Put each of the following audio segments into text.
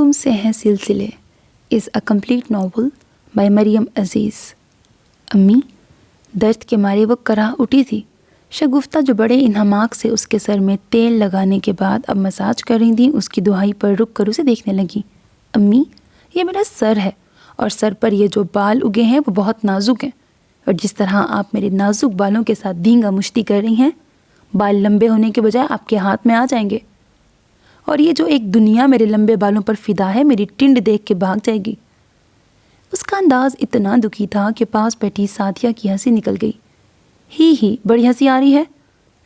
تم سے ہیں سلسلے از a complete novel by Maryam عزیز۔ امی درد کے مارے وہ کراہ اٹھی تھی۔ شگفتہ جو بڑے انہماک سے اس کے سر میں تیل لگانے کے بعد اب مساج کر رہی تھیں، اس کی دہائی پر رک کر اسے دیکھنے لگی۔ امی یہ میرا سر ہے اور سر پر یہ جو بال اگے ہیں وہ بہت نازک ہیں، اور جس طرح آپ میرے نازک بالوں کے ساتھ دھینگا مشتی کر رہی ہیں، بال لمبے ہونے کے بجائے آپ کے ہاتھ میں آ جائیں گے، اور یہ جو ایک دنیا میرے لمبے بالوں پر فدا ہے میری ٹنڈ دیکھ کے بھاگ جائے گی۔ اس کا انداز اتنا دکھی تھا کہ پاس بیٹھی سعدیہ کی ہنسی نکل گئی۔ ہی بڑی ہنسی آ رہی ہے،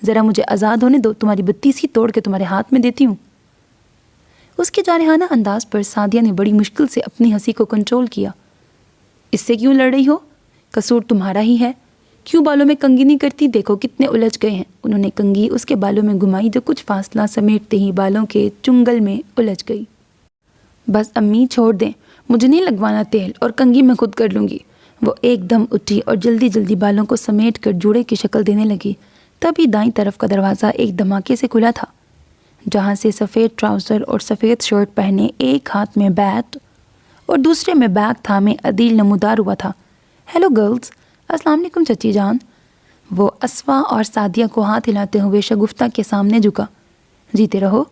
ذرا مجھے آزاد ہونے دو، تمہاری بتی سی توڑ کے تمہارے ہاتھ میں دیتی ہوں۔ اس کے جارحانہ انداز پر سعدیہ نے بڑی مشکل سے اپنی ہنسی کو کنٹرول کیا۔ اس سے کیوں لڑ رہی ہو؟ قصور تمہارا ہی ہے، کیوں بالوں میں کنگھی نہیں کرتی؟ دیکھو کتنے الجھ گئے ہیں۔ انہوں نے کنگھی اس کے بالوں میں گھمائی جو کچھ فاصلہ سمیٹتے ہی بالوں کے چنگل میں الجھ گئی۔ بس امی چھوڑ دیں، مجھے نہیں لگوانا تیل، اور کنگھی میں خود کر لوں گی۔ وہ ایک دم اٹھی اور جلدی بالوں کو سمیٹ کر جوڑے کی شکل دینے لگی۔ تبھی دائیں طرف کا دروازہ ایک دھماکے سے کھلا تھا، جہاں سے سفید ٹراؤزر اور سفید شرٹ پہنے، ایک ہاتھ میں بیٹ اور دوسرے میں بیگ تھامے عدیل نمودار ہوا تھا۔ ہیلو گرلز، السلام علیکم چچی جان۔ وہ اسوا اور سعدیہ کو ہاتھ ہلاتے ہوئے شگفتہ کے سامنے جھکا۔ جیتے رہو،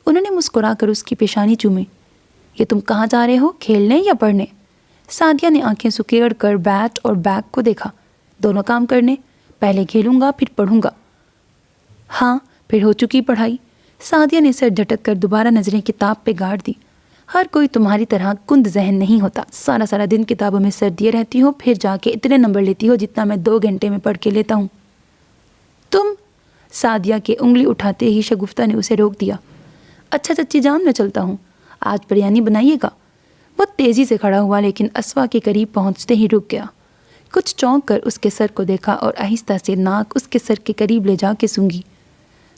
انہوں نے مسکرا کر اس کی پیشانی چومی۔ یہ تم کہاں جا رہے ہو، کھیلنے یا پڑھنے؟ سعدیہ نے آنکھیں سکیڑ کر بیٹ اور بیگ کو دیکھا۔ دونوں کام کرنے، پہلے کھیلوں گا پھر پڑھوں گا۔ ہاں، پھر ہو چکی پڑھائی؟ سعدیہ نے سر جھٹک کر دوبارہ نظریں کتاب پہ گاڑ دی۔ ہر کوئی تمہاری طرح کند ذہن نہیں ہوتا، سارا دن کتابوں میں سر دیے رہتی ہو، پھر جا کے اتنے نمبر لیتی ہو جتنا میں 2 گھنٹے میں پڑھ کے لیتا ہوں۔ تم؟ سعدیہ کے انگلی اٹھاتے ہی شگفتہ نے اسے روک دیا۔ اچھا چچی جان، میں چلتا ہوں، آج بریانی بنائیے گا۔ وہ تیزی سے کھڑا ہوا لیکن اسوا کے قریب پہنچتے ہی رک گیا۔ کچھ چونک کر اس کے سر کو دیکھا اور آہستہ سے ناک اس کے سر کے قریب لے جا کے سونگھی۔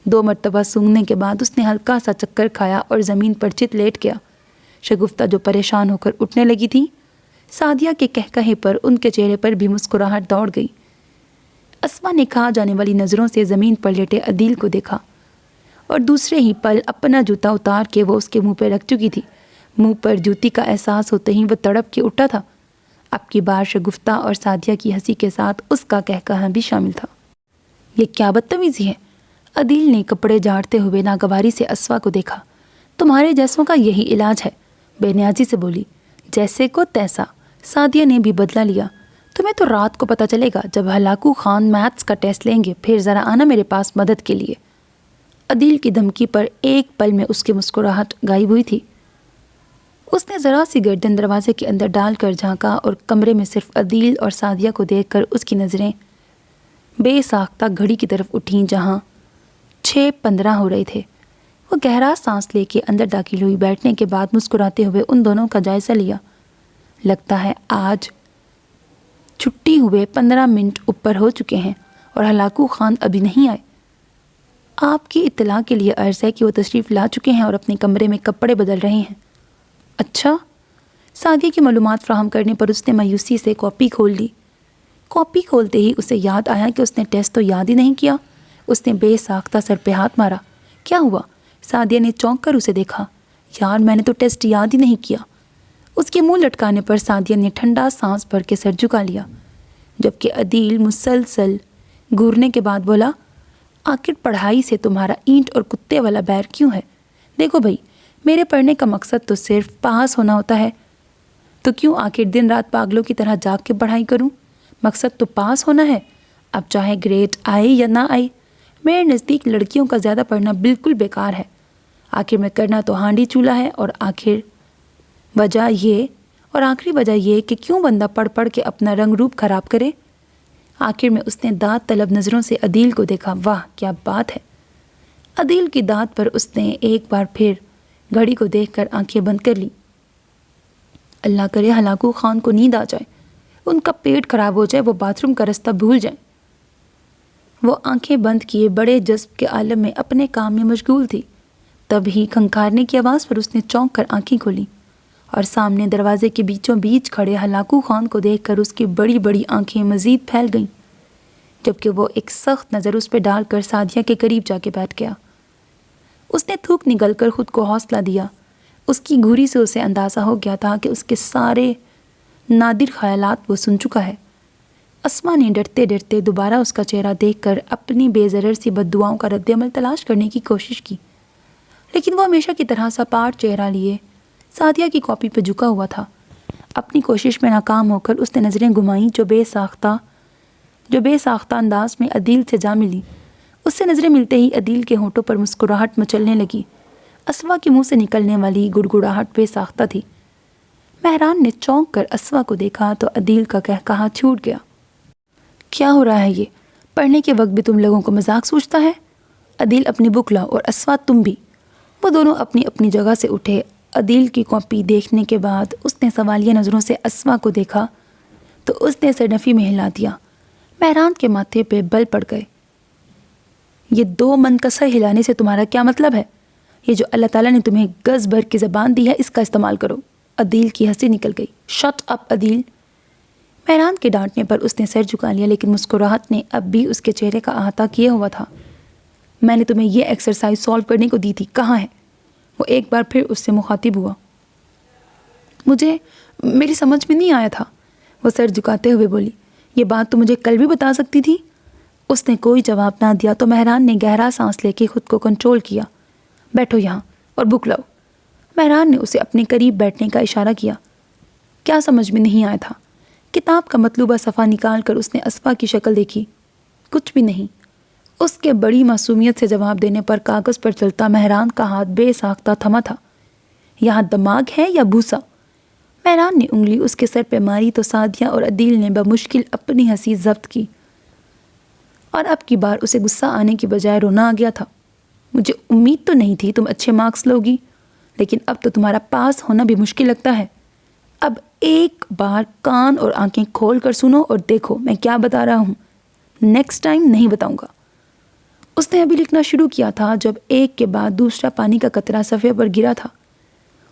2 مرتبہ سونگھنے کے بعد اس نے ہلکا سا چکر کھایا اور زمین پر چت لیٹ گیا۔ شگفتہ جو پریشان ہو کر اٹھنے لگی تھی، سعدیہ کے کہے پر ان کے چہرے پر بھی مسکراہٹ دوڑ گئی۔ اسما نے کھا جانے والی نظروں سے زمین پر لیٹے عدیل کو دیکھا، اور دوسرے ہی پل اپنا جوتا اتار کے وہ اس کے منہ پہ رکھ چکی تھی۔ منہ پر جوتی کا احساس ہوتے ہی وہ تڑپ کے اٹھا تھا۔ اب کی بار شگفتہ اور سعدیہ کی ہنسی کے ساتھ اس کا کہا بھی شامل تھا۔ یہ کیا بدتمیزی ہے؟ عدیل نے کپڑے جھاڑتے ہوئے ناگواری سے اسوا کو دیکھا۔ تمہارے جیسوں کا یہی علاج ہے، بے نیازی سے بولی۔ جیسے کو تیسا، سعدیہ نے بھی بدلہ لیا۔ تمہیں تو رات کو پتہ چلے گا جب ہلاکو خان میتھس کا ٹیسٹ لیں گے، پھر ذرا آنا میرے پاس مدد کے لیے۔ عدیل کی دھمکی پر ایک پل میں اس کی مسکراہٹ غائب ہوئی تھی۔ اس نے ذرا سی گردن دروازے کے اندر ڈال کر جھانکا اور کمرے میں صرف عدیل اور سعدیہ کو دیکھ کر اس کی نظریں بے ساختہ گھڑی کی طرف اٹھیں جہاں 6:15 ہو رہے تھے۔ وہ گہرا سانس لے کے اندر داخل ہوئی، بیٹھنے کے بعد مسکراتے ہوئے ان دونوں کا جائزہ لیا۔ لگتا ہے آج چھٹی ہوئے 15 منٹ اوپر ہو چکے ہیں اور ہلاکو خان ابھی نہیں آئے۔ آپ کی اطلاع کے لیے عرض ہے کہ وہ تشریف لا چکے ہیں اور اپنے کمرے میں کپڑے بدل رہے ہیں۔ اچھا؟ سعدیہ کی معلومات فراہم کرنے پر اس نے مایوسی سے کاپی کھول لی۔ کاپی کھولتے ہی اسے یاد آیا کہ اس نے ٹیسٹ تو یاد ہی نہیں کیا۔ اس نے بے ساختہ سر پہ ہاتھ مارا۔ کیا ہوا؟ سعدیہ نے چونک کر اسے دیکھا۔ یار، میں نے تو ٹیسٹ یاد ہی نہیں کیا۔ اس کے منہ لٹکانے پر سعدیہ نے ٹھنڈا سانس بھر کے سر جھکا لیا، جبکہ عدیل مسلسل گھورنے کے بعد بولا، آخر پڑھائی سے تمہارا اینٹ اور کتے والا بیر کیوں ہے؟ دیکھو بھائی، میرے پڑھنے کا مقصد تو صرف پاس ہونا ہوتا ہے، تو کیوں آخر دن رات پاگلوں کی طرح جاگ کے پڑھائی کروں؟ مقصد تو پاس ہونا ہے، اب چاہے گریڈ آئے یا نہ آئے۔ میرے نزدیک لڑکیوں کا زیادہ پڑھنا بالکل بیکار ہے۔ آخر میں کرنا تو ہانڈی چولہا ہے، اور آخری وجہ یہ کہ کیوں بندہ پڑھ کے اپنا رنگ روپ خراب کرے۔ آخر میں اس نے داد طلب نظروں سے عدیل کو دیکھا۔ واہ کیا بات ہے! عدیل کی داد پر اس نے ایک بار پھر گھڑی کو دیکھ کر آنکھیں بند کر لی۔ اللہ کرے ہلاکو خان کو نیند آ جائے، ان کا پیٹ خراب ہو جائے، وہ باتھ روم کا رستہ بھول جائیں۔ وہ آنکھیں بند کیے بڑے جذب کے عالم میں اپنے کام میں مشغول تھی۔ تب ہی کھنکھارنے کی آواز پر اس نے چونک کر آنکھیں کھولی، اور سامنے دروازے کے بیچوں بیچ کھڑے ہلاکو خان کو دیکھ کر اس کی بڑی بڑی آنکھیں مزید پھیل گئیں، جبکہ وہ ایک سخت نظر اس پہ ڈال کر سعدیہ کے قریب جا کے بیٹھ گیا۔ اس نے تھوک نگل کر خود کو حوصلہ دیا۔ اس کی گھوری سے اسے اندازہ ہو گیا تھا کہ اس کے سارے نادر خیالات وہ سن چکا ہے۔ اسما نے ڈرتے ڈرتے دوبارہ اس کا چہرہ دیکھ کر اپنی بے ضرر سی بد دعاؤں کا رد عمل تلاش کرنے کی کوشش کی، لیکن وہ ہمیشہ کی طرح سپاٹ چہرہ لیے سعدیہ کی کاپی پہ جھکا ہوا تھا۔ اپنی کوشش میں ناکام ہو کر اس نے نظریں گھمائیں جو بے ساختہ انداز میں عدیل سے جا ملی۔ اس سے نظریں ملتے ہی عدیل کے ہونٹوں پر مسکراہٹ مچلنے لگی۔ اسوا کے منہ سے نکلنے والی گڑگڑاہٹ بے ساختہ تھی۔ مہران نے چونک کر اسوا کو دیکھا تو عدیل کا قہقہا چھوٹ گیا۔ کیا ہو رہا ہے یہ؟ پڑھنے کے وقت بھی تم لوگوں کو مذاق سوچتا ہے؟ عدیل اپنی بک لاؤ اور اسوا تم بھی۔ وہ دونوں اپنی اپنی جگہ سے اٹھے۔ عدیل کی کاپی دیکھنے کے بعد اس نے سوالیہ نظروں سے اسوا کو دیکھا تو اس نے سر نفی میں ہلا دیا۔ مہران کے ماتھے پہ بل پڑ گئے۔ یہ 2 منکسر ہلانے سے تمہارا کیا مطلب ہے؟ یہ جو اللہ تعالیٰ نے تمہیں گز بھر کی زبان دی ہے اس کا استعمال کرو۔ عدیل کی ہنسی نکل گئی۔ شٹ اپ عدیل۔ مہران کے ڈانٹنے پر اس نے سر جھکا لیا، لیکن مسکراہٹ نے اب بھی اس کے چہرے کا احاطہ کیا ہوا تھا۔ میں نے تمہیں یہ ایکسرسائز سالو کرنے کو دی تھی، کہاں ہے؟ وہ ایک بار پھر اس سے مخاطب ہوا۔ میری سمجھ میں نہیں آیا تھا، وہ سر جھکاتے ہوئے بولی۔ یہ بات تو مجھے کل بھی بتا سکتی تھی۔ اس نے کوئی جواب نہ دیا تو مہران نے گہرا سانس لے کے خود کو کنٹرول کیا۔ بیٹھو یہاں اور بک لاؤ۔ مہران نے اسے اپنے قریب بیٹھنے کا اشارہ کیا۔ کیا سمجھ میں نہیں آیا تھا؟ کتاب کا مطلوبہ صفحہ نکال کر اس نے اسوا کی شکل دیکھی۔ کچھ بھی نہیں۔ اس کے بڑی معصومیت سے جواب دینے پر کاغذ پر چلتا مہران کا ہاتھ بے ساختہ تھما تھا۔ یہاں دماغ ہے یا بھوسا؟ مہران نے انگلی اس کے سر پہ ماری تو سعدیہ اور عدیل نے بمشکل اپنی ہنسی ضبط کی، اور اب کی بار اسے غصہ آنے کی بجائے رونا آ گیا تھا۔ مجھے امید تو نہیں تھی تم اچھے مارکس لوگی، لیکن اب تو تمہارا پاس ہونا بھی مشکل لگتا ہے۔ اب ایک بار کان اور آنکھیں کھول کر سنو اور دیکھو میں کیا بتا رہا ہوں۔ نیکسٹ ٹائم نہیں بتاؤں گا۔ اس نے ابھی لکھنا شروع کیا تھا جب ایک کے بعد دوسرا پانی کا قطرہ صفحے پر گرا تھا۔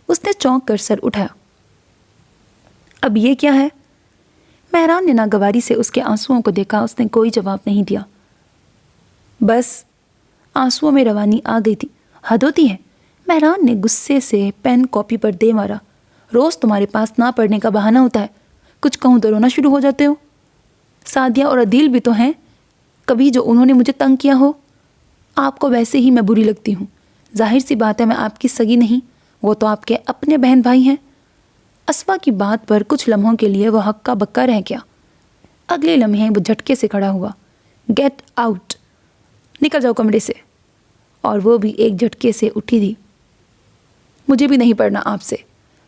اس نے چونک کر سر اٹھایا۔ اب یہ کیا ہے؟ مہران نے ناگواری سے اس کے آنسوؤں کو دیکھا۔ اس نے کوئی جواب نہیں دیا۔ بس آنسوؤں میں روانی آ گئی تھی۔ حد ہوتی ہے۔ مہران نے غصے سے پین کاپی پر دے مارا۔ روز تمہارے پاس نہ پڑھنے کا بہانہ ہوتا ہے، کچھ کہوں تو رونا شروع ہو جاتے ہو۔ سعدیہ اور عدیل بھی تو ہیں، کبھی جو انہوں نے مجھے تنگ کیا ہو۔ آپ کو ویسے ہی میں بری لگتی ہوں۔ ظاہر سی بات ہے میں آپ کی سگی نہیں، وہ تو آپ کے اپنے بہن بھائی ہیں۔ اسوا کی بات پر کچھ لمحوں کے لیے وہ ہکا بکا رہ گیا۔ اگلے لمحے وہ جھٹکے سے کھڑا ہوا۔ گیٹ آؤٹ، نکل جاؤ کمرے سے۔ اور وہ بھی ایک جھٹکے سے اٹھی تھی۔ مجھے بھی نہیں پڑھنا آپ سے۔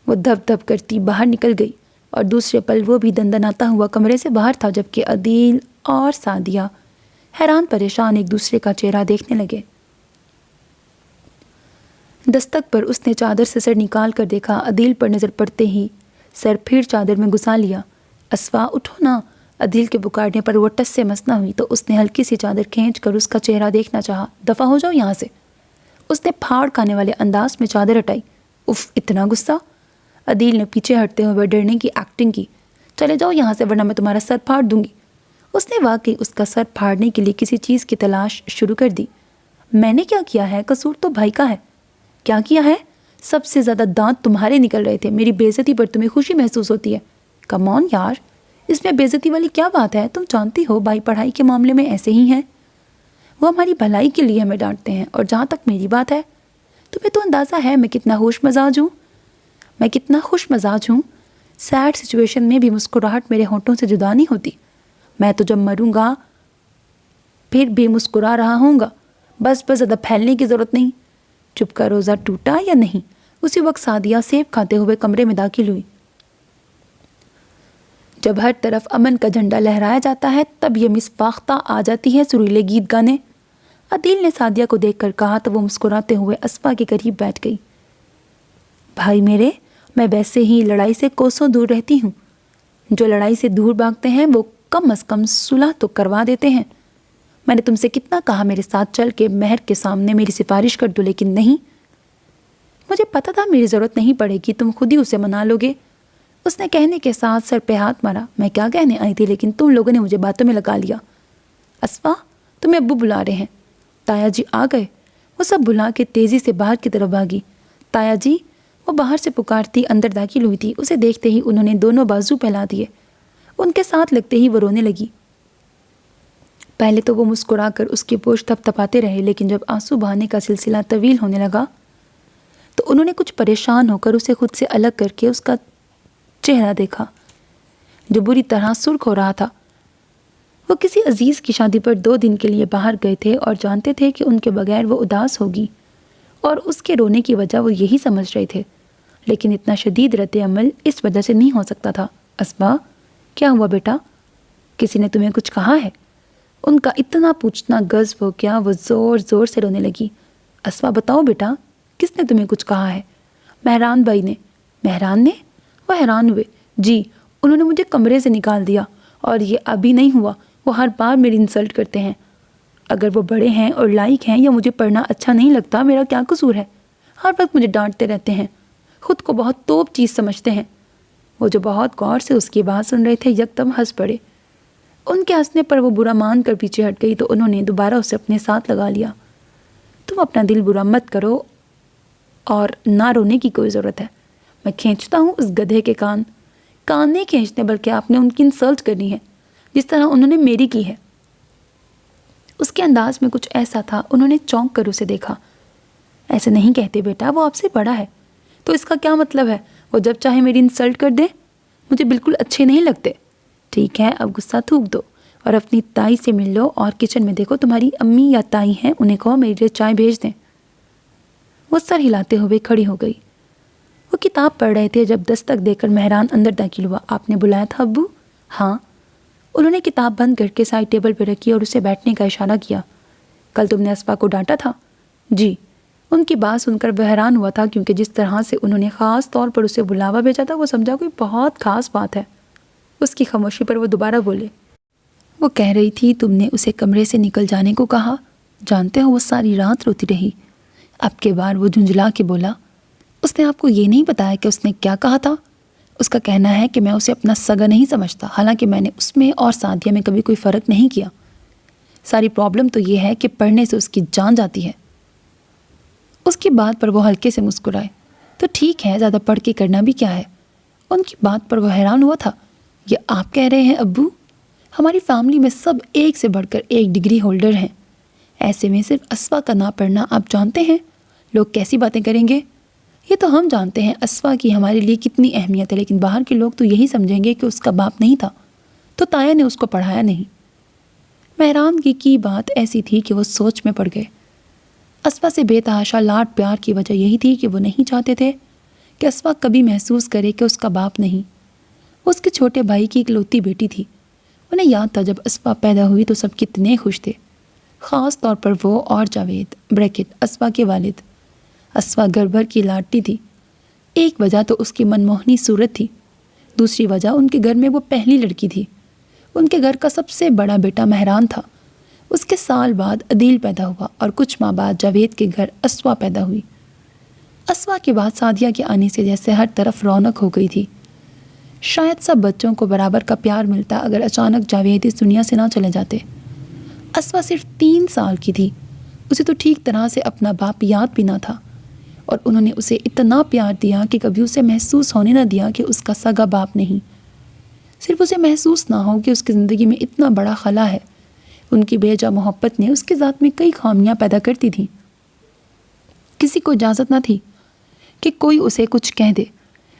وہ دھپ دھپ کرتی باہر نکل گئی، اور دوسرے پل وہ بھی دندناتا ہوا کمرے سے باہر تھا، جبکہ عدیل اور سعدیہ حیران پریشان ایک دوسرے کا چہرہ دیکھنے لگے۔ دستک پر اس نے چادر سے سر نکال کر دیکھا۔ عدیل پر نظر پڑتے ہی سر پھر چادر میں گھسا لیا۔ اسوا اٹھو نا۔ عدیل کے پکارنے پر وہ ٹس سے مس نہ ہوئی تو اس نے ہلکی سی چادر کھینچ کر اس کا چہرہ دیکھنا چاہا۔ دفع ہو جاؤ یہاں سے۔ اس نے پھاڑ کھانے والے انداز میں چادر ہٹائی۔ اف، اتنا غصہ؟ عدیل نے پیچھے ہٹتے ہوئے ڈرنے کی ایکٹنگ کی۔ چلے جاؤ یہاں سے ورنہ میں تمہارا سر پھاڑ دوں گی۔ اس نے واقعی اس کا سر پھاڑنے کے لیے کسی چیز کی تلاش شروع کر دی۔ میں نے کیا کیا ہے؟ قصور تو بھائی کا ہے۔ کیا کیا ہے؟ سب سے زیادہ دانت تمہارے نکل رہے تھے۔ میری بے عزتی پر تمہیں خوشی محسوس ہوتی ہے؟ کم آن یار، اس میں بے عزتی والی کیا بات ہے؟ تم جانتی ہو بھائی پڑھائی کے معاملے میں ایسے ہی ہیں، وہ ہماری بھلائی کے لیے ہمیں ڈانٹتے ہیں۔ اور جہاں تک میری بات ہے، تمہیں تو اندازہ ہے میں کتنا خوش مزاج ہوں۔ سیڈ سچویشن میں بھی مسکراہٹ میرے ہونٹوں سے جدا نہیں ہوتی۔ میں تو جب مروں گا پھر بھی مسکرا رہا ہوں گا۔ بس زیادہ پھیلنے کی ضرورت نہیں۔ چپ کا روزہ ٹوٹا یا نہیں؟ اسی وقت سعدیہ سیب کھاتے ہوئے کمرے میں داخل ہوئی۔ جب ہر طرف امن کا جھنڈا لہرایا جاتا ہے تب یہ مس فاختہ آ جاتی ہے سریلے گیت گانے۔ عدیل نے سعدیہ کو دیکھ کر کہا تو وہ مسکراتے ہوئے اسوا کے قریب بیٹھ گئی۔ بھائی میرے، میں ویسے ہی لڑائی سے کوسوں دور رہتی ہوں۔ جو لڑائی سے دور بھاگتے ہیں وہ کم از کم صلح تو کروا دیتے ہیں۔ میں نے تم سے کتنا کہا میرے ساتھ چل کے مہر کے سامنے میری سفارش کر دو، لیکن نہیں۔ مجھے پتا تھا میری ضرورت نہیں پڑے گی، تم خود ہی اسے منا لو گے۔ اس نے کہنے کے ساتھ سر پہ ہاتھ مارا۔ میں کیا کہنے آئی تھی، لیکن تم لوگوں نے مجھے باتوں میں لگا لیا۔ اسوا، تمہیں ابو بلا رہے ہیں۔ تایا جی آ گئے۔ وہ سب بلا کے تیزی سے باہر کی طرف بھاگی۔ تایا جی، وہ باہر سے پکارتی اندر داخل ہوئی تھی۔ اسے دیکھتے ہی انہوں نے دونوں بازو پھیلا دیے۔ ان کے ساتھ لگتے ہی وہ رونے لگی۔ پہلے تو وہ مسکرا کر اس کی پوچھ تھپ تھپاتے رہے، لیکن جب آنسو بہانے کا سلسلہ طویل ہونے لگا تو انہوں نے کچھ پریشان ہو کر اسے خود سے الگ کر کے اس کا چہرہ دیکھا جو بری طرح سرخ ہو رہا تھا۔ وہ کسی عزیز کی شادی پر 2 دن کے لیے باہر گئے تھے اور جانتے تھے کہ ان کے بغیر وہ اداس ہوگی، اور اس کے رونے کی وجہ وہ یہی سمجھ رہے تھے، لیکن اتنا شدید رد عمل اس وجہ سے نہیں ہو سکتا تھا۔ اسبا، کیا ہوا بیٹا؟ کسی نے تمہیں کچھ کہا ہے؟ ان کا اتنا پوچھنا غضب ہو گیا، وہ زور زور سے رونے لگی۔ اسبا بتاؤ بیٹا، کس نے تمہیں کچھ کہا ہے؟ مہران بھائی نے۔ مہران نے؟ وہ حیران ہوئے۔ جی، انہوں نے مجھے کمرے سے نکال دیا، اور یہ ابھی نہیں ہوا، وہ ہر بار میری انسلٹ کرتے ہیں۔ اگر وہ بڑے ہیں اور لائق ہیں یا مجھے پڑھنا اچھا نہیں لگتا، میرا کیا قصور ہے؟ ہر وقت مجھے ڈانٹتے رہتے ہیں، خود کو بہت توپ چیز سمجھتے ہیں۔ وہ جو بہت غور سے اس کی بات سن رہے تھے یکدم ہنس پڑے۔ ان کے ہنسنے پر وہ برا مان کر پیچھے ہٹ گئی تو انہوں نے دوبارہ اسے اپنے ساتھ لگا لیا۔ تم اپنا دل برا مت کرو اور نہ رونے کی کوئی ضرورت ہے۔ میں کھینچتا ہوں اس گدھے کے کان نہیں کھینچنے، بلکہ آپ نے ان کی انسلٹ کرنی ہے جس طرح انہوں نے میری کی ہے۔ اس کے انداز میں کچھ ایسا تھا، انہوں نے چونک کر اسے دیکھا۔ ایسے نہیں کہتے بیٹا، وہ آپ سے بڑا ہے۔ تو اس کا کیا مطلب ہے؟ وہ جب چاہے میری انسلٹ کر دے؟ مجھے بالکل اچھے نہیں لگتے۔ ٹھیک ہے، اب غصہ تھوک دو اور اپنی تائی سے مل لو، اور کچن میں دیکھو تمہاری امی یا تائی ہیں، انہیں کہو میرے لیے چائے بھیج دیں۔ وہ سر ہلاتے ہوئے کھڑی ہو گئی۔ وہ کتاب پڑھ رہے تھے جب دستک دے کر مہران اندر داخل ہوا۔ آپ نے بلایا تھا ابو؟ ہاں۔ انہوں نے کتاب بند کر کے سائڈ ٹیبل پہ رکھی اور اسے بیٹھنے کا اشارہ کیا۔ کل تم نے اسفا کو ڈانٹا تھا؟ جی۔ ان کی بات سن کر وہ حیران ہوا تھا، کیونکہ جس طرح سے انہوں نے خاص طور پر اسے بلاوا بھیجا تھا وہ سمجھا کوئی بہت خاص بات ہے۔ اس کی خاموشی پر وہ دوبارہ بولے۔ وہ کہہ رہی تھی تم نے اسے کمرے سے نکل جانے کو کہا۔ جانتے ہو وہ ساری رات روتی رہی۔ اب کے بار وہ جھنجھلا کے بولا، اس نے آپ کو یہ نہیں بتایا کہ اس نے کیا کہا تھا؟ اس کا کہنا ہے کہ میں اسے اپنا سگا نہیں سمجھتا، حالانکہ میں نے اس میں اور سعدیہ میں کبھی کوئی فرق نہیں کیا۔ ساری پرابلم تو یہ ہے کہ پڑھنے سے اس کی جان جاتی ہے۔ اس کی بات پر وہ ہلکے سے مسکرائے۔ تو ٹھیک ہے، زیادہ پڑھ کے کرنا بھی کیا ہے؟ ان کی بات پر وہ حیران ہوا تھا۔ یہ آپ کہہ رہے ہیں ابو؟ ہماری فیملی میں سب ایک سے بڑھ کر ایک ڈگری ہولڈر ہیں، ایسے میں صرف اسفا کا نہ پڑھنا آپ جانتے ہیں لوگ کیسی باتیں کریں گے؟ یہ تو ہم جانتے ہیں اسفا کی ہمارے لیے کتنی اہمیت ہے، لیکن باہر کے لوگ تو یہی سمجھیں گے کہ اس کا باپ نہیں تھا تو تایا نے اس کو پڑھایا نہیں۔ مہران کی بات ایسی تھی کہ وہ سوچ میں پڑ گئے۔ اسفا سے بے تحاشا لاڈ پیار کی وجہ یہی تھی کہ وہ نہیں چاہتے تھے کہ اسفا کبھی محسوس کرے کہ اس کا باپ نہیں۔ وہ اس کے چھوٹے بھائی کی اکلوتی بیٹی تھی۔ انہیں یاد تھا جب اسفا پیدا ہوئی تو سب کتنے خوش تھے، خاص طور پر وہ اور جاوید بریکٹ اسفا کے والد۔ اسفا گھر بھر کی لاڈلی تھی۔ ایک وجہ تو اس کی منموہنی صورت تھی، دوسری وجہ ان کے گھر میں وہ پہلی لڑکی تھی۔ ان کے گھر کا سب سے بڑا بیٹا مہران تھا، اس کے سال بعد عدیل پیدا ہوا اور کچھ ماہ بعد جاوید کے گھر اسوا پیدا ہوئی۔ اسوا کے بعد سعدیہ کے آنے سے جیسے ہر طرف رونق ہو گئی تھی۔ شاید سب بچوں کو برابر کا پیار ملتا اگر اچانک جاوید اس دنیا سے نہ چلے جاتے۔ اسوا صرف 3 سال کی تھی، اسے تو ٹھیک طرح سے اپنا باپ یاد بھی نہ تھا، اور انہوں نے اسے اتنا پیار دیا کہ کبھی اسے محسوس ہونے نہ دیا کہ اس کا سگا باپ نہیں۔ صرف اسے محسوس نہ ہو کہ اس کی زندگی میں اتنا بڑا خلا ہے۔ ان کی بے جا محبت نے اس کے ذات میں کئی خامیاں پیدا کرتی تھیں۔ کسی کو اجازت نہ تھی کہ کوئی اسے کچھ کہہ دے۔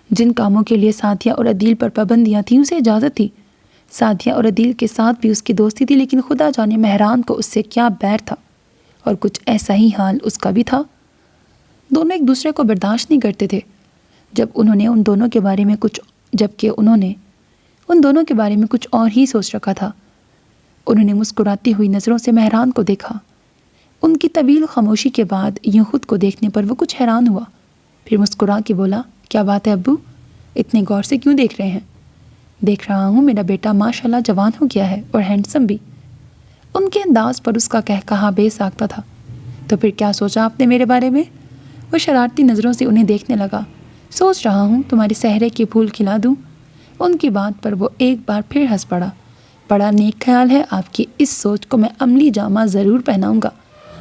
جن کاموں کے لیے سعدیہ اور عدیل پر پابندیاں تھیں اسے اجازت تھی۔ سعدیہ اور عدیل کے ساتھ بھی اس کی دوستی تھی، لیکن خدا جانے مہران کو اس سے کیا بیر تھا، اور کچھ ایسا ہی حال اس کا بھی تھا۔ دونوں ایک دوسرے کو برداشت نہیں کرتے تھے۔ جبکہ انہوں نے ان دونوں کے بارے میں کچھ اور ہی سوچ رکھا تھا۔ انہوں نے مسکراتی ہوئی نظروں سے مہران کو دیکھا۔ ان کی طویل خاموشی کے بعد یوں خود کو دیکھنے پر وہ کچھ حیران ہوا، پھر مسکرا کے بولا، کیا بات ہے ابو؟ اتنے غور سے کیوں دیکھ رہے ہیں؟ دیکھ رہا ہوں میرا بیٹا ماشاءاللہ جوان ہو گیا ہے اور ہینڈسم بھی۔ ان کے انداز پر اس کا کہا بے ساختہ تھا۔ تو پھر کیا سوچا آپ نے میرے بارے میں؟ وہ شرارتی نظروں سے انہیں دیکھنے لگا۔ سوچ رہا ہوں تمہارے سہرے کے پھول کھلا دوں۔ ان کی بات پر وہ ایک بار پھر ہنس پڑا۔ بڑا نیک خیال ہے آپ کی اس سوچ کو، میں عملی جامہ ضرور پہناؤں گا،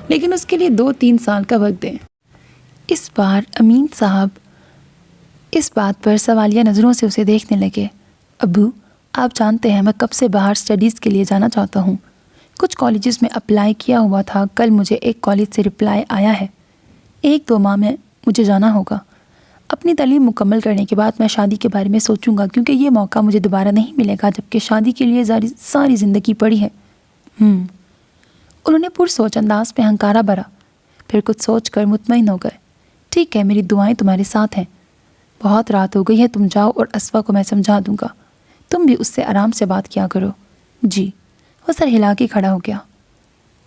لیکن اس کے لیے 2-3 سال کا وقت دیں۔ اس بار امین صاحب اس بات پر سوالیہ نظروں سے اسے دیکھنے لگے۔ ابو، آپ جانتے ہیں میں کب سے باہر اسٹڈیز کے لیے جانا چاہتا ہوں۔ کچھ کالجز میں اپلائی کیا ہوا تھا، کل مجھے ایک کالج سے رپلائی آیا ہے۔ 1-2 ماہ میں مجھے جانا ہوگا۔ اپنی تعلیم مکمل کرنے کے بعد میں شادی کے بارے میں سوچوں گا، کیونکہ یہ موقع مجھے دوبارہ نہیں ملے گا، جبکہ شادی کے لیے ساری زندگی پڑی ہے۔ انہوں نے پرسوچ انداز میں ہنکارا بھرا، پھر کچھ سوچ کر مطمئن ہو گئے۔ ٹھیک ہے، میری دعائیں تمہارے ساتھ ہیں۔ بہت رات ہو گئی ہے، تم جاؤ اور اسوا کو میں سمجھا دوں گا۔ تم بھی اس سے آرام سے بات کیا کرو۔ جی۔ وہ سر ہلا کے کھڑا ہو گیا۔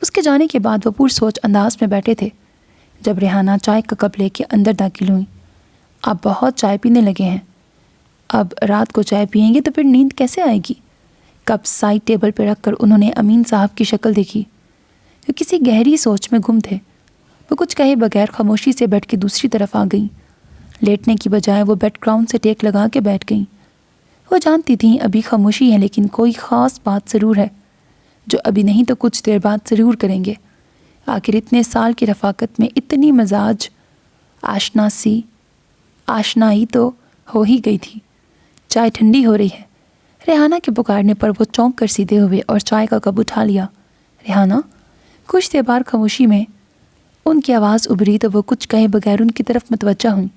اس کے جانے کے بعد وہ پرسوچ انداز میں بیٹھے تھے جب ریحانہ چائے کا کپ لے کے اندر داخل ہوئی۔ آپ بہت چائے پینے لگے ہیں۔ اب رات کو چائے پئیں گے تو پھر نیند کیسے آئے گی؟ کپ سائڈ ٹیبل پہ رکھ کر انہوں نے امین صاحب کی شکل دیکھی۔ وہ کسی گہری سوچ میں گم تھے۔ وہ کچھ کہے بغیر خاموشی سے بیٹھ کے دوسری طرف آ گئیں۔ لیٹنے کی بجائے وہ بیڈ گراؤنڈ سے ٹیک لگا کے بیٹھ گئیں۔ وہ جانتی تھیں ابھی خاموشی ہے، لیکن کوئی خاص بات ضرور ہے جو ابھی نہیں تو کچھ دیر بعد ضرور کریں گے۔ آخر اتنے سال کی رفاقت میں اتنی مزاج آشنائی تو ہو ہی گئی تھی۔ چائے ٹھنڈی ہو رہی ہے۔ ریحانہ کے پکارنے پر وہ چونک کر سیدھے ہوئے اور چائے کا کپ اٹھا لیا۔ ریحانہ، کچھ دیر بعد خاموشی میں ان کی آواز ابھری تو وہ کچھ کہے بغیر ان کی طرف متوجہ ہوئیں۔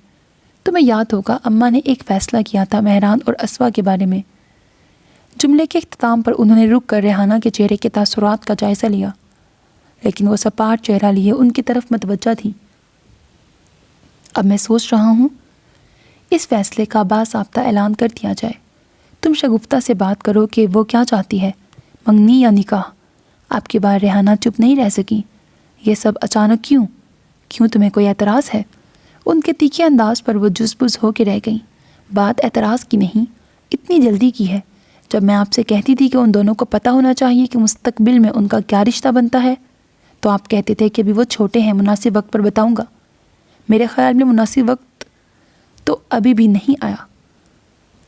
تمہیں یاد ہوگا اماں نے ایک فیصلہ کیا تھا مہران اور اسوا کے بارے میں۔ جملے کے اختتام پر انہوں نے رک کر ریحانہ کے چہرے کے تاثرات کا جائزہ لیا، لیکن وہ سپاٹ چہرہ لیے ان کی طرف متوجہ تھی۔ اب میں سوچ رہا ہوں اس فیصلے کا باضابطہ اعلان کر دیا جائے۔ تم شگفتہ سے بات کرو کہ وہ کیا چاہتی ہے، منگنی یا نکاح؟ آپ کی بار ریحانہ چپ نہیں رہ سکی۔ یہ سب اچانک کیوں تمہیں کوئی اعتراض ہے؟ ان کے تیکھے انداز پر وہ جزبز ہو کے رہ گئیں۔ بات اعتراض کی نہیں، اتنی جلدی کی ہے۔ جب میں آپ سے کہتی تھی کہ ان دونوں کو پتہ ہونا چاہیے کہ مستقبل میں ان کا کیا رشتہ بنتا ہے، تو آپ کہتے تھے کہ ابھی وہ چھوٹے ہیں، مناسب وقت پر بتاؤں گا۔ میرے خیال میں مناسب وقت تو ابھی بھی نہیں آیا۔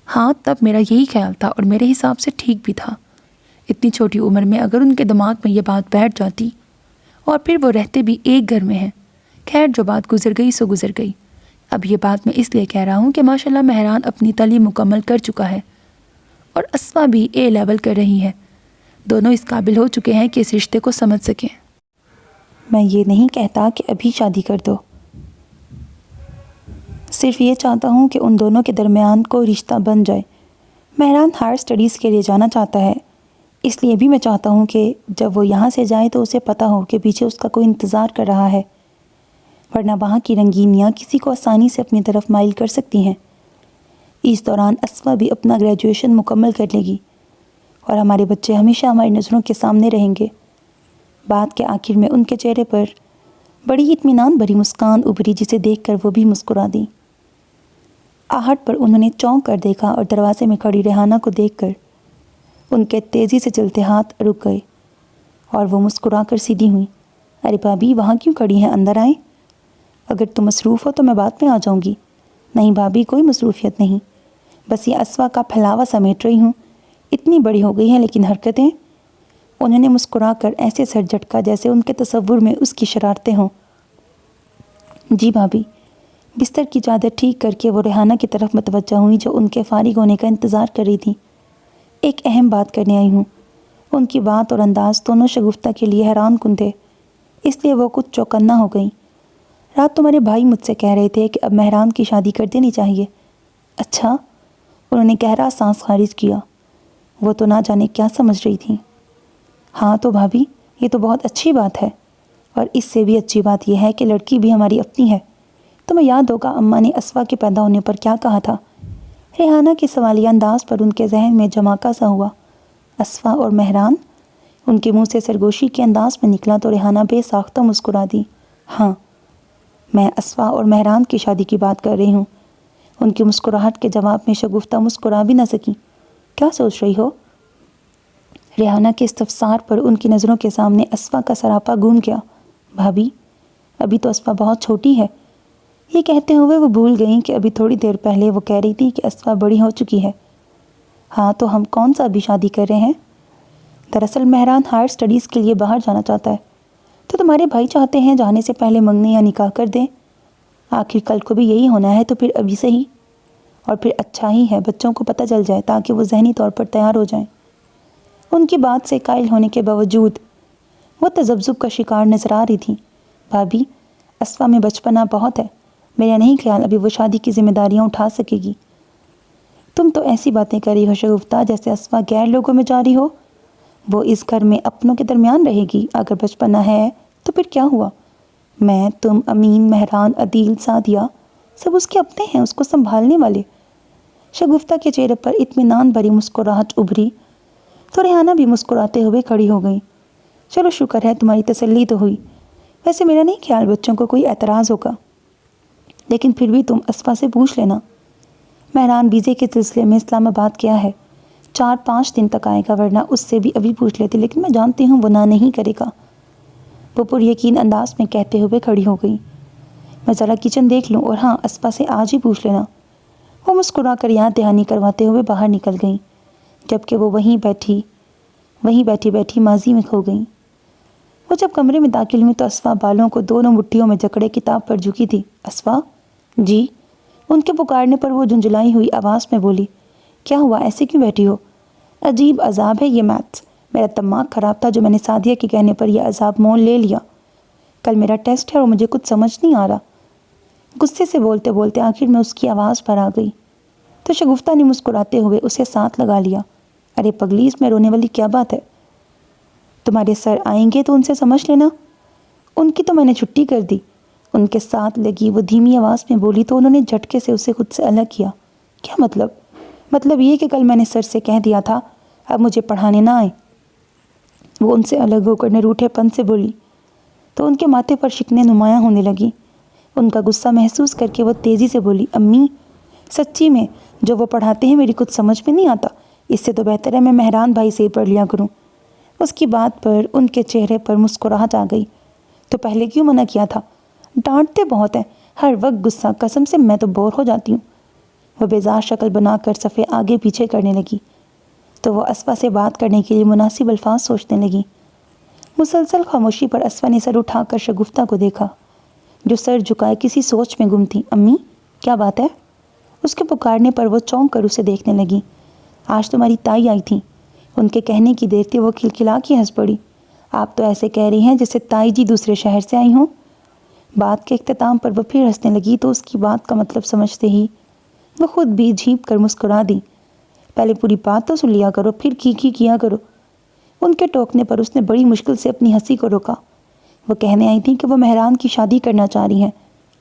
ہاں، تب میرا یہی خیال تھا اور میرے حساب سے ٹھیک بھی تھا۔ اتنی چھوٹی عمر میں اگر ان کے دماغ میں یہ بات بیٹھ جاتی، اور پھر وہ رہتے بھی ایک گھر میں ہیں۔ خیر، جو بات گزر گئی سو گزر گئی۔ اب یہ بات میں اس لیے کہہ رہا ہوں کہ ماشاءاللہ مہران اپنی تعلیم مکمل کر چکا ہے اور اسوا بھی A لیول کر رہی ہے۔ دونوں اس قابل ہو چکے ہیں کہ اس رشتے کو سمجھ سکیں۔ میں یہ نہیں کہتا کہ ابھی شادی کر دو، صرف یہ چاہتا ہوں کہ ان دونوں کے درمیان کوئی رشتہ بن جائے۔ مہران ہائر اسٹڈیز کے لیے جانا چاہتا ہے، اس لیے بھی میں چاہتا ہوں کہ جب وہ یہاں سے جائے تو اسے پتہ ہو کہ پیچھے اس کا کوئی انتظار کر رہا ہے، ورنہ وہاں کی رنگینیاں کسی کو آسانی سے اپنی طرف مائل کر سکتی ہیں۔ اس دوران اسوا بھی اپنا گریجویشن مکمل کر لے گی اور ہمارے بچے ہمیشہ ہماری نظروں کے سامنے رہیں گے۔ بات کے آخر میں ان کے چہرے پر بڑی اطمینان بھری مسکان ابھری، جسے دیکھ کر وہ بھی مسکرا دیں۔ آہٹ پر انہوں نے چونک کر دیکھا اور دروازے میں کھڑی ریحانہ کو دیکھ کر ان کے تیزی سے چلتے ہاتھ رک گئے اور وہ مسکرا کر سیدھی ہوئیں۔ ارے بھابھی، وہاں کیوں کھڑی ہیں؟ اندر آئیں۔ اگر تم مصروف ہو تو میں بعد میں آ جاؤں گی۔ نہیں بھابھی، کوئی مصروفیت نہیں، بس یہ اسوا کا پھیلاوا سمیٹ رہی ہوں۔ اتنی بڑی ہو گئی ہے لیکن حرکتیں۔ انہوں نے مسکرا کر ایسے سر جھٹکا جیسے ان کے تصور میں اس کی شرارتیں ہوں۔ جی بھابھی۔ بستر کی چادر ٹھیک کر کے وہ ریحانہ کی طرف متوجہ ہوئی جو ان کے فارغ ہونے کا انتظار کر رہی تھی۔ ایک اہم بات کرنے آئی ہوں۔ ان کی بات اور انداز دونوں شگفتہ کے لیے حیران کن تھے، اس لیے وہ کچھ چوکنا ہو گئیں۔ رات تمہارے بھائی مجھ سے کہہ رہے تھے کہ اب مہران کی شادی کر دینی چاہیے۔ اچھا؟ انہوں نے گہرا سانس خارج کیا۔ وہ تو نہ جانے کیا سمجھ رہی تھیں۔ ہاں تو بھابھی، یہ تو بہت اچھی بات ہے، اور اس سے بھی اچھی بات یہ ہے کہ لڑکی بھی ہماری اپنی ہے۔ تمہیں یاد ہوگا اماں نے اسوا کے پیدا ہونے پر کیا کہا تھا؟ ریحانہ کے سوالیہ انداز پر ان کے ذہن میں جھماکا سا ہوا۔ اسوا اور مہران؟ ان کے منہ سے سرگوشی کے انداز میں نکلا تو ریحانہ بے ساختہ مسکرا دی۔ ہاں، میں اسوا اور مہران کی شادی کی بات کر رہی ہوں۔ ان کی مسکراہٹ کے جواب میں شگفتہ مسکرا بھی نہ سکی۔ کیا سوچ رہی ہو؟ ریحانہ کے استفسار پر ان کی نظروں کے سامنے اسوا کا سراپا گھوم گیا۔ بھابھی، ابھی تو اسوا بہت چھوٹی ہے۔ یہ کہتے ہوئے وہ بھول گئیں کہ ابھی تھوڑی دیر پہلے وہ کہہ رہی تھی کہ اسوا بڑی ہو چکی ہے۔ ہاں تو ہم کون سا ابھی شادی کر رہے ہیں؟ دراصل مہران ہائر اسٹڈیز کے لیے باہر جانا چاہتا ہے، تو تمہارے بھائی چاہتے ہیں جانے سے پہلے منگنی یا نکاح کر دیں۔ آخر کل کو بھی یہی ہونا ہے تو پھر ابھی سے ہی۔ اور پھر اچھا ہی ہے بچوں کو پتہ چل جائے تاکہ وہ ذہنی طور پر تیار ہو جائیں۔ ان کی بات سے قائل ہونے کے باوجود وہ تذبذب کا شکار نظر آ رہی تھیں۔ بھابھی، اسفا میں بچپنا بہت ہے، میرا نہیں خیال ابھی وہ شادی کی ذمہ داریاں اٹھا سکے گی۔ تم تو ایسی باتیں کر رہی ہو شگفتہ جیسے اسفا غیر لوگوں میں جاری ہو۔ وہ اس گھر میں اپنوں کے درمیان رہے گی، اگر بچپنا ہے تو پھر کیا ہوا؟ میں، تم، امین، مہران، عدیل، سعدیہ، سب اس کے اپنے ہیں، اس کو سنبھالنے والے۔ شگفتہ کے چہرے پر اطمینان بھری مسکراہٹ ابھری تو ریحانہ بھی مسکراتے ہوئے کھڑی ہو گئی۔ چلو شکر ہے تمہاری تسلی تو ہوئی، ویسے میرا نہیں خیال بچوں کو کوئی اعتراض ہوگا، لیکن پھر بھی تم اسفا سے پوچھ لینا۔ مہران ویزے کے سلسلے میں اسلام آباد کیا ہے، 4-5 دن تک آئے گا، ورنہ اس سے بھی ابھی پوچھ لیتے، لیکن میں جانتی ہوں وہ نہ نہیں کرے گا، وہ پر یقین انداز میں کہتے ہوئے کھڑی ہو گئی۔ میں ذرا کچن دیکھ لوں، اور ہاں اسفا سے آج ہی پوچھ لینا۔ وہ مسکرا کر یاد دہانی کرواتے ہوئے باہر نکل گئیں، جبکہ وہ وہیں بیٹھی ماضی میں کھو گئیں۔ وہ جب کمرے میں داخل ہوئی تو اسفا بالوں کو دونوں مٹھیوں میں جکڑے کتاب پر جھکی تھی۔ اسفا؟ جی؟ ان کے پکارنے پر وہ جھنجھلائی ہوئی آواز میں بولی، کیا ہوا، ایسے کیوں بیٹھی ہو؟ عجیب عذاب ہے یہ میتھس، میرا دماغ خراب تھا جو میں نے سعدیہ کے کہنے پر یہ عذاب مول لے لیا۔ کل میرا ٹیسٹ ہے اور مجھے کچھ سمجھ نہیں آ رہا۔ غصے سے بولتے بولتے آخر میں اس کی آواز پر آ گئی تو شگفتہ نے مسکراتے ہوئے اسے ساتھ لگا لیا۔ ارے پگلی، اس میں رونے والی کیا بات ہے؟ تمہارے سر آئیں گے تو ان سے سمجھ لینا۔ ان کی تو میں نے چھٹی کر دی، ان کے ساتھ لگی وہ دھیمی آواز میں بولی تو انہوں نے جھٹکے سے اسے خود سے الگ کیا۔ کیا مطلب؟ مطلب یہ کہ کل میں نے سر سے کہہ دیا تھا اب مجھے پڑھانے نہ آئے۔ وہ ان سے الگ ہو کر نروٹھے پن سے بولی تو ان کے ماتھے پر شکنیں نمایاں ہونے لگی۔ ان کا غصہ محسوس کر کے وہ تیزی سے بولی، امی سچی میں جو وہ پڑھاتے ہیں میری کچھ سمجھ میں نہیں آتا، اس سے تو بہتر ہے میں مہران بھائی سے ہی پڑھ لیا کروں۔ اس کی بات پر ان کے چہرے پر مسکراہٹ آ گئی۔ تو پہلے کیوں منع کیا تھا؟ ڈانٹتے بہت ہیں، ہر وقت غصہ، قسم سے میں تو بور ہو جاتی ہوں۔ وہ بیزار شکل بنا کر صفحے آگے پیچھے کرنے لگی تو وہ اسفا سے بات کرنے کے لیے مناسب الفاظ سوچنے لگی۔ مسلسل خاموشی پر اسفا نے سر اٹھا کر شگفتہ کو دیکھا جو سر جھکائے کسی سوچ میں گم تھی۔ امی کیا بات ہے؟ اس کے پکارنے پر وہ چونک کر اسے دیکھنے لگی۔ آج تمہاری تائی آئی تھی، ان کے کہنے کی دیر تھی وہ کھلکھلا کے ہنس پڑی۔ آپ تو ایسے کہہ رہی ہیں جیسے تائی جی دوسرے شہر سے آئی ہوں۔ بات کے اختتام پر وہ پھر ہنسنے لگی تو اس کی بات کا مطلب سمجھتے ہی وہ خود بھی جھینپ کر مسکرا دی۔ پہلے پوری بات تو سن لیا کرو، پھر کی کیا کرو۔ ان کے ٹوکنے پر اس نے بڑی مشکل سے اپنی ہنسی کو روکا۔ وہ کہنے آئی تھیں کہ وہ مہران کی شادی کرنا چاہ رہی ہیں۔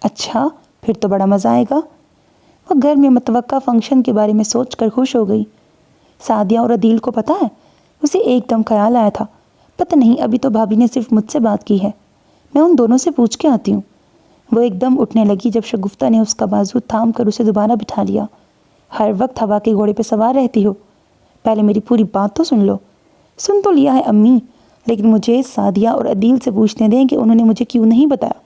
اچھا، پھر تو بڑا مزہ آئے گا۔ وہ گھر میں متوقع فنکشن کے بارے میں سوچ کر خوش ہو گئی۔ سعدیہ اور عدیل کو پتہ ہے؟ اسے ایک دم خیال آیا تھا، پتہ نہیں ابھی تو بھابھی نے صرف مجھ سے بات کی ہے، میں ان دونوں سے پوچھ کے آتی ہوں۔ وہ ایک دم اٹھنے لگی جب شگفتہ نے اس کا بازو تھام کر اسے دوبارہ بٹھا لیا۔ ہر وقت ہوا کے گھوڑے پہ سوار رہتی ہو، پہلے میری پوری بات تو سن لو۔ سن تو لیا ہے امی، لیکن مجھے سعدیہ اور عدیل سے پوچھنے دیں کہ انہوں نے مجھے کیوں نہیں بتایا۔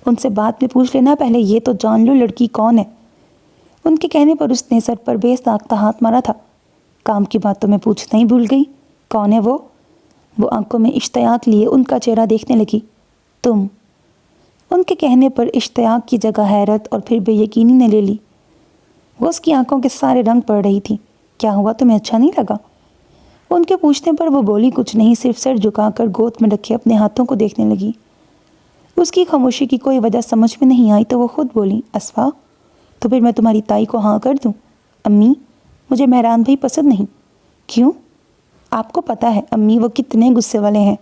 ان سے بعد میں پوچھ لینا، پہلے یہ تو جان لو لڑکی کون ہے۔ ان کے کہنے پر اس نے سر پر بے ساختہ ہاتھ مارا تھا۔ کام کی بات تو میں پوچھنا ہی بھول گئی، کون ہے وہ؟ وہ آنکھوں میں اشتیاق لیے ان کا چہرہ دیکھنے لگی۔ تم؟ ان کے کہنے پر اشتیاق کی جگہ حیرت اور پھر بے یقینی نے لے لی۔ وہ اس کی آنکھوں کے سارے رنگ پڑ رہی تھی۔ کیا ہوا، تمہیں اچھا نہیں لگا؟ ان کے پوچھنے پر وہ بولی کچھ نہیں، صرف سر جھکا کر گود میں رکھے اپنے ہاتھوں کو دیکھنے لگی۔ اس کی خاموشی کی کوئی وجہ سمجھ میں نہیں آئی تو وہ خود بولی، اسفا تو پھر میں تمہاری تائی کو ہاں کر دوں؟ امی مجھے مہران بھائی پسند نہیں۔ کیوں؟ آپ کو پتہ ہے امی وہ کتنے غصے والے ہیں،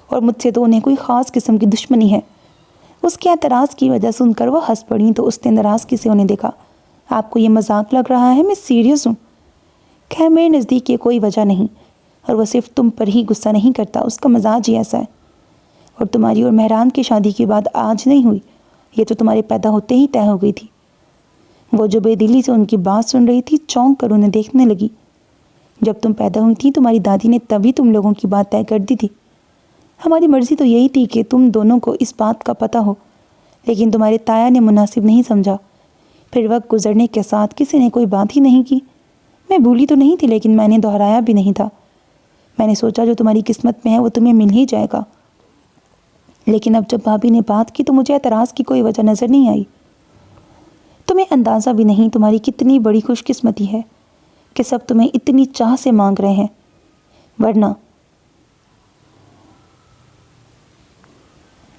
اور مجھ سے تو انہیں کوئی خاص قسم کی دشمنی ہے۔ اس کے اعتراض کی وجہ سن کر وہ ہنس پڑیں تو اس نے ناراضگی سے انہیں دیکھا۔ آپ کو یہ مذاق لگ رہا ہے؟ میں سیریس ہوں۔ خیر میرے نزدیک یہ کوئی وجہ نہیں، اور وہ صرف تم پر ہی غصہ نہیں کرتا، اس کا مزاج ہی ایسا ہے۔ اور تمہاری اور مہران کی شادی کی بات آج نہیں ہوئی، یہ تو تمہارے پیدا ہوتے ہی طے ہو گئی تھی۔ وہ جو بے دلی سے ان کی بات سن رہی تھی چونک کر انہیں دیکھنے لگی۔ جب تم پیدا ہوئی تھی تمہاری دادی نے تبھی تم لوگوں کی بات طے کر دی تھی۔ ہماری مرضی تو یہی تھی کہ تم دونوں کو اس بات کا پتہ ہو، لیکن تمہارے تایا نے مناسب نہیں سمجھا۔ پھر وقت گزرنے کے ساتھ کسی نے کوئی بات ہی نہیں کی۔ میں بھولی تو نہیں تھی لیکن میں نے دہرایا بھی نہیں تھا۔ میں نے سوچا جو تمہاری قسمت میں ہے وہ تمہیں مل ہی جائے گا، لیکن اب جب بھابھی نے بات کی تو مجھے اعتراض کی کوئی وجہ نظر نہیں آئی۔ تمہیں اندازہ بھی نہیں تمہاری کتنی بڑی خوش قسمتی ہے کہ سب تمہیں اتنی چاہ سے مانگ رہے ہیں،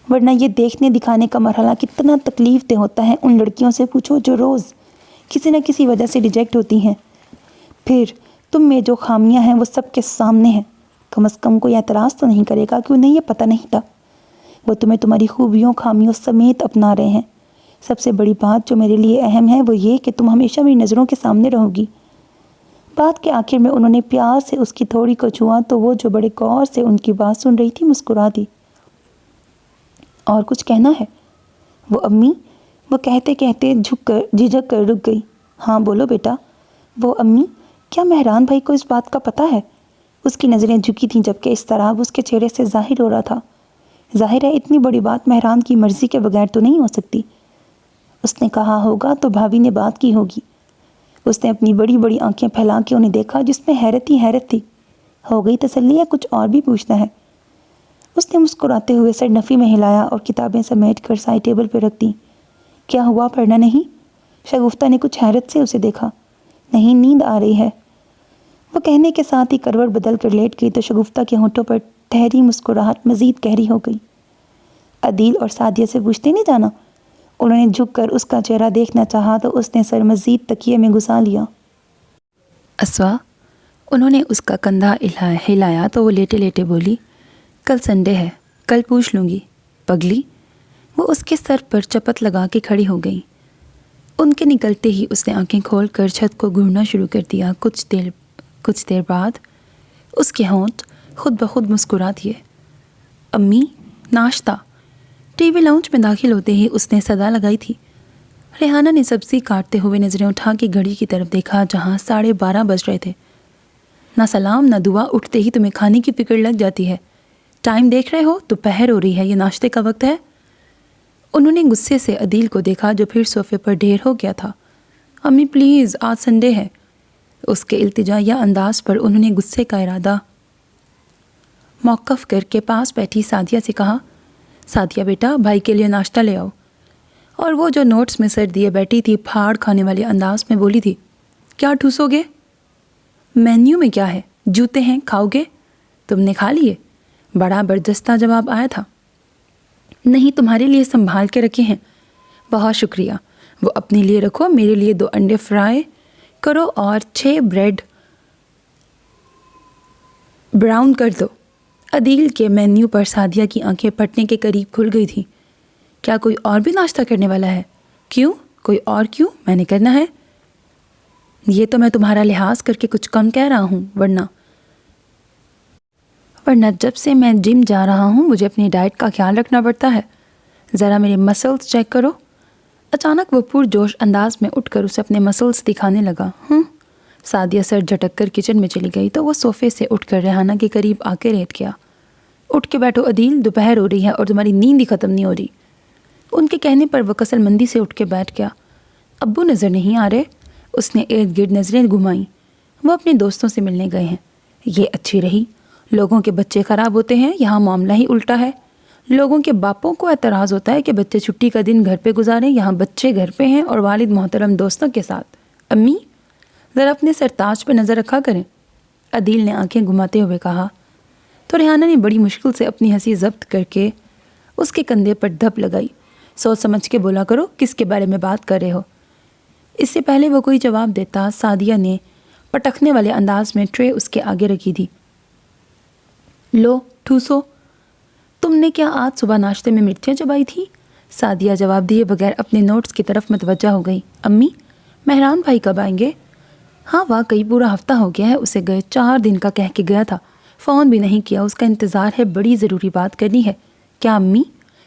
ورنہ یہ دیکھنے دکھانے کا مرحلہ کتنا تکلیف دہ ہوتا ہے ان لڑکیوں سے پوچھو جو روز کسی نہ کسی وجہ سے ریجیکٹ ہوتی ہیں۔ پھر تم میں جو خامیاں ہیں وہ سب کے سامنے ہیں، کم از کم کوئی اعتراض تو نہیں کرے گا کہ انہیں یہ پتہ نہیں تھا۔ وہ تمہیں تمہاری خوبیوں خامیوں سمیت اپنا رہے ہیں۔ سب سے بڑی بات جو میرے لیے اہم ہے وہ یہ کہ تم ہمیشہ میری نظروں کے سامنے رہو گی۔ بات کے آخر میں انہوں نے پیار سے اس کی تھوڑی کو چھوا تو وہ جو بڑے غور سے ان کی بات سن رہی تھی مسکرا دی۔ اور کچھ کہنا ہے؟ وہ امی، وہ کہتے کہتے جھجک کر رک گئی۔ ہاں بولو بیٹا۔ وہ امی، کیا مہران بھائی کو اس بات کا پتہ ہے؟ اس کی نظریں جھکی تھیں جبکہ اضطراب اس کے چہرے سے ظاہر ہو رہا تھا۔ ظاہر ہے اتنی بڑی بات مہران کی مرضی کے بغیر تو نہیں ہو سکتی۔ اس نے کہا ہوگا تو بھابھی نے بات کی ہوگی۔ اس نے اپنی بڑی بڑی آنکھیں پھیلا کے انہیں دیکھا جس میں حیرت ہی حیرت تھی۔ ہو گئی تسلی یا کچھ اور بھی پوچھنا ہے؟ اس نے مسکراتے ہوئے سر نفی میں ہلایا اور کتابیں سمیٹ کر سائے ٹیبل پہ رکھ دیں۔ کیا ہوا، پڑھنا نہیں؟ شگفتہ نے کچھ حیرت سے اسے دیکھا۔ نہیں، نیند آ رہی ہے۔ وہ کہنے کے ساتھ ہی کروٹ بدل کر لیٹ گئی تو شگفتہ کے ہونٹوں پر ٹھہری مسکراہٹ مزید گہری ہو گئی۔ عدیل اور سعدیہ سے پوچھتے نہیں جانا؟ انہوں نے جھک کر اس کا چہرہ دیکھنا چاہا تو اس نے سر مزید تکیے میں گھسا لیا۔ اسوا، انہوں نے اس کا کندھا ہلایا تو وہ لیٹے لیٹے بولی، کل سنڈے ہے، کل پوچھ لوں گی۔ پگلی، وہ اس کے سر پر چپت لگا کے کھڑی ہو گئی۔ ان کے نکلتے ہی اس نے آنکھیں کھول کر چھت کو گھورنا شروع کر دیا۔ کچھ دیر بعد اس کے ہونٹ خود بخود مسکرا دیے۔ امی، ناشتہ۔ ٹی وی لاؤنج میں داخل ہوتے ہی اس نے صدا لگائی تھی۔ ریحانہ نے سبزی کاٹتے ہوئے نظریں اٹھا کے گھڑی کی طرف دیکھا جہاں 12:30 بج رہے تھے۔ نہ سلام نہ دعا، اٹھتے ہی تمہیں کھانے کی فکر لگ جاتی ہے۔ ٹائم دیکھ رہے ہو؟ دوپہر ہو رہی ہے، یہ ناشتے کا وقت ہے۔ انہوں نے غصے سے عدیل کو دیکھا جو پھر صوفے پر ڈھیر ہو گیا تھا۔ امی پلیز، آج سنڈے ہے۔ اس کے التجائیہ انداز پر انہوں نے غصے کا ارادہ موقف کر کے پاس بیٹھی سعدیہ سے کہا، سعدیہ بیٹا، بھائی کے لیے ناشتہ لے آؤ۔ اور وہ جو نوٹس میں سر دیے بیٹھی تھی پھاڑ کھانے والے انداز میں بولی تھی، کیا ٹھوسو گے؟ مینیو میں کیا ہے؟ جوتے ہیں، کھاؤ گے؟ تم نے کھا لیے؟ بڑا برجستہ جواب آیا تھا۔ نہیں، تمہارے لیے سنبھال کے رکھے ہیں۔ بہت شکریہ۔ وہ اپنے لیے رکھو، میرے لیے 2 انڈے فرائی کرو اور 6 بریڈ براؤن کر دو۔ عدیل کے مینیو پر سعدیہ کی آنکھیں پھٹنے کے قریب کھل گئی تھیں۔ کیا کوئی اور بھی ناشتہ کرنے والا ہے؟ کیوں؟ کوئی اور کیوں؟ میں نے کرنا ہے۔ یہ تو میں تمہارا لحاظ کر کے کچھ کم کہہ رہا ہوں، ورنہ جب سے میں جم جا رہا ہوں مجھے اپنی ڈائٹ کا خیال رکھنا پڑتا ہے۔ ذرا میرے مسلز چیک کرو۔ اچانک وہ پرجوش انداز میں اٹھ کر اسے اپنے مسلز دکھانے لگا۔ سعدیہ سر جھٹک کر کچن میں چلی گئی تو وہ صوفے سے اٹھ کر ریحانہ کے قریب آ کے لیٹ گیا۔ اٹھ کے بیٹھو عدیل، دوپہر ہو رہی ہے اور تمہاری نیند ہی ختم نہیں ہو رہی۔ ان کے کہنے پر وہ کسل مندی سے اٹھ کے بیٹھ گیا۔ ابو نظر نہیں آ رہے؟ اس نے ارد گرد نظریں گھمائیں۔ وہ اپنے دوستوں سے ملنے گئے ہیں۔ یہ اچھی رہی، لوگوں کے بچے خراب ہوتے ہیں، یہاں معاملہ ہی الٹا ہے۔ لوگوں کے باپوں کو اعتراض ہوتا ہے کہ بچے چھٹی کا دن گھر پہ گزاریں، یہاں بچے گھر پہ ہیں اور والد محترم دوستوں کے ساتھ۔ امی، ذرا اپنے سرتاج پہ نظر رکھا کریں، عدیل نے آنکھیں گھماتے ہوئے کہا تو ریحانہ نے بڑی مشکل سے اپنی ہنسی ضبط کر کے اس کے کندھے پر دھپ لگائی۔ سوچ سمجھ کے بولا کرو کس کے بارے میں بات کر رہے ہو۔ اس سے پہلے وہ کوئی جواب دیتا سعدیہ نے پٹکنے والے انداز میں ٹرے اس کے آگے رکھی تھی۔ لو ٹھوسو۔ تم نے کیا آج صبح ناشتے میں مرچیں چبائی تھی؟ سعدیہ جواب دیے بغیر اپنے نوٹس کی طرف متوجہ ہو گئی۔ امی، مہران بھائی کب آئیں گے؟ ہاں واقعی پورا ہفتہ ہو گیا ہے اسے گئے، 4 دن کا کہہ کے گیا تھا، فون بھی نہیں کیا، اس کا انتظار ہے، بڑی ضروری بات کرنی ہے۔ کیا امی؟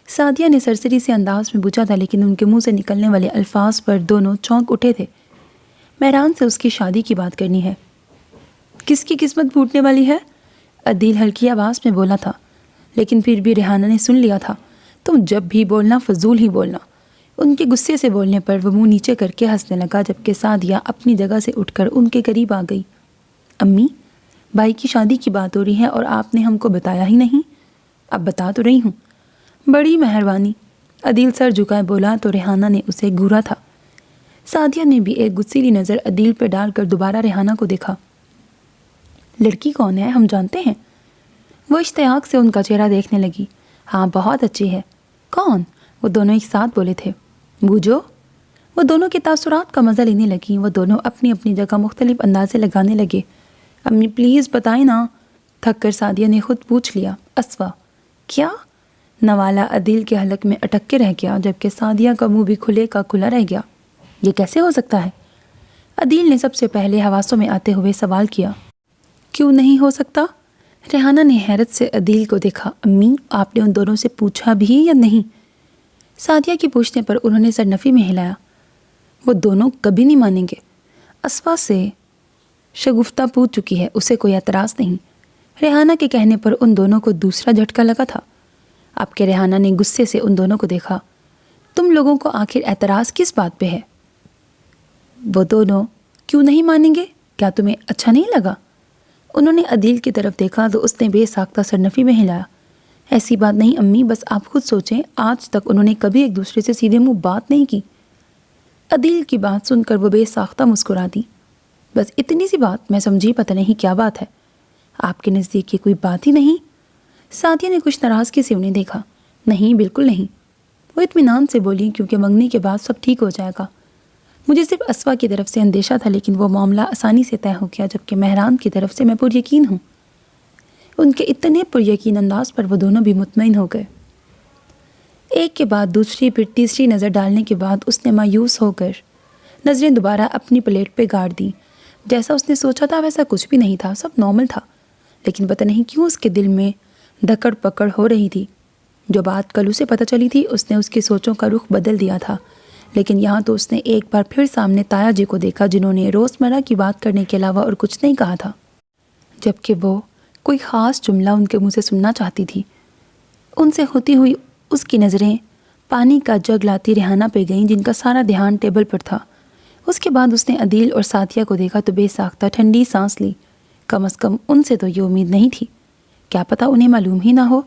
سعدیہ نے سرسری سے انداز میں پوچھا تھا لیکن ان کے منہ سے نکلنے والے الفاظ پر دونوں چونک اٹھے تھے۔ مہران سے اس کی شادی کی بات کرنی ہے۔ کس کی قسمت پھوٹنے والی ہے؟ عدیل ہلکی آواز میں بولا تھا، لیکن پھر بھی ریحانہ نے سن لیا تھا۔ تم جب بھی بولنا فضول ہی بولنا۔ ان کے غصے سے بولنے پر وہ منہ نیچے کر کے ہنسنے لگا جبکہ سعدیہ اپنی جگہ سے اٹھ کر ان کے قریب آ گئی۔ امی، بھائی کی شادی کی بات ہو رہی ہے اور آپ نے ہم کو بتایا ہی نہیں۔ اب بتا تو رہی ہوں۔ بڑی مہربانی، عدیل سر جھکائے بولا تو ریحانہ نے اسے گھورا تھا۔ سعدیہ نے بھی ایک غصیلی نظر عدیل پہ ڈال کر دوبارہ ریحانہ کو دیکھا۔ لڑکی کون ہے؟ ہم جانتے ہیں۔ وہ اشتیاق سے ان کا چہرہ دیکھنے لگی۔ ہاں بہت اچھی ہے۔ کون؟ وہ دونوں ایک ساتھ بولے تھے۔ بوجھو۔ وہ دونوں کے تاثرات کا مزہ لینے لگیں۔ وہ دونوں اپنی اپنی جگہ مختلف اندازے لگانے لگے۔ امی پلیز بتائیں نا، تھک کر سعدیہ نے خود پوچھ لیا۔ اسوا۔ کیا؟ نوالا عدیل کے حلق میں اٹک کے رہ گیا، جبکہ سعدیہ کا منہ بھی کھلے کا کھلا رہ گیا۔ یہ کیسے ہو سکتا ہے؟ عدیل نے سب سے پہلے حواسوں میں آتے ہوئے سوال کیا۔ کیوں نہیں ہو سکتا؟ ریحانہ نے حیرت سے عدیل کو دیکھا۔ امی آپ نے ان دونوں سے پوچھا بھی یا نہیں؟ سعدیہ کی پوچھنے پر انہوں نے سر نفی میں ہلایا۔ وہ دونوں کبھی نہیں مانیں گے۔ اسوا سے شگفتہ پوچھ چکی ہے، اسے کوئی اعتراض نہیں۔ ریحانہ کے کہنے پر ان دونوں کو دوسرا جھٹکا لگا تھا۔ آپ کے ریحانہ نے غصے سے ان دونوں کو دیکھا۔ تم لوگوں کو آخر اعتراض کس بات پہ ہے؟ وہ دونوں کیوں نہیں مانیں گے؟ کیا تمہیں اچھا نہیں لگا؟ انہوں نے عدیل کی طرف دیکھا تو اس نے بے ساختہ سرنفی میں ہلایا۔ ایسی بات نہیں امی، بس آپ خود سوچیں، آج تک انہوں نے کبھی ایک دوسرے سے سیدھے منہ بات نہیں کی۔ عدیل کی بات سن کر وہ بے ساختہ مسکرا دی۔ بس اتنی سی بات؟ میں سمجھی پتہ نہیں کیا بات ہے۔ آپ کے نزدیک یہ کوئی بات ہی نہیں؟ سعدیہ نے کچھ ناراضگی سے انہیں دیکھا۔ نہیں بالکل نہیں، وہ اطمینان سے بولی، کیونکہ منگنی کے بعد سب ٹھیک ہو جائے گا۔ مجھے صرف اسوا کی طرف سے اندیشہ تھا، لیکن وہ معاملہ آسانی سے طے ہو گیا، جبکہ مہران کی طرف سے میں پر یقین ہوں۔ ان کے اتنے پر یقین انداز پر وہ دونوں بھی مطمئن ہو گئے۔ ایک کے بعد دوسری پھر تیسری نظر ڈالنے کے بعد اس نے مایوس ہو کر نظریں دوبارہ اپنی پلیٹ پہ گاڑ دیں۔ جیسا اس نے سوچا تھا ویسا کچھ بھی نہیں تھا، سب نارمل تھا، لیکن پتہ نہیں کیوں اس کے دل میں دھکڑ پکڑ ہو رہی تھی۔ جو بات کل اسے پتہ چلی تھی اس نے اس کی سوچوں کا رخ بدل دیا تھا، لیکن یہاں تو اس نے ایک بار پھر سامنے تایا جی کو دیکھا، جنہوں نے روزمرہ کی بات کرنے کے علاوہ اور کچھ نہیں کہا تھا، جبکہ وہ کوئی خاص جملہ ان کے منہ سے سننا چاہتی تھی۔ ان سے ہوتی ہوئی اس کی نظریں پانی کا جگ لاتی ریحانہ پہ گئیں، جن کا سارا دھیان ٹیبل پر تھا۔ اس کے بعد اس نے عدیل اور سعدیہ کو دیکھا تو بے ساختہ ٹھنڈی سانس لی۔ کم از کم ان سے تو یہ امید نہیں تھی، کیا پتہ انہیں معلوم ہی نہ ہو۔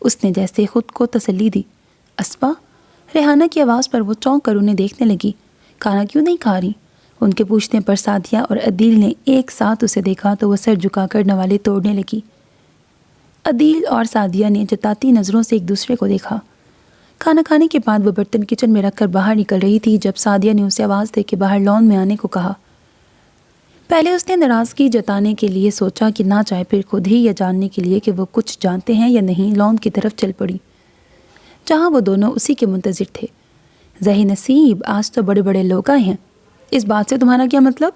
اس نے جیسے خود کو تسلی دی۔ اسوا؟ ریحانہ کی آواز پر وہ چونک کر انہیں دیکھنے لگی۔ کھانا کیوں نہیں کھا رہی؟ ان کے پوچھنے پر سعدیہ اور عدیل نے ایک ساتھ اسے دیکھا تو وہ سر جھکا کر نوالے توڑنے لگی۔ عدیل اور سعدیہ نے جتاتی نظروں سے ایک دوسرے کو دیکھا۔ کھانا کھانے کے بعد وہ برتن کچن میں رکھ کر باہر نکل رہی تھی جب سعدیہ نے اسے آواز دے کے باہر لان میں آنے کو کہا۔ پہلے اس نے ناراضگی جتانے کے لیے سوچا کہ نہ چاہے، پھر خود ہی یہ جاننے کے لیے کہ وہ کچھ جانتے ہیں یا نہیں لان کی طرف چل پڑی، جہاں وہ دونوں اسی کے منتظر تھے۔ ذہی نصیب، آج تو بڑے بڑے لوگ آئے ہیں۔ اس بات سے تمہارا کیا مطلب؟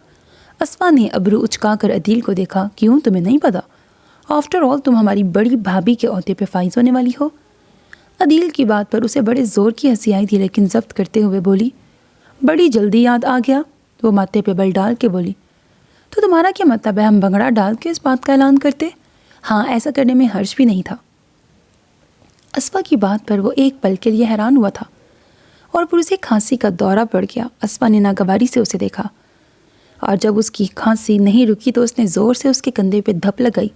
اسوا نے ابرو اچکا کر عدیل کو دیکھا۔ کیوں، تمہیں نہیں پتا؟ آفٹر آل تم ہماری بڑی بھابھی کے عہدے پہ فائز ہونے والی ہو۔ عدیل کی بات پر اسے بڑے زور کی ہنسی آئی تھی، لیکن ضبط کرتے ہوئے بولی، بڑی جلدی یاد آ گیا۔ وہ ماتھے پہ بل ڈال کے بولی، تو تمہارا کیا مطلب ہے ہم بھنگڑا ڈال کے اس بات کا اعلان کرتے؟ ہاں، ایسا کرنے میں حرج بھی نہیں تھا۔ اسوا کی بات پر وہ ایک پل کے لیے حیران ہوا تھا اور پھر اسے کھانسی کا دورہ پڑ گیا۔ اسوا نے ناگواری سے اسے دیکھا اور جب اس کی کھانسی نہیں رکی تو اس نے زور سے اس کے کندھے پہ دھپ لگائی۔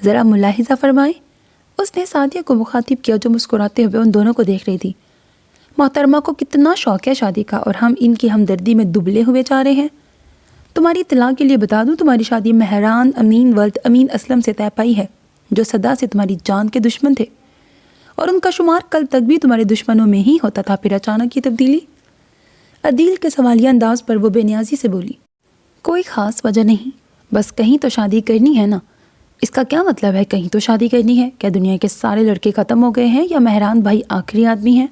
ذرا ملاحظہ فرمائیں، اس نے سعدیہ کو مخاطب کیا جو مسکراتے ہوئے ان دونوں کو دیکھ رہی تھی۔ محترمہ کو کتنا شوق ہے شادی کا اور ہم ان کی ہمدردی میں دبلے ہوئے جا رہے ہیں۔ تمہاری اطلاع کے لیے بتا دوں، تمہاری شادی مہران امین ولد امین اسلم سے طے پائی ہے، جو صدا سے تمہاری جان کے دشمن تھے، اور ان کا شمار کل تک بھی تمہارے دشمنوں میں ہی ہوتا تھا، پھر اچانک یہ تبدیلی؟ عدیل کے سوالیہ انداز پر وہ بے نیازی سے بولی، کوئی خاص وجہ نہیں، بس کہیں تو شادی کرنی ہے نا۔ اس کا کیا مطلب ہے کہیں تو شادی کرنی ہے؟ کیا دنیا کے سارے لڑکے ختم ہو گئے ہیں یا مہران بھائی آخری آدمی ہیں؟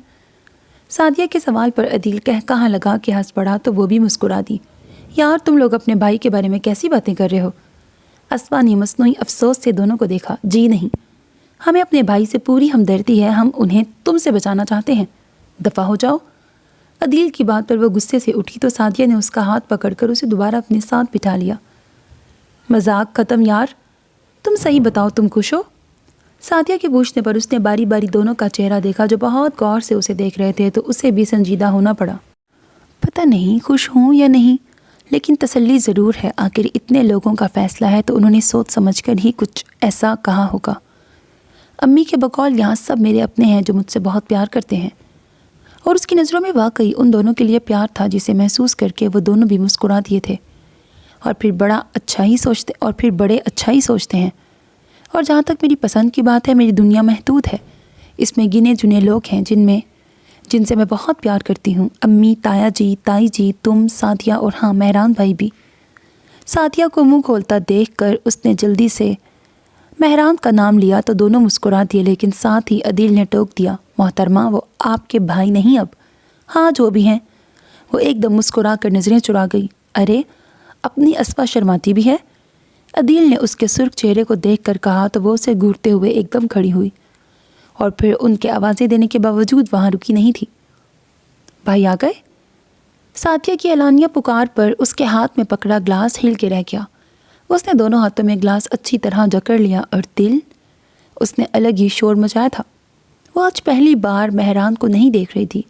سعدیہ کے سوال پر عدیل کہا لگا کہ ہنس پڑا تو وہ بھی مسکرا دی۔ یار تم لوگ اپنے بھائی کے بارے میں کیسی باتیں کر رہے ہو؟ اسوا نے مصنوعی افسوس سے دونوں کو دیکھا۔ جی نہیں، ہمیں اپنے بھائی سے پوری ہمدردی ہے، ہم انہیں تم سے بچانا چاہتے ہیں، دفع ہو جاؤ۔ عدیل کی بات پر وہ غصے سے اٹھی تو سعدیہ نے اس کا ہاتھ پکڑ کر اسے دوبارہ اپنے ساتھ بٹھا لیا۔ مذاق ختم یار، تم صحیح بتاؤ، تم خوش ہو؟ سعدیہ کے پوچھنے پر اس نے باری باری دونوں کا چہرہ دیکھا جو بہت غور سے اسے دیکھ رہے تھے، تو اسے بھی سنجیدہ ہونا پڑا۔ پتہ نہیں خوش ہوں یا نہیں، لیکن تسلی ضرور ہے، آخر اتنے لوگوں کا فیصلہ ہے تو انہوں نے سوچ سمجھ کر ہی کچھ ایسا کہا ہوگا۔ امی کے بقول یہاں سب میرے اپنے ہیں جو مجھ سے بہت پیار کرتے ہیں، اور اس کی نظروں میں واقعی ان دونوں کے لیے پیار تھا جسے محسوس کر کے وہ دونوں بھی مسکرا دیے تھے۔ اور پھر بڑے اچھا ہی سوچتے ہیں۔ اور جہاں تک میری پسند کی بات ہے، میری دنیا محدود ہے۔ اس میں گنے چنے لوگ ہیں جن سے میں بہت پیار کرتی ہوں، امی، تایا جی، تائی جی، تم، سعدیہ اور ہاں مہران بھائی بھی۔ سعدیہ کو منہ کھولتا دیکھ کر اس نے جلدی سے مہران کا نام لیا تو دونوں مسکرا دیے، لیکن ساتھ ہی عدیل نے ٹوک دیا، محترمہ وہ آپ کے بھائی نہیں اب۔ ہاں جو بھی ہیں۔ وہ ایک دم مسکرا کر نظریں چرا گئی۔ ارے اپنی اسفا شرماتی بھی ہے؟ عدیل نے اس کے سرخ چہرے کو دیکھ کر کہا تو وہ اسے گھورتے ہوئے ایک دم کھڑی ہوئی اور پھر ان کے آوازیں دینے کے باوجود وہاں رکی نہیں تھی۔ بھائی آ گئے؟ سعدیہ کی اعلانیہ پکار پر اس کے ہاتھ میں پکڑا گلاس ہل کے رہ گیا۔ اس نے دونوں ہاتھوں میں گلاس اچھی طرح جکڑ لیا اور دل، اس نے الگ ہی شور مچایا تھا۔ وہ آج پہلی بار مہران کو نہیں دیکھ رہی تھی۔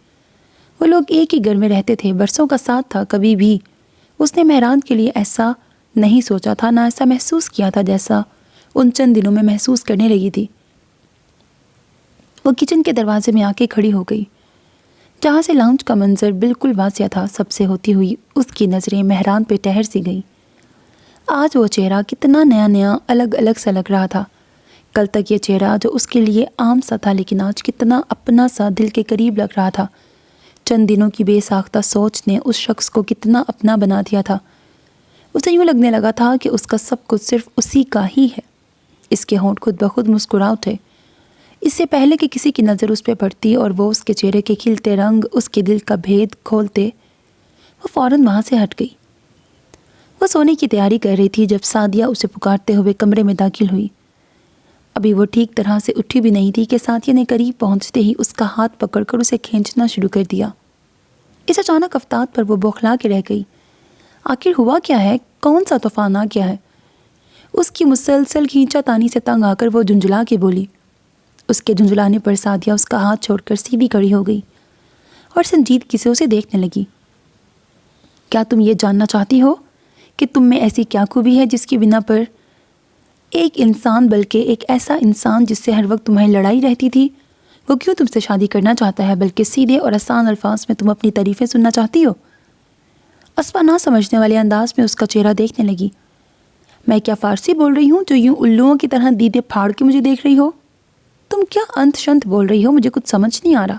وہ لوگ ایک ہی گھر میں رہتے تھے، برسوں کا ساتھ تھا، کبھی بھی اس نے مہران کے لیے ایسا نہیں سوچا تھا، نہ ایسا محسوس کیا تھا جیسا ان چند دنوں میں محسوس کرنے لگی تھی۔ وہ کچن کے دروازے میں آ کے کھڑی ہو گئی، جہاں سے لاؤنج کا منظر بالکل واضح تھا۔ سب سے ہوتی ہوئی اس کی نظریں مہران پہ ٹہر سی گئی۔ آج وہ چہرہ کتنا نیا نیا الگ الگ سا لگ رہا تھا۔ کل تک یہ چہرہ جو اس کے لیے عام سا تھا، لیکن آج کتنا اپنا سا دل کے قریب لگ رہا تھا۔ چند دنوں کی بے ساختہ سوچ نے اس شخص کو کتنا اپنا بنا دیا تھا۔ اسے یوں لگنے لگا تھا کہ اس کا سب کچھ صرف اسی کا ہی ہے۔ اس کے ہونٹ خود بخود مسکرا اٹھے، اس سے پہلے کہ کسی کی نظر اس پہ پڑتی اور وہ اس کے چہرے کے کھلتے رنگ اس کے دل کا بھید کھولتے، وہ فوراً وہاں سے ہٹ گئی۔ وہ سونے کی تیاری کر رہی تھی جب سعدیہ اسے پکارتے ہوئے کمرے میں داخل ہوئی۔ ابھی وہ ٹھیک طرح سے اٹھی بھی نہیں تھی کہ سعدیہ نے قریب پہنچتے ہی اس کا ہاتھ پکڑ کر اسے کھینچنا شروع کر دیا۔ اس اچانک افتاد پر وہ بوکھلا کے رہ گئی۔ آخر ہوا کیا ہے؟ کون سا طوفان آ گیا ہے؟ اس کی مسلسل کھینچا تانی سے تنگ آ کر وہ جھنجھلا کے بولی۔ اس کے جھنجھلانے پر سعدیہ اس کا ہاتھ چھوڑ کر سیدھی کھڑی ہو گئی اور سنجیدگی سے اسے دیکھنے لگی۔ کیا تم یہ جاننا چاہتی ہو کہ تم میں ایسی کیا خوبی ہے جس کی بنا پر ایک انسان، بلکہ ایک ایسا انسان جس سے ہر وقت تمہاری لڑائی رہتی تھی، وہ کیوں تم سے شادی کرنا چاہتا ہے، بلکہ سیدھے اور آسان الفاظ میں تم اپنی تعریفیں سننا چاہتی ہو؟ اسفا نہ سمجھنے والے انداز میں اس کا چہرہ دیکھنے لگی۔ میں کیا فارسی بول رہی ہوں جو یوں الوؤں کی طرح دیدے پھاڑ کے مجھے دیکھ رہی ہو؟ تم کیا انت شنت بول رہی ہو؟ مجھے کچھ سمجھ نہیں آ رہا۔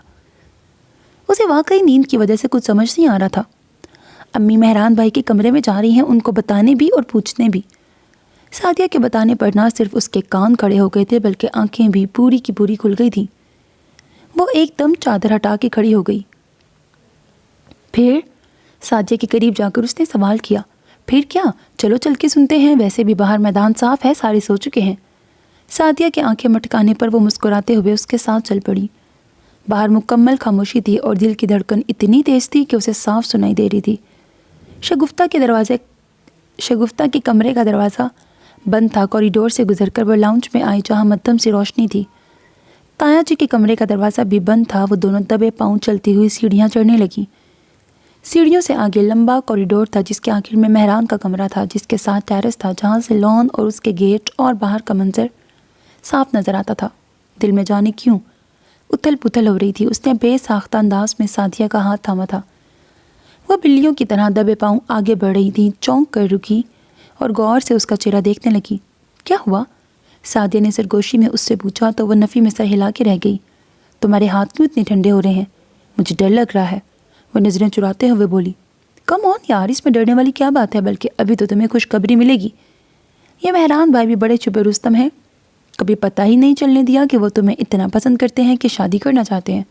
اسے واقعی نیند کی وجہ سے کچھ سمجھ نہیں آ رہا تھا۔ امی مہران بھائی کے کمرے میں جا رہی ہیں، ان کو بتانے بھی اور پوچھنے بھی۔ سعدیہ کے بتانے پر نہ صرف اس کے کان کھڑے ہو گئے تھے بلکہ آنکھیں بھی پوری کی پوری کھل گئی تھیں۔ وہ ایک دم چادر ہٹا کے کھڑی ہو گئی۔ پھر سعدیہ کے قریب جا کر اس نے سوال کیا، پھر کیا؟ چلو چل کے سنتے ہیں، ویسے بھی باہر میدان صاف ہے، سارے سو چکے ہیں۔ سعدیہ کے آنکھیں مٹکانے پر وہ مسکراتے ہوئے اس کے ساتھ چل پڑی۔ باہر مکمل خاموشی تھی اور دل کی دھڑکن اتنی تیز تھی کہ اسے صاف سنائی دے رہی تھی۔ شگفتہ کے کمرے کا دروازہ بند تھا۔ کوریڈور سے گزر کر وہ لاؤنج میں آئی جہاں مدھم سی روشنی تھی۔ تایا جی کے کمرے کا دروازہ بھی بند تھا۔ وہ دونوں دبے پاؤں چلتی ہوئی سیڑھیاں چڑھنے لگیں۔ سیڑھیوں سے آگے لمبا کوریڈور تھا جس کے آخر میں مہران کا کمرہ تھا، جس کے ساتھ ٹیرس تھا جہاں سے لان اور اس کے گیٹ اور باہر کا منظر صاف نظر آتا تھا۔ دل میں جانے کیوں اتھل پتھل ہو رہی تھی۔ اس نے بے ساختہ انداز میں سعدیہ کا ہاتھ تھاما تھا۔ وہ بلیوں کی طرح دبے پاؤں آگے بڑھ رہی تھی۔ چونک کر رکی اور غور سے اس کا چہرہ دیکھنے لگی۔ کیا ہوا؟ سعدیہ نے سرگوشی میں اس سے پوچھا تو وہ نفی میں سر ہلا کے رہ گئی۔ تمہارے ہاتھ کیوں اتنے ٹھنڈے ہو رہے ہیں؟ مجھے ڈر لگ رہا ہے، وہ نظریں چراتے ہوئے بولی۔ کم آن یار، اس میں ڈرنے والی کیا بات ہے، بلکہ ابھی تو تمہیں خوشخبری ملے گی۔ یہ مہران بھائی بھی بڑے چھپے رستم ہیں، کبھی پتہ ہی نہیں چلنے دیا کہ وہ تمہیں اتنا پسند کرتے ہیں کہ شادی کرنا چاہتے ہیں۔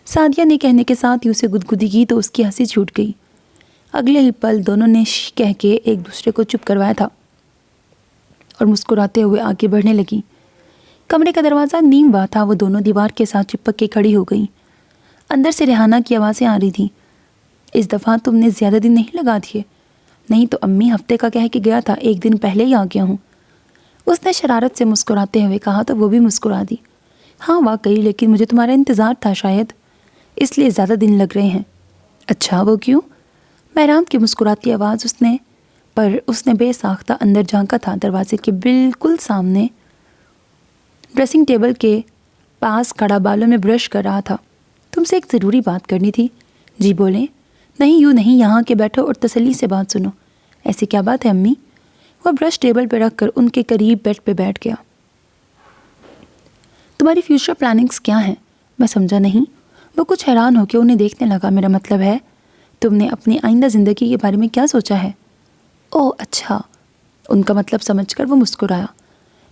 سعدیہ نے کہنے کے ساتھ ہی اسے گدگدی کی تو اس کی ہنسی چھوٹ گئی۔ اگلے ہی پل دونوں نے شش کہہ کے ایک دوسرے کو چپ کروایا تھا اور مسکراتے ہوئے آگے بڑھنے لگیں۔ کمرے کا دروازہ نیم وا تھا۔ وہ دونوں دیوار کے ساتھ چپک کے کھڑی ہو گئیں۔ اندر سے ریحانہ کی آوازیں آ رہی تھیں۔ اس دفعہ تم نے زیادہ دن نہیں لگا دیے؟ نہیں تو امی ہفتے کا کہہ کے گیا تھا، ایک دن پہلے ہی آ گیا ہوں، اس نے شرارت سے مسکراتے ہوئے کہا تو وہ بھی مسکرا دی۔ ہاں واقعی، لیکن مجھے تمہارا انتظار تھا، شاید اس لیے زیادہ دن لگ رہے ہیں۔ اچھا وہ کیوں؟ مہران کی مسکراتی آواز اس نے بے ساختہ اندر جھانکا تھا۔ دروازے کے بالکل سامنے ڈریسنگ ٹیبل کے پاس کھڑا بالوں میں برش کر رہا تھا۔ تم سے ایک ضروری بات کرنی تھی۔ جی بولیں۔ نہیں یوں نہیں، یہاں کے بیٹھو اور تسلی سے بات سنو۔ ایسی کیا بات ہے امی؟ وہ برش ٹیبل پہ رکھ کر ان کے قریب بیڈ پہ بیٹھ گیا۔ تمہاری فیوچر پلاننگز کیا ہیں؟ میں سمجھا نہیں۔ وہ کچھ حیران ہو کے انہیں دیکھنے لگا۔ میرا مطلب ہے تم نے اپنی آئندہ زندگی کے بارے میں کیا سوچا ہے؟ اوہ اچھا، ان کا مطلب سمجھ کر وہ مسکرایا۔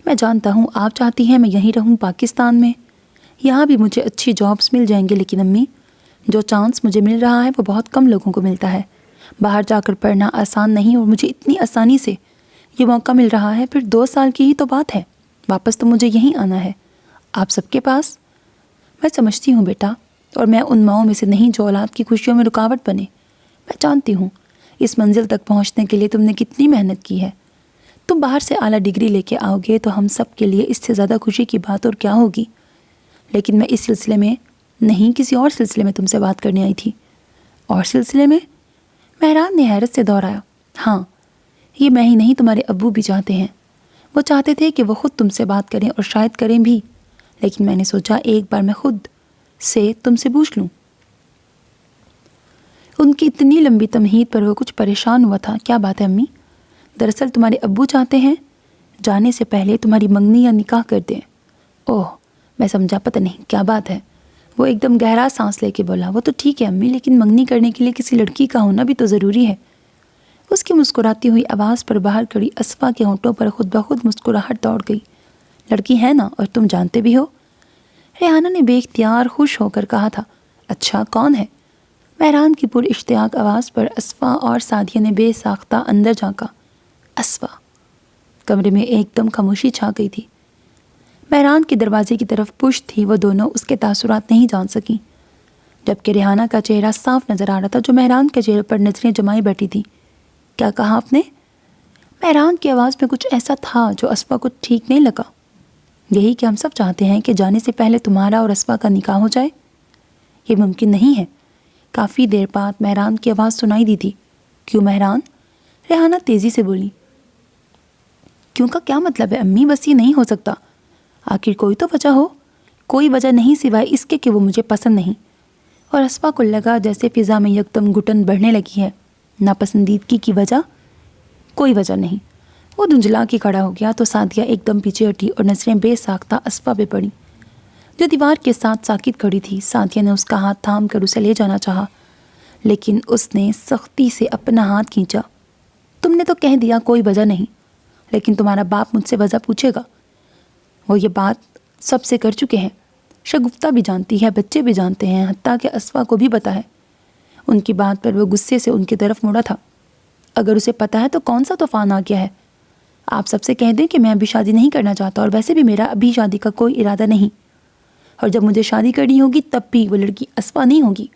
میں جانتا ہوں آپ چاہتی ہیں میں یہیں رہوں پاکستان میں، یہاں بھی مجھے اچھی جابس مل جائیں گے، لیکن امی جو چانس مجھے مل رہا ہے وہ بہت کم لوگوں کو ملتا ہے۔ باہر جا کر پڑھنا آسان نہیں اور مجھے اتنی آسانی سے یہ موقع مل رہا ہے۔ پھر 2 سال کی ہی تو بات ہے، واپس تو مجھے یہیں آنا ہے، آپ سب کے پاس۔ میں سمجھتی ہوں بیٹا، اور میں ان ماؤں میں سے نہیں جو اولاد کی خوشیوں میں رکاوٹ بنے۔ میں جانتی ہوں اس منزل تک پہنچنے کے لیے تم نے کتنی محنت کی ہے۔ تم باہر سے اعلیٰ ڈگری لے کے آؤ گے تو ہم سب کے لیے اس سے زیادہ خوشی کی بات اور کیا ہوگی، لیکن میں اس سلسلے میں نہیں، کسی اور سلسلے میں تم سے بات کرنے آئی تھی۔ اور سلسلے میں؟ مہران نے حیرت سے دوہرایا۔ ہاں، یہ میں ہی نہیں، تمہارے ابو بھی چاہتے ہیں۔ وہ چاہتے تھے کہ وہ خود تم سے بات کریں اور شاید کریں بھی، لیکن میں نے سوچا ایک بار میں خود سے تم سے پوچھ لوں۔ ان کی اتنی لمبی تمہید پر وہ کچھ پریشان ہوا تھا۔ کیا بات ہے امی؟ دراصل تمہارے ابو چاہتے ہیں جانے سے پہلے تمہاری منگنی یا نکاح کر دیں۔ اوہ، میں سمجھا، پتہ نہیں کیا بات ہے۔ وہ ایک دم گہرا سانس لے کے بولا۔ وہ تو ٹھیک ہے امی، لیکن منگنی کرنے کے لیے کسی لڑکی کا ہونا بھی تو ضروری ہے۔ اس کی مسکراتی ہوئی آواز پر باہر کھڑی اسفا کے ہونٹوں پر خود بخود مسکراہٹ دوڑ گئی۔ لڑکی ہے نا، اور تم جانتے بھی ہو؟ ریحانہ نے بے اختیار خوش ہو کر کہا تھا۔ اچھا، کون ہے؟ مہران کی پر اشتیاق آواز پر اسفا اور سعدیہ نے بے ساختہ اندر جھانکا۔ اسفا۔ کمرے میں ایک دم خاموشی چھا گئی تھی۔ مہران کے دروازے کی طرف پشت تھی، وہ دونوں اس کے تاثرات نہیں جان سکیں، جبکہ ریحانہ کا چہرہ صاف نظر آ رہا تھا جو مہران کے چہرے پر نظریں جمائے بیٹھی تھی۔ کیا کہا آپ نے؟ مہران کی آواز میں کچھ ایسا تھا جو اسفا کو ٹھیک نہیں لگا۔ یہی کہ ہم سب چاہتے ہیں کہ جانے سے پہلے تمہارا اور اسفا کا نکاح ہو جائے۔ یہ ممکن نہیں ہے۔ کافی دیر بعد مہران کی آواز سنائی دی تھی۔ کیوں مہران؟ ریحانہ تیزی سے بولی۔ کیوں کا کیا مطلب ہے امی؟ بس یہ نہیں ہو سکتا۔ آخر کوئی تو وجہ ہو۔ کوئی وجہ نہیں سوائے اس کے کہ وہ مجھے پسند نہیں۔ اور اسفا کو لگا جیسے فضا میں یکدم گھٹن بڑھنے لگی ہے۔ ناپسندیدگی کی وجہ؟ کوئی وجہ نہیں۔ وہ دھنجلا کے کھڑا ہو گیا تو سعدیہ ایک دم پیچھے ہٹی اور نظریں بے ساختہ اسفا پہ پڑی جو دیوار کے ساتھ ساکت کھڑی تھی۔ سعدیہ نے اس کا ہاتھ تھام کر اسے لے جانا چاہا، لیکن اس نے سختی سے اپنا ہاتھ کھینچا۔ تم نے تو کہہ دیا کوئی وجہ نہیں، لیکن تمہارا باپ مجھ سے وجہ پوچھے گا۔ وہ یہ بات سب سے کر چکے ہیں، شگفتہ بھی جانتی ہے، بچے بھی جانتے ہیں، حتیٰ کہ اسفا کو بھی پتہ ہے۔ ان کی بات پر وہ غصے سے ان کی طرف مڑا تھا۔ اگر اسے پتہ ہے تو کون سا طوفان آ گیا ہے؟ آپ سب سے کہہ دیں کہ میں ابھی شادی نہیں کرنا چاہتا، اور ویسے بھی میرا ابھی شادی کا کوئی ارادہ نہیں، اور جب مجھے شادی کرنی ہوگی تب بھی وہ لڑکی اسفا نہیں ہوگی۔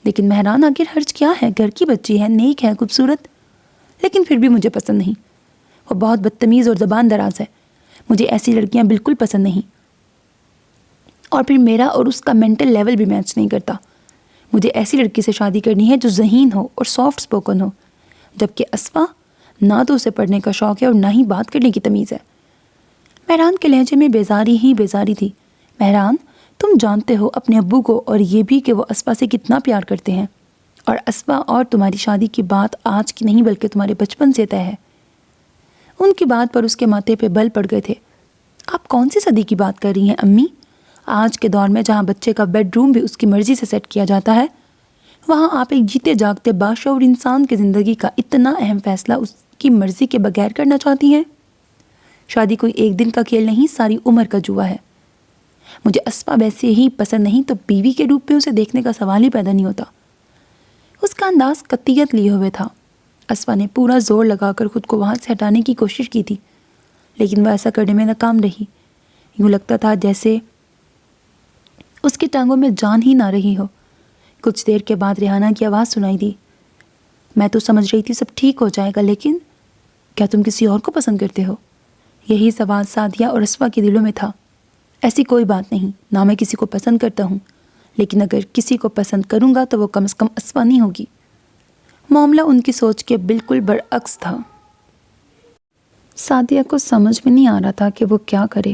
لیکن مہران آخر حرج کیا ہے؟ گھر کی بچی ہے، نیک ہے، خوبصورت، لیکن پھر بھی مجھے پسند نہیں۔ وہ بہت بدتمیز اور زبان دراز ہے، مجھے ایسی لڑکیاں بالکل پسند نہیں، اور پھر میرا اور اس کا مینٹل لیول بھی میچ نہیں کرتا۔ مجھے ایسی لڑکی سے شادی کرنی ہے جو ذہین ہو اور سافٹ سپوکن ہو، جبکہ اسفا نہ تو اسے پڑھنے کا شوق ہے اور نہ ہی بات کرنے کی تمیز ہے۔ مہران کے لہجے میں بیزاری ہی بیزاری تھی۔ مہران، تم جانتے ہو اپنے ابو کو، اور یہ بھی کہ وہ اسفا سے کتنا پیار کرتے ہیں، اور اسفا اور تمہاری شادی کی بات آج کی نہیں بلکہ تمہارے بچپن سے طے ہے۔ ان کی بات پر اس کے ماتھے پہ بل پڑ گئے تھے۔ آپ کون سی صدی کی بات کر رہی ہیں امی؟ آج کے دور میں جہاں بچے کا بیڈ روم بھی اس کی مرضی سے سیٹ کیا جاتا ہے، وہاں آپ ایک جیتے جاگتے باشعور انسان کی زندگی کا اتنا اہم فیصلہ اس کی مرضی کے بغیر کرنا چاہتی ہیں؟ شادی کوئی ایک دن کا کھیل نہیں، ساری عمر کا جوا ہے۔ مجھے اسفا ویسے ہی پسند نہیں تو بیوی کے روپ میں اسے دیکھنے کا سوال ہی پیدا نہیں ہوتا۔ اس کا انداز قطعیت لیے ہوئے تھا۔ اسفا نے پورا زور لگا کر خود کو وہاں سے ہٹانے کی کوشش کی تھی، لیکن وہ ایسا کرنے میں ناکام رہی۔ یوں لگتا تھا جیسے اس کی ٹانگوں میں جان ہی نہ رہی ہو۔ کچھ دیر کے بعد ریحانہ کی آواز سنائی دی۔ میں تو سمجھ رہی تھی سب ٹھیک ہو جائے گا، لیکن کیا تم کسی اور کو پسند کرتے ہو؟ یہی سوال سعدیہ اور اسفا کے دلوں میں تھا۔ ایسی کوئی بات نہیں، نہ میں کسی کو پسند کرتا ہوں، لیکن اگر کسی کو پسند کروں گا تو وہ کم از کم اسفا نہیں ہوگی۔ معاملہ ان کی سوچ کے بالکل برعکس تھا۔ سعدیہ کو سمجھ میں نہیں آ رہا تھا کہ وہ کیا کرے۔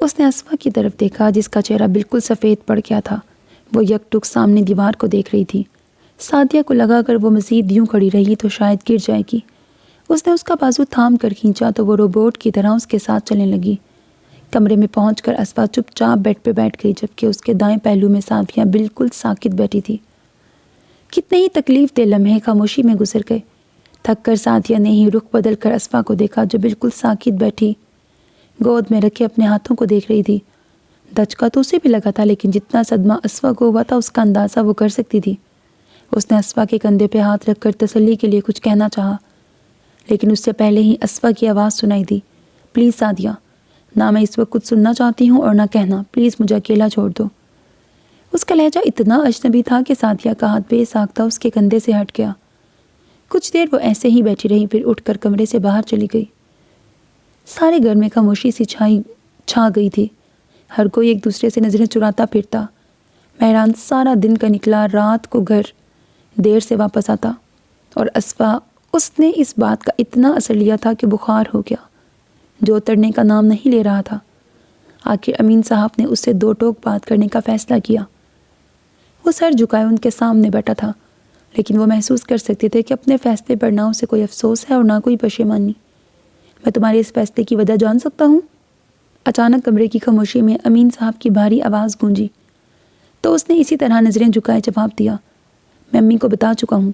اس نے اسفا کی طرف دیکھا جس کا چہرہ بالکل سفید پڑ گیا تھا۔ وہ یک ٹک سامنے دیوار کو دیکھ رہی تھی۔ سعدیہ کو لگا اگر وہ مزید یوں کھڑی رہی تو شاید گر جائے گی۔ اس نے اس کا بازو تھام کر کھینچا تو وہ روبوٹ کی طرح اس کے ساتھ چلنے لگی۔ کمرے میں پہنچ کر اسفا چپ چاپ بیڈ پہ بیٹھ گئی، جبکہ اس کے دائیں پہلو میں سعدیہ بالکل ساکت بیٹھی تھی۔ کتنے ہی تکلیف دہ لمحے خاموشی میں گزر گئے۔ تھک کر سعدیہ نے ہی رخ بدل کر اسفا کو دیکھا، جو بالکل ساکت بیٹھی گود میں رکھے اپنے ہاتھوں کو دیکھ رہی تھی۔ دھچکا تو اسے بھی لگا تھا، لیکن جتنا صدمہ اسفا کو ہوا تھا اس کا اندازہ وہ کر سکتی تھی۔ اس نے اسفا کے کندھے پہ ہاتھ رکھ کر تسلی کے لیے کچھ کہنا چاہا، لیکن اس سے پہلے ہی اسفا کی آواز سنائی دی، پلیز سعدیہ، نہ میں اس وقت کچھ سننا چاہتی ہوں اور نہ کہنا، پلیز مجھے اکیلا چھوڑ دو۔ اس کا لہجہ اتنا اجنبی تھا کہ سعدیہ کا ہاتھ بے ساختہ اس کے کندھے سے ہٹ گیا۔ کچھ دیر وہ ایسے ہی بیٹھی رہی، پھر اٹھ کر کمرے سے باہر چلی گئی۔ سارے گھر میں خاموشی سی چھا گئی تھی۔ ہر کوئی ایک دوسرے سے نظریں چراتا پھرتا۔ مہران سارا دن کا نکلا رات کو گھر دیر سے واپس آتا، اور اسفا اس نے اس بات کا اتنا اثر لیا تھا کہ بخار ہو گیا، جو اترنے کا نام نہیں لے رہا تھا۔ آخر امین صاحب نے اس سے دو ٹوک بات کرنے کا فیصلہ کیا۔ وہ سر جھکائے ان کے سامنے بیٹھا تھا، لیکن وہ محسوس کر سکتے تھے کہ اپنے فیصلے پر نہ اسے کوئی افسوس ہے اور نہ کوئی پشیمانی۔ میں تمہارے اس فیصلے کی وجہ جان سکتا ہوں؟ اچانک کمرے کی خاموشی میں امین صاحب کی بھاری آواز گونجی، تو اس نے اسی طرح نظریں جھکائے جواب دیا، میں امی کو بتا چکا ہوں،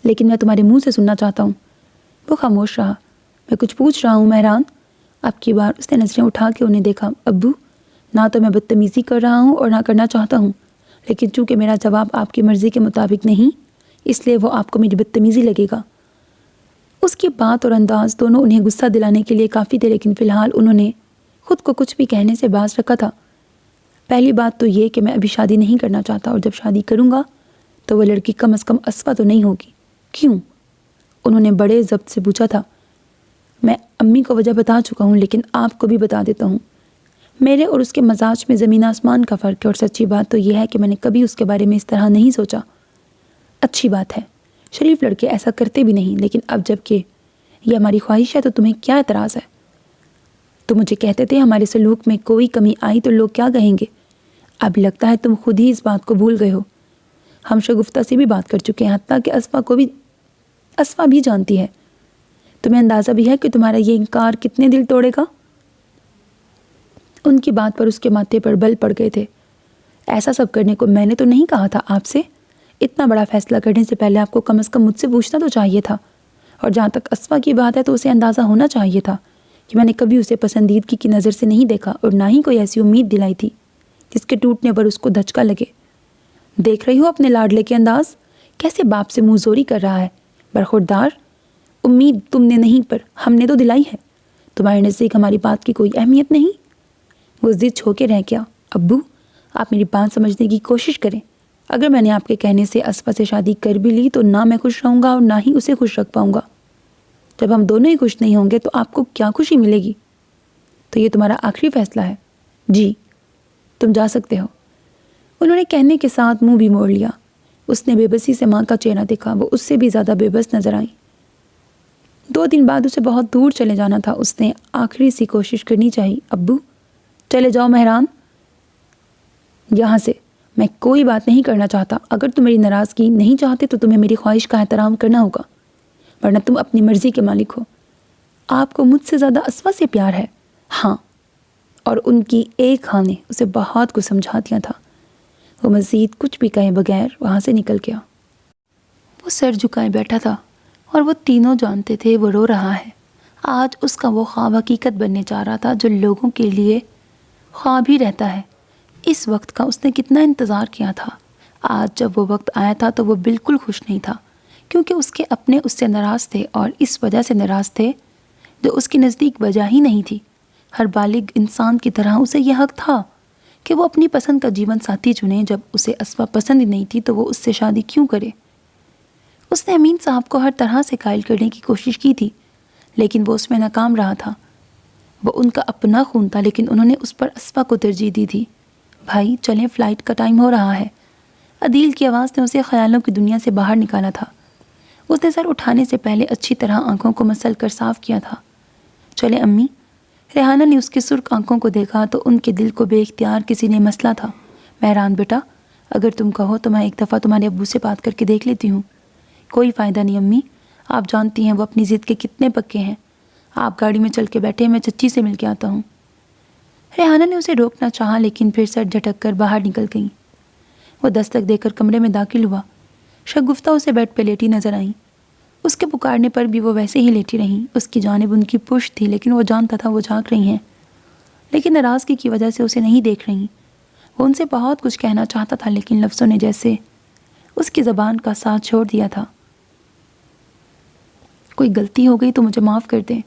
لیکن میں تمہارے منہ سے سننا چاہتا ہوں۔ وہ خاموش رہا۔ میں کچھ پوچھ رہا ہوں مہران؟ اب کی بار اس نے نظریں اٹھا کے انہیں دیکھا۔ ابو، نہ تو میں بدتمیزی کر رہا ہوں اور نہ کرنا چاہتا ہوں، لیکن چونکہ میرا جواب آپ کی مرضی کے مطابق نہیں، اس لیے وہ آپ کو میری بدتمیزی لگے گا۔ اس کی بات اور انداز دونوں انہیں غصہ دلانے کے لیے کافی تھے، لیکن فی الحال انہوں نے خود کو کچھ بھی کہنے سے باز رکھا تھا۔ پہلی بات تو یہ کہ میں ابھی شادی نہیں کرنا چاہتا، اور جب شادی کروں گا تو وہ لڑکی کم از کم اسفا تو نہیں ہوگی۔ کیوں؟ انہوں نے بڑے ضبط سے پوچھا تھا۔ میں امی کو وجہ بتا چکا ہوں، لیکن آپ کو بھی بتا دیتا ہوں۔ میرے اور اس کے مزاج میں زمین آسمان کا فرق ہے، اور سچی بات تو یہ ہے کہ میں نے کبھی اس کے بارے میں اس طرح نہیں سوچا۔ اچھی بات ہے، شریف لڑکے ایسا کرتے بھی نہیں، لیکن اب جب کہ یہ ہماری خواہش ہے تو تمہیں کیا اعتراض ہے؟ تم مجھے کہتے تھے ہمارے سلوک میں کوئی کمی آئی تو لوگ کیا کہیں گے؟ اب لگتا ہے تم خود ہی اس بات کو بھول گئے ہو۔ ہم شگفتہ سے بھی بات کر چکے ہیں، حتیٰ کہ اسفا بھی جانتی ہے۔ تمہیں اندازہ بھی ہے کہ تمہارا یہ انکار کتنے دل توڑے گا؟ ان کی بات پر اس کے ماتھے پر بل پڑ گئے تھے۔ ایسا سب کرنے کو میں نے تو نہیں کہا تھا آپ سے۔ اتنا بڑا فیصلہ کرنے سے پہلے آپ کو کم از کم مجھ سے پوچھنا تو چاہیے تھا، اور جہاں تک اسفا کی بات ہے تو اسے اندازہ ہونا چاہیے تھا کہ میں نے کبھی اسے پسندیدگی کی نظر سے نہیں دیکھا، اور نہ ہی کوئی ایسی امید دلائی تھی جس کے ٹوٹنے پر اس کو دھچکا لگے۔ دیکھ رہی ہو اپنے لاڈلے کے انداز، کیسے باپ سے منہ زوری کر رہا ہے۔ برخوردار، امید تم نے نہیں پر ہم نے تو دلائی ہے۔ تمہارے نزدیک ہماری بات کی کوئی اہمیت نہیں؟ وہ ضد چھو کے رہ گیا۔ ابو، آپ میری بات سمجھنے کی کوشش کریں۔ اگر میں نے آپ کے کہنے سے اسفا سے شادی کر بھی لی تو نہ میں خوش رہوں گا اور نہ ہی اسے خوش رکھ پاؤں گا۔ جب ہم دونوں ہی خوش نہیں ہوں گے تو آپ کو کیا خوشی ملے گی؟ تو یہ تمہارا آخری فیصلہ ہے؟ جی، تم جا سکتے ہو۔ انہوں نے کہنے کے ساتھ منہ بھی موڑ لیا۔ اس نے بے بسی سے ماں کا چہرہ دیکھا، وہ اس سے بھی زیادہ بے بس نظر آئی۔ 2 دن بعد اسے بہت دور چلے جانا تھا۔ اس نے آخری سی کوشش کرنی چاہی۔ ابو، چلے جاؤ مہران یہاں سے، میں کوئی بات نہیں کرنا چاہتا۔ اگر تم میری ناراضگی نہیں چاہتے تو تمہیں میری خواہش کا احترام کرنا ہوگا، ورنہ تم اپنی مرضی کے مالک ہو۔ آپ کو مجھ سے زیادہ اسفا سے پیار ہے؟ ہاں، اور ان کی ایک ہاں نے اسے بہت کچھ سمجھا دیا تھا۔ وہ مزید کچھ بھی کہے بغیر وہاں سے نکل گیا۔ وہ سر جھکائے بیٹھا تھا، اور وہ تینوں جانتے تھے وہ رو رہا ہے۔ آج اس کا وہ خواب حقیقت بننے جا رہا تھا جو لوگوں کے لیے خواب ہی رہتا ہے۔ اس وقت کا اس نے کتنا انتظار کیا تھا۔ آج جب وہ وقت آیا تھا تو وہ بالکل خوش نہیں تھا، کیونکہ اس کے اپنے اس سے ناراض تھے، اور اس وجہ سے ناراض تھے جو اس کے نزدیک وجہ ہی نہیں تھی۔ ہر بالغ انسان کی طرح اسے یہ حق تھا کہ وہ اپنی پسند کا جیون ساتھی چنے۔ جب اسے اسفا پسند ہی نہیں تھی تو وہ اس سے شادی کیوں کرے؟ اس نے امین صاحب کو ہر طرح سے قائل کرنے کی کوشش کی تھی، لیکن وہ اس میں ناکام رہا تھا۔ وہ ان کا اپنا خون تھا، لیکن انہوں نے اس پر اسفا کو ترجیح دی تھی۔ بھائی چلیں، فلائٹ کا ٹائم ہو رہا ہے۔ عدیل کی آواز نے اسے خیالوں کی دنیا سے باہر نکالا تھا۔ اس نے سر اٹھانے سے پہلے اچھی طرح آنکھوں کو مسل کر صاف کیا تھا۔ چلے امی۔ ریحانہ نے اس کی سرخ آنکھوں کو دیکھا تو ان کے دل کو بے اختیار کسی نے مسلا تھا۔ مہران بیٹا، اگر تم کہو تو میں ایک دفعہ تمہارے ابو سے بات کر کے دیکھ لیتی ہوں۔ کوئی فائدہ نہیں امی، آپ جانتی ہیں وہ اپنی ضد کے کتنے پکے ہیں۔ آپ گاڑی میں چل کے بیٹھے، میں چچی سے مل کے آتا ہوں۔ ریحانہ نے اسے روکنا چاہا لیکن پھر سر جھٹک کر باہر نکل گئیں۔ وہ دستک دے کر کمرے میں داخل ہوا۔ شگفتہ اسے بیڈ پہ لیٹی نظر آئیں۔ اس کے پکارنے پر بھی وہ ویسے ہی لیٹی رہیں۔ اس کی جانب ان کی پشت تھی لیکن وہ جانتا تھا وہ جاگ رہی ہیں، لیکن ناراضگی کی وجہ سے اسے نہیں دیکھ رہی۔ وہ ان سے بہت کچھ کہنا چاہتا تھا لیکن لفظوں نے جیسے اس کی زبان کا ساتھ چھوڑ دیا تھا۔ کوئی غلطی ہو گئی تو مجھے معاف کر دیں،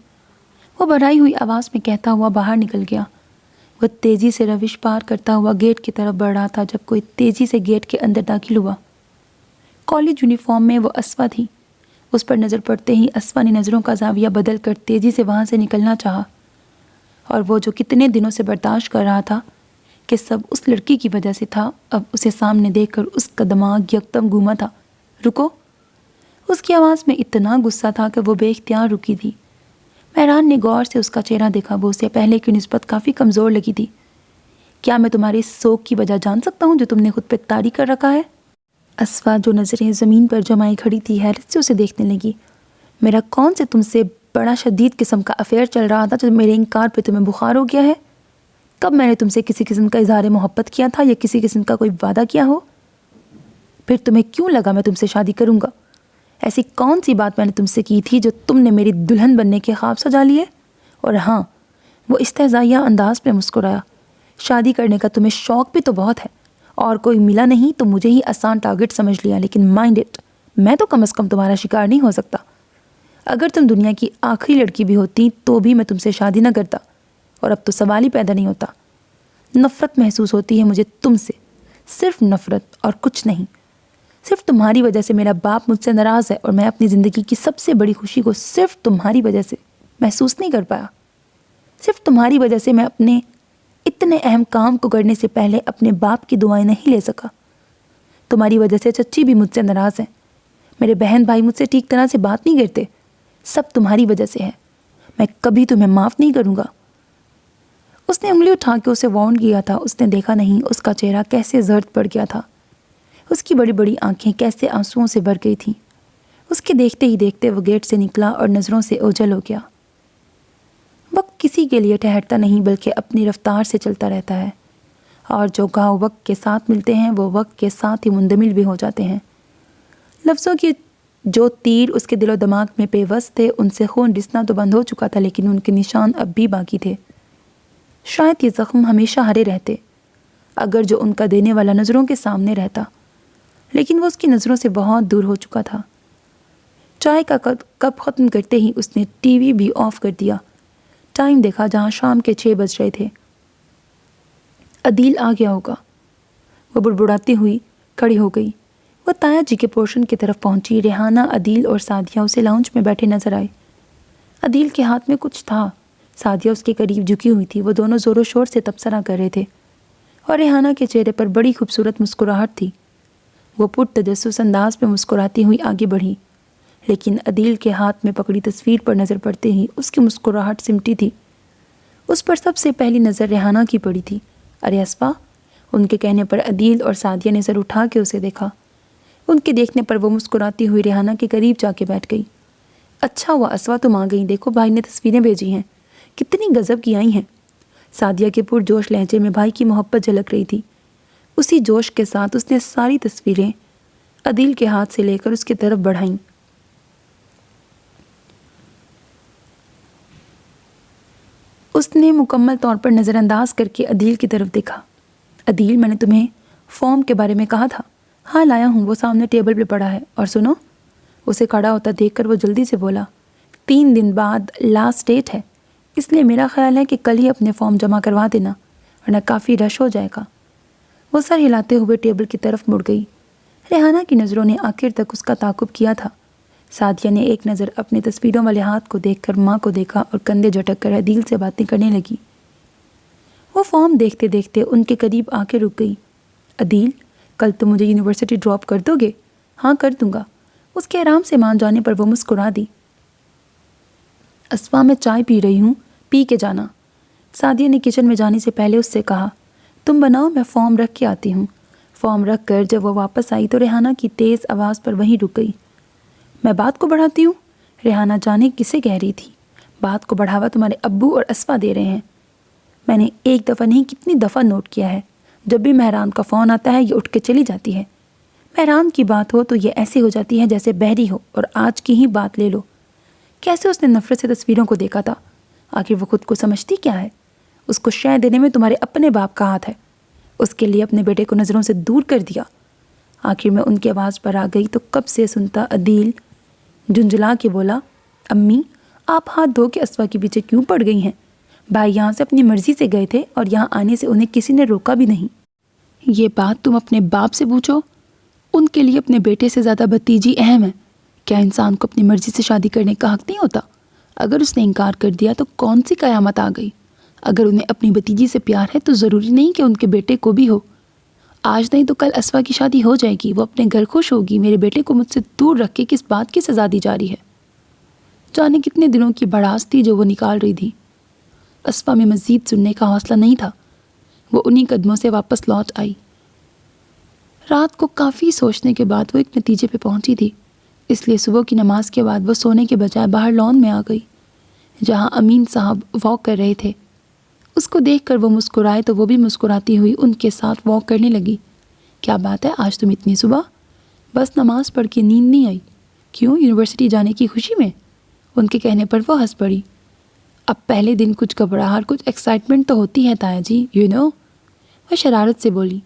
وہ بھرائی ہوئی آواز میں کہتا ہوا باہر نکل گیا۔ وہ تیزی سے روش پار کرتا ہوا گیٹ کی طرف بڑھ رہا تھا جب کوئی تیزی سے گیٹ کے اندر داخل ہوا۔ کالج یونیفارم میں وہ اسوا تھی۔ اس پر نظر پڑتے ہی اسوا نے نظروں کا زاویہ بدل کر تیزی سے وہاں سے نکلنا چاہا، اور وہ جو کتنے دنوں سے برداشت کر رہا تھا کہ سب اس لڑکی کی وجہ سے تھا، اب اسے سامنے دیکھ کر اس کا دماغ یکدم گھوما تھا۔ رکو! اس کی آواز میں اتنا غصہ تھا کہ وہ بے اختیار رکی تھی۔ مہران نے غور سے اس کا چہرہ دیکھا۔ وہ اسے پہلے کی نسبت کافی کمزور لگی تھی۔ کیا میں تمہاری اس سوگ کی وجہ جان سکتا ہوں جو تم نے خود پہ طاری کر رکھا ہے؟ اسوا جو نظریں زمین پر جمائی کھڑی تھی حیرت سے اسے دیکھنے لگی۔ میرا کون سے تم سے بڑا شدید قسم کا افیئر چل رہا تھا جو میرے انکار پہ تمہیں بخار ہو گیا ہے؟ کب میں نے تم سے کسی قسم کا اظہار محبت کیا تھا یا کسی قسم کا کوئی وعدہ کیا ہو؟ پھر تمہیں کیوں لگا میں تم سے شادی کروں گا؟ ایسی کون سی بات میں نے تم سے کی تھی جو تم نے میری دلہن بننے کے خواب سجا لیے؟ اور ہاں، وہ استہزائیہ انداز میں مسکرایا۔ شادی کرنے کا تمہیں شوق بھی تو بہت ہے، اور کوئی ملا نہیں تو مجھے ہی آسان ٹارگٹ سمجھ لیا، لیکن مائنڈ اٹ، میں تو کم از کم تمہارا شکار نہیں ہو سکتا۔ اگر تم دنیا کی آخری لڑکی بھی ہوتی تو بھی میں تم سے شادی نہ کرتا، اور اب تو سوال ہی پیدا نہیں ہوتا۔ نفرت محسوس ہوتی ہے مجھے تم سے، صرف نفرت اور کچھ نہیں۔ صرف تمہاری وجہ سے میرا باپ مجھ سے ناراض ہے، اور میں اپنی زندگی کی سب سے بڑی خوشی کو صرف تمہاری وجہ سے محسوس نہیں کر پایا۔ صرف تمہاری وجہ سے میں اپنے اتنے اہم کام کو کرنے سے پہلے اپنے باپ کی دعائیں نہیں لے سکا۔ تمہاری وجہ سے چچی بھی مجھ سے ناراض ہیں، میرے بہن بھائی مجھ سے ٹھیک طرح سے بات نہیں کرتے، سب تمہاری وجہ سے ہے۔ میں کبھی تمہیں معاف نہیں کروں گا۔ اس نے انگلی اٹھا کے اسے وارن کیا تھا۔ اس نے دیکھا نہیں اس کا چہرہ کیسے زرد پڑ گیا تھا، اس کی بڑی بڑی آنکھیں کیسے آنسوؤں سے بھر گئی تھیں۔ اس کے دیکھتے ہی دیکھتے وہ گیٹ سے نکلا اور نظروں سے اوجھل ہو گیا۔ وقت کسی کے لیے ٹھہرتا نہیں بلکہ اپنی رفتار سے چلتا رہتا ہے، اور جو گھاؤ وقت کے ساتھ ملتے ہیں وہ وقت کے ساتھ ہی مندمل بھی ہو جاتے ہیں۔ لفظوں کے جو تیر اس کے دل و دماغ میں پیوست تھے ان سے خون رسنا تو بند ہو چکا تھا، لیکن ان کے نشان اب بھی باقی تھے۔ شاید یہ زخم ہمیشہ ہرے رہتے اگر جو ان کا دینے والا نظروں کے سامنے رہتا، لیکن وہ اس کی نظروں سے بہت دور ہو چکا تھا۔ چائے کا کپ ختم کرتے ہی اس نے ٹی وی بھی آف کر دیا۔ ٹائم دیکھا جہاں شام کے 6 بج رہے تھے۔ عدیل آ گیا ہوگا، وہ بڑبڑاتی ہوئی کھڑی ہو گئی۔ وہ تایا جی کے پورشن کی طرف پہنچی۔ ریحانہ، عدیل اور سعدیہ اسے لاؤنج میں بیٹھے نظر آئے۔ عدیل کے ہاتھ میں کچھ تھا، سعدیہ اس کے قریب جھکی ہوئی تھی۔ وہ دونوں زور و شور سے تبصرہ کر رہے تھے، اور ریحانہ کے چہرے پر بڑی خوبصورت مسکراہٹ تھی۔ وہ پرتجسس انداز میں مسکراتی ہوئی آگے بڑھی، لیکن عدیل کے ہاتھ میں پکڑی تصویر پر نظر پڑتے ہی اس کی مسکراہٹ سمٹی تھی۔ اس پر سب سے پہلی نظر ریحانہ کی پڑی تھی۔ ارے اسوا! ان کے کہنے پر عدیل اور سعدیہ نے سر اٹھا کے اسے دیکھا۔ ان کے دیکھنے پر وہ مسکراتی ہوئی ریحانہ کے قریب جا کے بیٹھ گئی۔ اچھا ہوا اسوا تم آ گئی، دیکھو بھائی نے تصویریں بھیجی ہیں، کتنی غضب کی آئی ہیں۔ سعدیہ کے پرجوش لہجے میں بھائی کی محبت جھلک رہی تھی۔ اسی جوش کے ساتھ اس نے ساری تصویریں عدیل کے ہاتھ سے لے کر اس کی طرف بڑھائیں۔ اس نے مکمل طور پر نظر انداز کر کے عدیل کی طرف دیکھا۔ عدیل، میں نے تمہیں فارم کے بارے میں کہا تھا۔ ہاں لایا ہوں، وہ سامنے ٹیبل پہ پڑا ہے۔ اور سنو، اسے کھڑا ہوتا دیکھ کر وہ جلدی سے بولا، 3 دن بعد لاسٹ ڈیٹ ہے، اس لیے میرا خیال ہے کہ کل ہی اپنے فارم جمع کروا دینا، ورنہ کافی رش ہو جائے گا۔ وہ سر ہلاتے ہوئے ٹیبل کی طرف مڑ گئی۔ ریحانہ کی نظروں نے آخر تک اس کا تعاقب کیا تھا۔ سعدیہ نے ایک نظر اپنی تصویروں والے ہاتھ کو دیکھ کر ماں کو دیکھا اور کندھے جھٹک کر عدیل سے باتیں کرنے لگی۔ وہ فارم دیکھتے دیکھتے ان کے قریب آ کے رک گئی۔ عدیل، کل تم مجھے یونیورسٹی ڈراپ کر دو گے؟ ہاں کر دوں گا۔ اس کے آرام سے مان جانے پر وہ مسکرا دی۔ اسوا، میں چائے پی رہی ہوں، پی کے جانا، سعدیہ نے کچن میں جانے سے پہلے اس سے کہا۔ تم بناؤ، میں فارم رکھ کے آتی ہوں۔ فارم رکھ کر جب وہ واپس آئی تو ریحانہ کی تیز آواز پر وہیں رک گئی۔ میں بات کو بڑھاتی ہوں؟ ریحانہ جانے کسے کہہ رہی تھی۔ بات کو بڑھاوا تمہارے ابو اور اسفا دے رہے ہیں۔ میں نے ایک دفعہ نہیں کتنی دفعہ نوٹ کیا ہے، جب بھی مہران کا فون آتا ہے یہ اٹھ کے چلی جاتی ہے۔ مہران کی بات ہو تو یہ ایسے ہو جاتی ہے جیسے بحری ہو، اور آج کی ہی بات لے لو، کیسے اس نے نفرت سے تصویروں کو دیکھا تھا۔ آخر وہ خود کو سمجھتی کیا ہے؟ اس کو شے دینے میں تمہارے اپنے باپ کا ہاتھ ہے۔ اس کے لیے اپنے بیٹے کو نظروں سے دور کر دیا۔ آخر میں ان کی آواز پر آ گئی تو کب سے سنتا عدیل جھنجھلا کے بولا، امی آپ ہاتھ دھو کے اسوا کے پیچھے کیوں پڑ گئی ہیں؟ بھائی یہاں سے اپنی مرضی سے گئے تھے اور یہاں آنے سے انہیں کسی نے روکا بھی نہیں۔ یہ بات تم اپنے باپ سے پوچھو، ان کے لیے اپنے بیٹے سے زیادہ بھتیجی اہم ہے۔ کیا انسان کو اپنی مرضی سے شادی کرنے کا حق نہیں ہوتا؟ اگر اس نے انکار کر دیا تو کون سی قیامت آ گئی؟ اگر انہیں اپنی بھتیجی سے پیار ہے تو ضروری نہیں کہ ان کے بیٹے کو بھی ہو۔ آج نہیں تو کل اسوا کی شادی ہو جائے گی، وہ اپنے گھر خوش ہوگی۔ میرے بیٹے کو مجھ سے دور رکھ کے کس بات کی سزا دی جا رہی ہے؟ جانے کتنے دنوں کی بڑاس تھی جو وہ نکال رہی تھی۔ اسوا میں مزید سننے کا حوصلہ نہیں تھا۔ وہ انہی قدموں سے واپس لوٹ آئی۔ رات کو کافی سوچنے کے بعد وہ ایک نتیجے پہ پہنچی تھی، اس لیے صبح کی نماز کے بعد وہ سونے کے بجائے باہر لان میں آ گئی، جہاں امین صاحب واک کر رہے تھے۔ اس کو دیکھ کر وہ مسکرائے تو وہ بھی مسکراتی ہوئی ان کے ساتھ واک کرنے لگی۔ کیا بات ہے آج تم اتنی صبح؟ بس نماز پڑھ کے نیند نہیں آئی؟ کیوں، یونیورسٹی جانے کی خوشی میں؟ ان کے کہنے پر وہ ہنس پڑی۔ اب پہلے دن کچھ گھبراہٹ، کچھ ایکسائٹمنٹ تو ہوتی ہے تایا جی، وہ شرارت سے بولی۔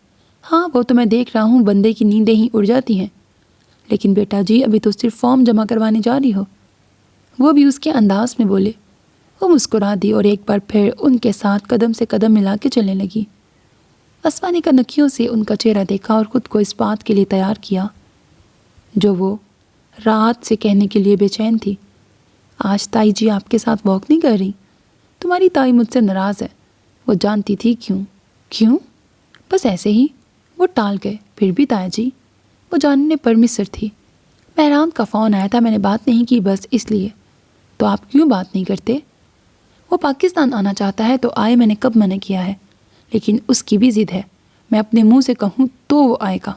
ہاں وہ تو میں دیکھ رہا ہوں، بندے کی نیندیں ہی اڑ جاتی ہیں۔ لیکن بیٹا جی ابھی تو صرف فارم جمع کروانے جا رہی ہو، وہ بھی اس کے انداز میں بولے۔ وہ مسکرا دی اور ایک بار پھر ان کے ساتھ قدم سے قدم ملا کے چلنے لگی۔ اسوا نے کنکھیوں سے ان کا چہرہ دیکھا اور خود کو اس بات کے لیے تیار کیا جو وہ رات سے کہنے کے لیے بے چین تھی۔ آج تائی جی آپ کے ساتھ واک نہیں کر رہی؟ تمہاری تائی مجھ سے ناراض ہے۔ وہ جانتی تھی کیوں؟ بس ایسے ہی۔ وہ ٹال گئے۔ پھر بھی تایا جی، وہ جاننے پر مصر تھی۔ مہران کا فون آیا تھا، میں نے بات نہیں کی بس اس لیے۔ تو آپ کیوں بات نہیں کرتے؟ وہ پاکستان آنا چاہتا ہے تو آئے، میں نے کب منع کیا ہے؟ لیکن اس کی بھی ضد ہے، میں اپنے منہ سے کہوں تو وہ آئے گا۔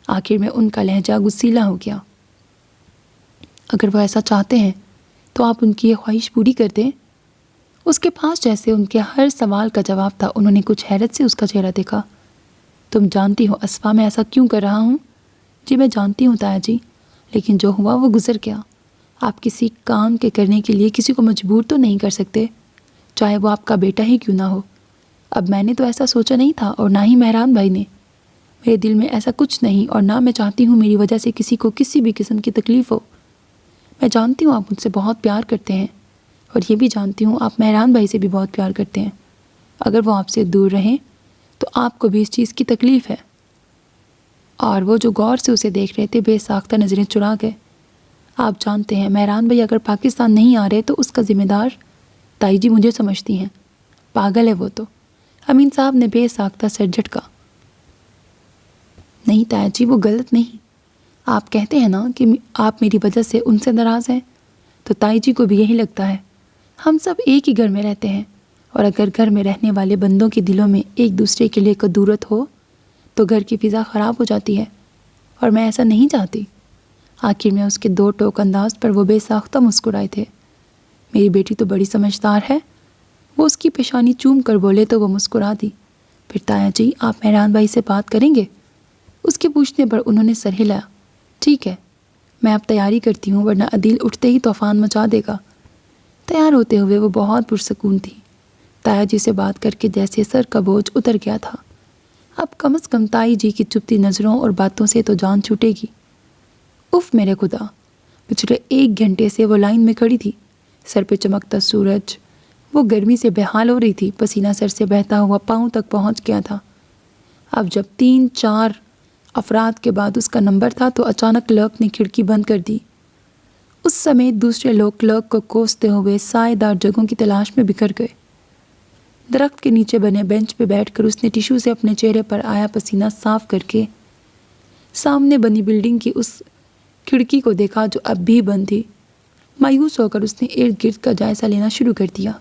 آخر میں ان کا لہجہ غصیلا ہو گیا۔ اگر وہ ایسا چاہتے ہیں تو آپ ان کی یہ خواہش پوری کر دیں۔ اس کے پاس جیسے ان کے ہر سوال کا جواب تھا۔ انہوں نے کچھ حیرت سے اس کا چہرہ دیکھا۔ تم جانتی ہو اسفا میں ایسا کیوں کر رہا ہوں؟ جی میں جانتی ہوں تایا جی، لیکن جو ہوا وہ گزر گیا۔ آپ کسی کام کے کرنے کے لیے کسی کو مجبور تو نہیں کر سکتے، چاہے وہ آپ کا بیٹا ہی کیوں نہ ہو۔ اب میں نے تو ایسا سوچا نہیں تھا، اور نہ ہی مہران بھائی نے۔ میرے دل میں ایسا کچھ نہیں، اور نہ میں چاہتی ہوں میری وجہ سے کسی کو کسی بھی قسم کی تکلیف ہو۔ میں جانتی ہوں آپ مجھ سے بہت پیار کرتے ہیں، اور یہ بھی جانتی ہوں آپ مہران بھائی سے بھی بہت پیار کرتے ہیں۔ اگر وہ آپ سے دور رہیں تو آپ کو بھی اس چیز کی تکلیف ہے۔ اور وہ جو غور سے اسے دیکھ رہے تھے بے ساختہ نظریں چرا گئے۔ آپ جانتے ہیں مہران بھائی اگر پاکستان نہیں آ رہے تو اس کا ذمہ دار تائی جی مجھے سمجھتی ہیں۔ پاگل ہے وہ تو۔ امین صاحب نے بے ساختہ سر جھٹکا۔ نہیں تایا جی وہ غلط نہیں۔ آپ کہتے ہیں نا کہ آپ میری وجہ سے ان سے ناراض ہیں، تو تائی جی کو بھی یہی لگتا ہے۔ ہم سب ایک ہی گھر میں رہتے ہیں، اور اگر گھر میں رہنے والے بندوں کے دلوں میں ایک دوسرے کے لیے کدورت ہو تو گھر کی فضا خراب ہو جاتی ہے، اور میں ایسا نہیں چاہتی۔ آخر میں اس کے دو ٹوک انداز پر وہ بے ساختہ مسکرائے تھے۔ میری بیٹی تو بڑی سمجھدار ہے، وہ اس کی پیشانی چوم کر بولے تو وہ مسکرا دی۔ پھر تایا جی آپ مہران بھائی سے بات کریں گے؟ اس کے پوچھنے پر انہوں نے سر ہلایا۔ ٹھیک ہے، میں اب تیاری کرتی ہوں، ورنہ عدیل اٹھتے ہی طوفان مچا دے گا۔ تیار ہوتے ہوئے وہ بہت پرسکون تھی۔ تایا جی سے بات کر کے جیسے سر کا بوجھ اتر گیا تھا۔ اب کم از کم تائی جی کی چپتی نظروں اور باتوں سے تو جان چھوٹے گی۔ اف میرے خدا، پچھلے 1 گھنٹے سے وہ لائن میں کھڑی تھی، سر پہ چمکتا سورج، وہ گرمی سے بےحال ہو رہی تھی، پسینہ سر سے بہتا ہوا پاؤں تک پہنچ گیا تھا۔ اب جب 3-4 افراد کے بعد اس کا نمبر تھا تو اچانک کلرک نے کھڑکی بند کر دی۔ اس سمیت دوسرے لوگ کلرک کو کوستے ہوئے سائے دار جگہوں کی تلاش میں بکھر گئے۔ درخت کے نیچے بنے بینچ پہ بیٹھ کر اس نے ٹیشو سے اپنے چہرے پر آیا پسینہ صاف کر کے سامنے بنی بلڈنگ کی اس کھڑکی کو دیکھا جو اب بھی بند تھی۔ مایوس ہو کر اس نے ارد گرد کا جائزہ لینا شروع کر دیا۔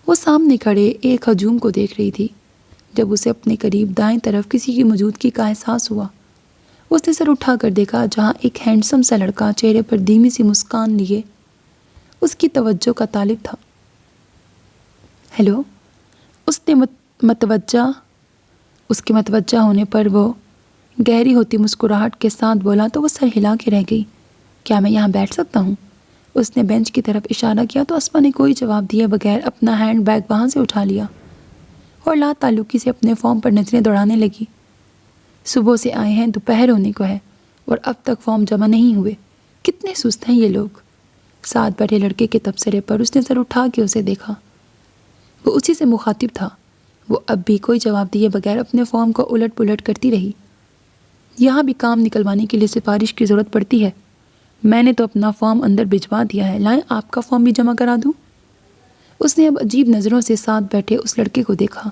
وہ سامنے کھڑے ایک ہجوم کو دیکھ رہی تھی جب اسے اپنے قریب دائیں طرف کسی کی موجودگی کا احساس ہوا۔ اس نے سر اٹھا کر دیکھا جہاں ایک ہینڈسم سا لڑکا چہرے پر دھیمی سی مسکان لیے اس کی توجہ کا طالب تھا۔ ہیلو، اس نے اس کے متوجہ ہونے پر وہ گہری ہوتی مسکراہٹ کے ساتھ بولا تو وہ سر ہلا کے رہ گئی۔ کیا میں یہاں بیٹھ سکتا ہوں؟ اس نے بینچ کی طرف اشارہ کیا تو اسما نے کوئی جواب دیے بغیر اپنا ہینڈ بیگ وہاں سے اٹھا لیا اور لا تعلقی سے اپنے فارم پر نظریں دوڑانے لگی۔ صبح سے آئے ہیں، دوپہر ہونے کو ہے اور اب تک فارم جمع نہیں ہوئے۔ کتنے سست ہیں یہ لوگ۔ ساتھ بیٹھے لڑکے کے تبصرے پر اس نے سر اٹھا کے اسے دیکھا۔ وہ اسی سے مخاطب تھا۔ وہ اب بھی کوئی جواب دیے بغیر اپنے فارم کو الٹ پلٹ کرتی رہی۔ یہاں بھی کام نکلوانے کے لیے سفارش کی ضرورت پڑتی ہے۔ میں نے تو اپنا فارم اندر بھجوا دیا ہے، لائیں آپ کا فارم بھی جمع کرا دوں؟ اس نے اب عجیب نظروں سے ساتھ بیٹھے اس لڑکے کو دیکھا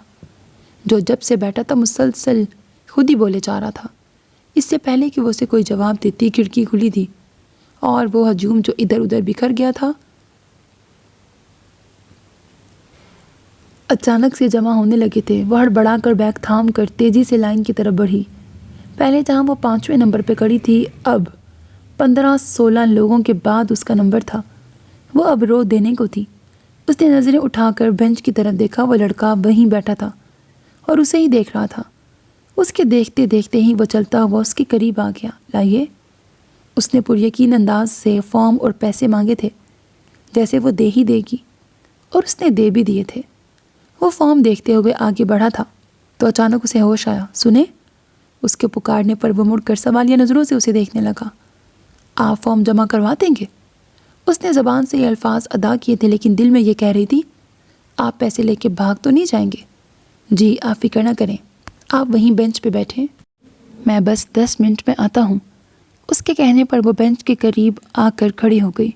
جو جب سے بیٹھا تھا مسلسل خود ہی بولے جا رہا تھا۔ اس سے پہلے کہ وہ اسے کوئی جواب دیتی کھڑکی کھلی تھی اور وہ ہجوم جو ادھر ادھر بکھر گیا تھا اچانک سے جمع ہونے لگے تھے۔ وہ ہڑبڑا کر بیگ تھام کر تیزی سے لائن کی طرف بڑھی۔ پہلے جہاں وہ 5ویں نمبر پہ کھڑی تھی اب 15-16 لوگوں کے بعد اس کا نمبر تھا۔ وہ اب رو دینے کو تھی۔ اس نے نظریں اٹھا کر بینچ کی طرف دیکھا۔ وہ لڑکا وہیں بیٹھا تھا اور اسے ہی دیکھ رہا تھا۔ اس کے دیکھتے دیکھتے ہی وہ چلتا ہوا اس کے قریب آ گیا۔ لائیے، اس نے پر یقین انداز سے فارم اور پیسے مانگے تھے جیسے وہ دے ہی دے گی، اور اس نے دے بھی دیے تھے۔ وہ فارم دیکھتے ہوئے آگے بڑھا تھا تو اچانک اسے ہوش آیا۔ سنیں، اس کے پکارنے پر وہ مڑ کر سوالیہ نظروں سے اسے دیکھنے لگا۔ آپ فارم جمع کروا دیں گے؟ اس نے زبان سے یہ الفاظ ادا کیے تھے لیکن دل میں یہ کہہ رہی تھی آپ پیسے لے کے بھاگ تو نہیں جائیں گے؟ جی، آپ فکر نہ کریں، آپ وہیں بینچ پہ بیٹھیں، میں بس 10 منٹ میں آتا ہوں۔ اس کے کہنے پر وہ بینچ کے قریب آ کر کھڑی ہو گئی۔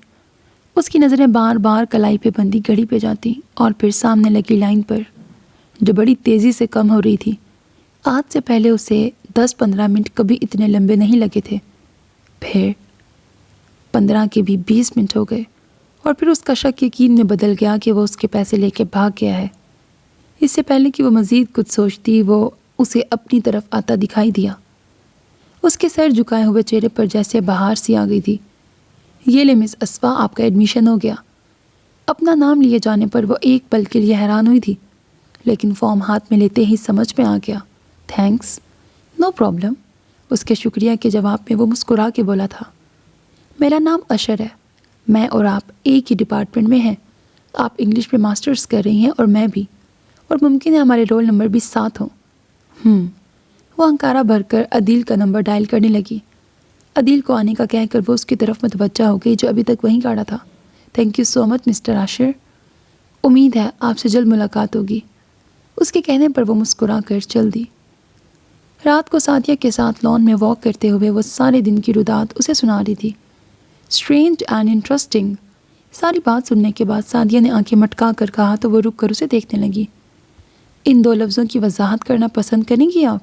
اس کی نظریں بار بار کلائی پہ بندی گھڑی پہ جاتی اور پھر سامنے لگی لائن پر جو بڑی تیزی سے کم ہو رہی تھی۔ آج سے پہلے اسے 10-15 منٹ کبھی اتنے لمبے نہیں لگے تھے، پھر 15 کے بھی 20 منٹ ہو گئے اور پھر اس کا شک یقین میں بدل گیا کہ وہ اس کے پیسے لے کے بھاگ گیا ہے۔ اس سے پہلے کہ وہ مزید کچھ سوچتی وہ اسے اپنی طرف آتا دکھائی دیا۔ اس کے سر جھکائے ہوئے چہرے پر جیسے بہار سی آ گئی تھی۔ یہ لے مس اسوا، آپ کا ایڈمیشن ہو گیا۔ اپنا نام لیے جانے پر وہ ایک پل کے لیے حیران ہوئی تھی لیکن فارم ہاتھ میں لیتے ہی سمجھ میں آ گیا۔ Thanks, no problem. اس کے شکریہ کے جواب میں وہ مسکرا کے بولا تھا۔ میرا نام اشر ہے، میں اور آپ ایک ہی ڈپارٹمنٹ میں ہیں۔ آپ انگلش میں ماسٹرز کر رہی ہیں اور میں بھی، اور ممکن ہے ہمارے رول نمبر بھی ساتھ ہوں۔ وہ ہنکارا بھر کر عدیل کا نمبر ڈائل کرنے لگی۔ عدیل کو آنے کا کہہ کر وہ اس کی طرف متوجہ ہو گئی جو ابھی تک وہیں کھڑا تھا۔ Thank you so much mister Ashir, امید ہے آپ سے جلد ملاقات ہوگی۔ اس کے کہنے پر وہ مسکرا کر چل دی۔ رات کو سعدیہ کے ساتھ لان میں واک کرتے ہوئے وہ سارے دن کی رداد اسے سنا رہی تھی۔ Strange and interesting. ساری بات سننے کے بعد سعدیہ نے آنکھیں مٹکا کر کہا تو وہ رک کر اسے دیکھنے لگی۔ ان 2 لفظوں کی وضاحت کرنا پسند کریں گی آپ؟